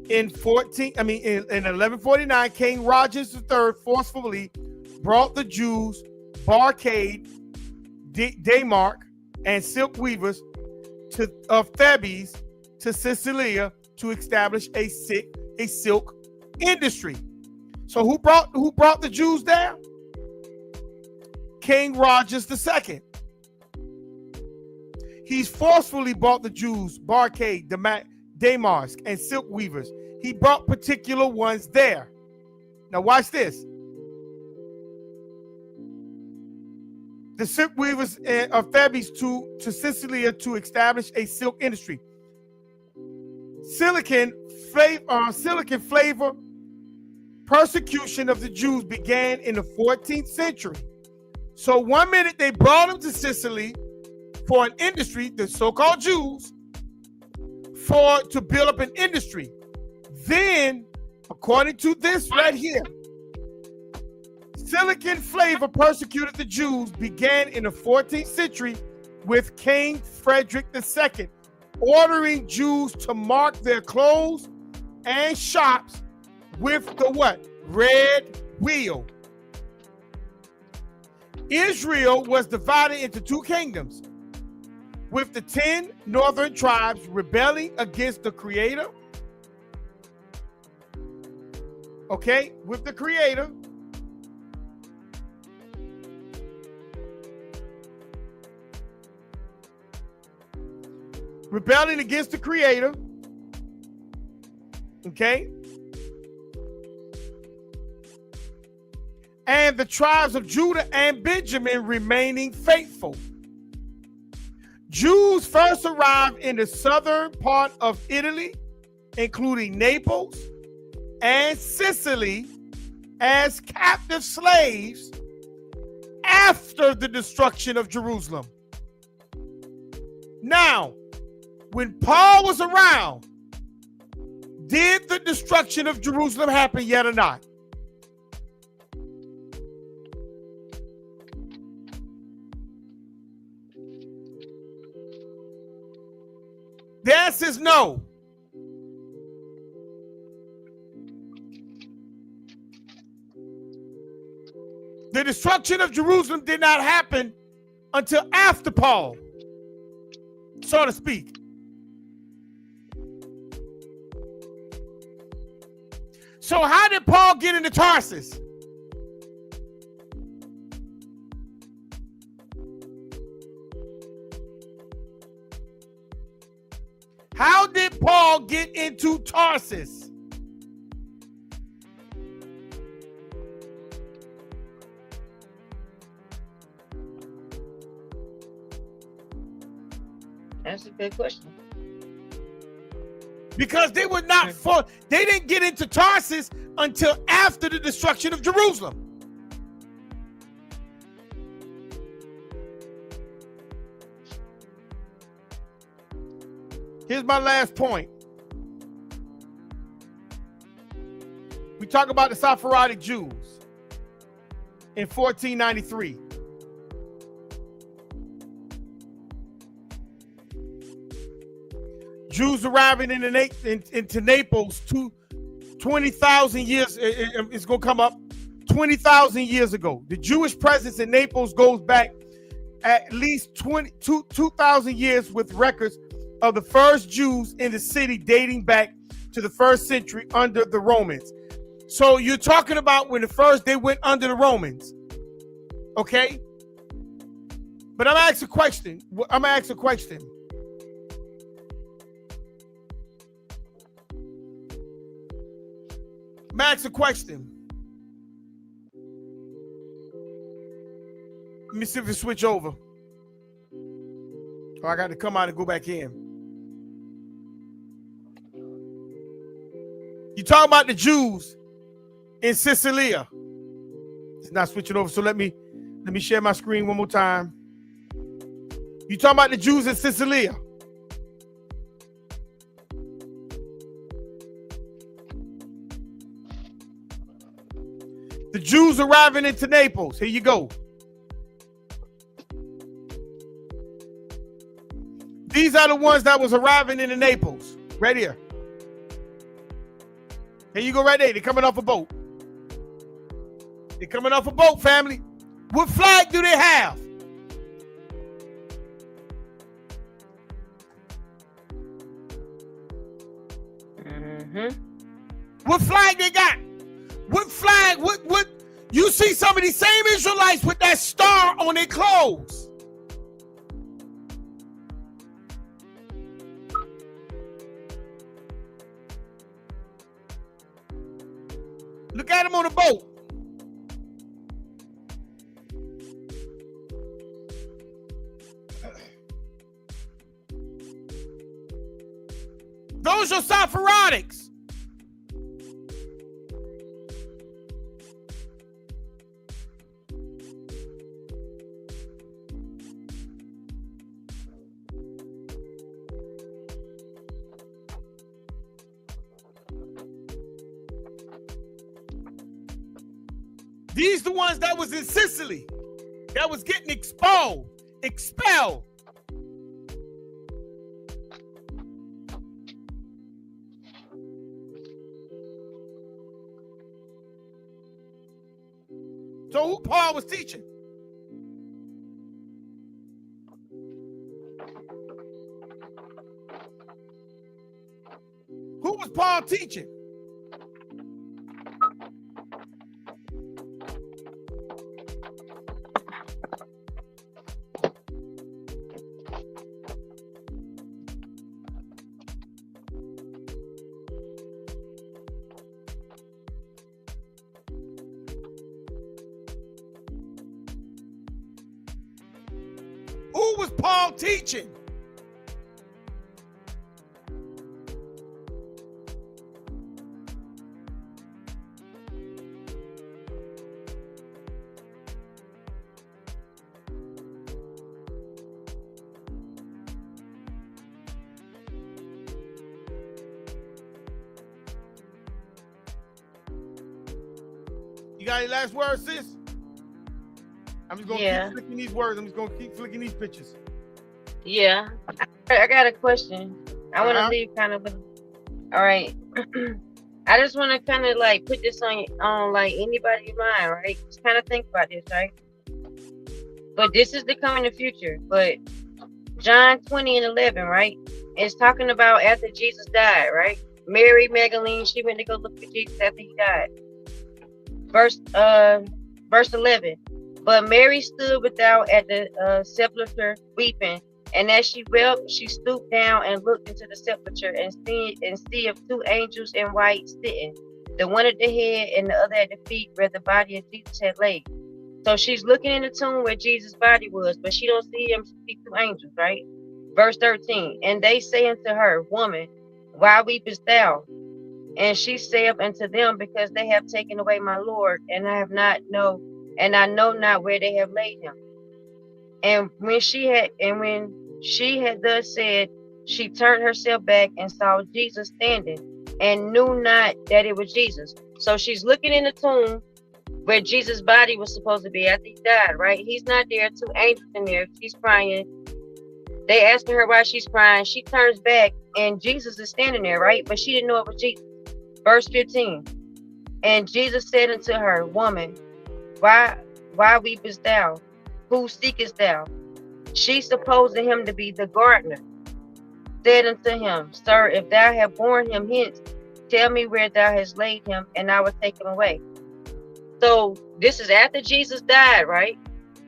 In 1149, King Rogers III forcefully brought the Jews, Barcade, Denmark, and silk weavers of Thebes to Sicily to establish a silk industry. So who brought the Jews there? King Rogers II. He's forcefully brought the Jews, Barcade, Denmark, and silk weavers. He brought particular ones there. Now watch this. The silk weavers of Thebes to Sicily to establish a silk industry. Silicon flavor persecution of the Jews began in the 14th century. So one minute they brought them to Sicily for an industry, the so-called Jews, to build up an industry. Then, according to this right here, silicon flavor persecuted the Jews began in the 14th century with King Frederick II ordering Jews to mark their clothes and shops with the what? Red wheel. Israel was divided into two kingdoms, with the 10 northern tribes rebelling against the Creator. Okay, with the Creator. Rebelling against the Creator. Okay. And the tribes of Judah and Benjamin remaining faithful. Jews first arrived in the southern part of Italy, including Naples and Sicily, as captive slaves after the destruction of Jerusalem. Now, when Paul was around, did the destruction of Jerusalem happen yet or not? The answer is no. The destruction of Jerusalem did not happen until after Paul, so to speak. So how did Paul get into Tarsus? How did Paul get into Tarsus? That's a good question. Because they were not they didn't get into Tarsus until after the destruction of Jerusalem. Here's my last point. We talk about the Sephardic Jews in 1493. Jews arriving into Naples 20,000 years. It's going to come up 20,000 years ago. The Jewish presence in Naples goes back at least 2,000 years with records of the first Jews in the city dating back to the 1st century under the Romans. So you're talking about when they went under the Romans. Okay? But I'm going to ask a question. I'm going to ask a question. Let me see if it switch over. Oh, I got to come out and go back in. You talking about the Jews in Sicilia. It's not switching over, so let me share my screen one more time. You talking about the Jews in Sicilia. The Jews arriving into Naples. Here you go. These are the ones that was arriving into Naples. Right here. Here you go right there. They're coming off a boat. They're coming off a boat, family. What flag do they have? What flag they got? What flag? What? You see some of these same Israelites with that star on their clothes. Look at them on the boat. Those are Sephardics. These the ones that was in Sicily, that was getting expelled. So who Paul was teaching? Who was Paul teaching? Who was Paul teaching? You got any last words, sis? I'm just going to keep flicking these words. I'm just going to keep flicking these pictures. Yeah. I got a question. I want to leave kind of with, all right. I just want to kind of like put this on like anybody's mind, right? Just kind of think about this, right? But this is the coming future. But John 20:11, right? It's talking about after Jesus died, right? Mary Magdalene, she went to go look for Jesus after he died. Verse 11. But Mary stood without at the sepulchre weeping, and as she wept, she stooped down and looked into the sepulchre and see of two angels in white sitting, the one at the head and the other at the feet where the body of Jesus had laid. So she's looking in the tomb where Jesus' body was, but she don't see him, see two angels, right? Verse 13. And they say unto her, Woman, why weepest thou? And she saith unto them, Because they have taken away my Lord, and I know not where they have laid him. And when she had thus said, She turned herself back and saw Jesus standing and knew not that it was Jesus. So she's looking in the tomb where Jesus' body was supposed to be after he died, right? He's not there. Two angels in there. She's crying. They asking her why she's crying. She turns back and Jesus is standing there, right? But she didn't know it was Jesus. Verse 15. And Jesus said unto her, Woman, why weepest thou? Who seekest thou? She supposing him to be the gardener, said unto him, Sir, if thou have borne him hence, tell me where thou hast laid him, and I will take him away. So this is after Jesus died, right?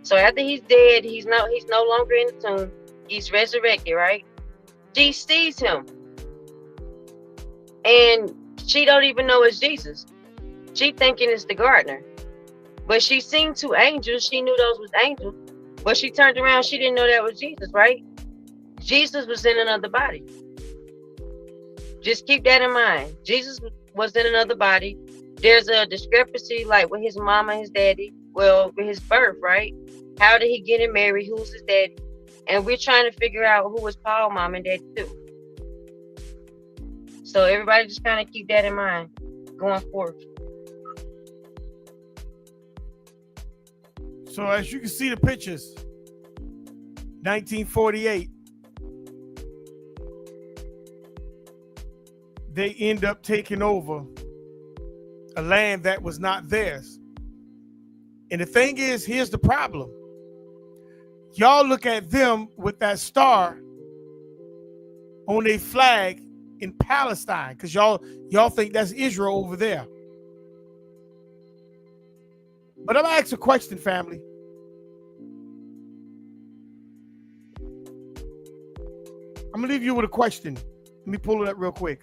So after he's dead, he's no longer in the tomb. He's resurrected, right? She sees him, and she don't even know it's Jesus. She thinking it's the gardener, but she seen two angels. She knew those was angels, but she turned around. She didn't know that was Jesus, right? Jesus was in another body. Just keep that in mind. Jesus was in another body. There's a discrepancy, like with his mama and his daddy. Well, with his birth, right? How did he get married? Who's his daddy? And we're trying to figure out who was Paul's mom and daddy too. So everybody just kind of keep that in mind going forward. So as you can see the pictures, 1948, they end up taking over a land that was not theirs. And the thing is, here's the problem. Y'all look at them with that star on their flag in Palestine, because y'all think that's Israel over there. But I'm gonna ask a question, family. I'm gonna leave you with a question. Let me pull it up real quick.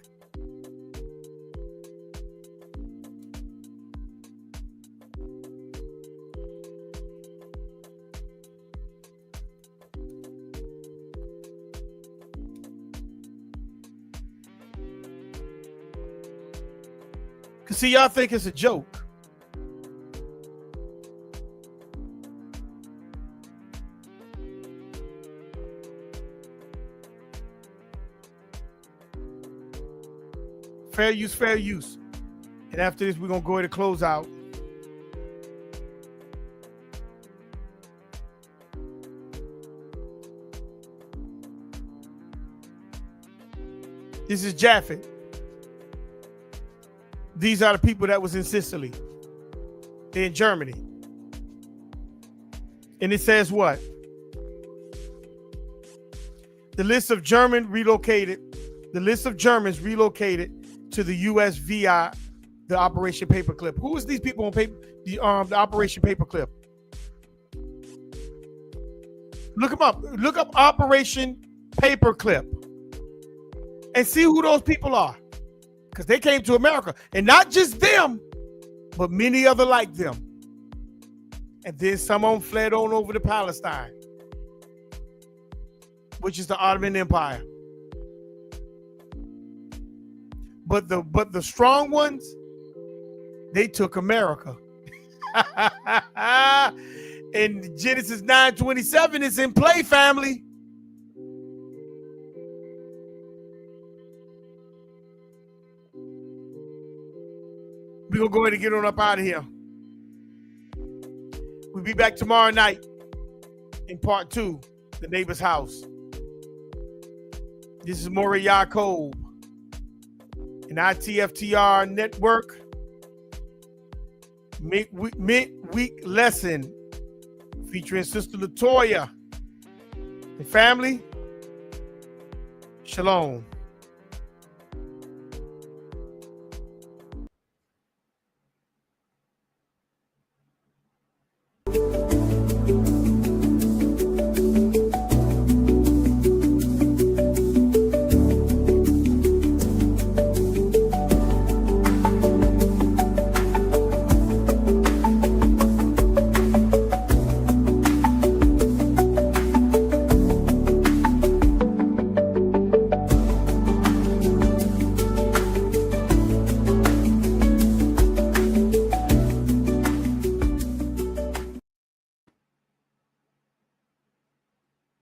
Cause see, y'all think it's a joke. Fair use, fair use. And after this, we're going to go ahead and close out. This is Japhet. These are the people that was in Sicily. They're in Germany. And it says what? The list of Germans relocated to the U.S. via the Operation Paperclip. Who is these people on the Operation Paperclip? Look them up. Look up Operation Paperclip and see who those people are. Because they came to America. And not just them, but many other like them. And then some of them fled on over to Palestine, which is the Ottoman Empire. But the strong ones, they took America. And Genesis 9:27 is in play, family. We're going to go ahead and get on up out of here. We'll be back tomorrow night in part 2, The Neighbor's House. This is Maury Yaakov, an ITFTR network midweek lesson featuring Sister Laytoya and family. Shalom.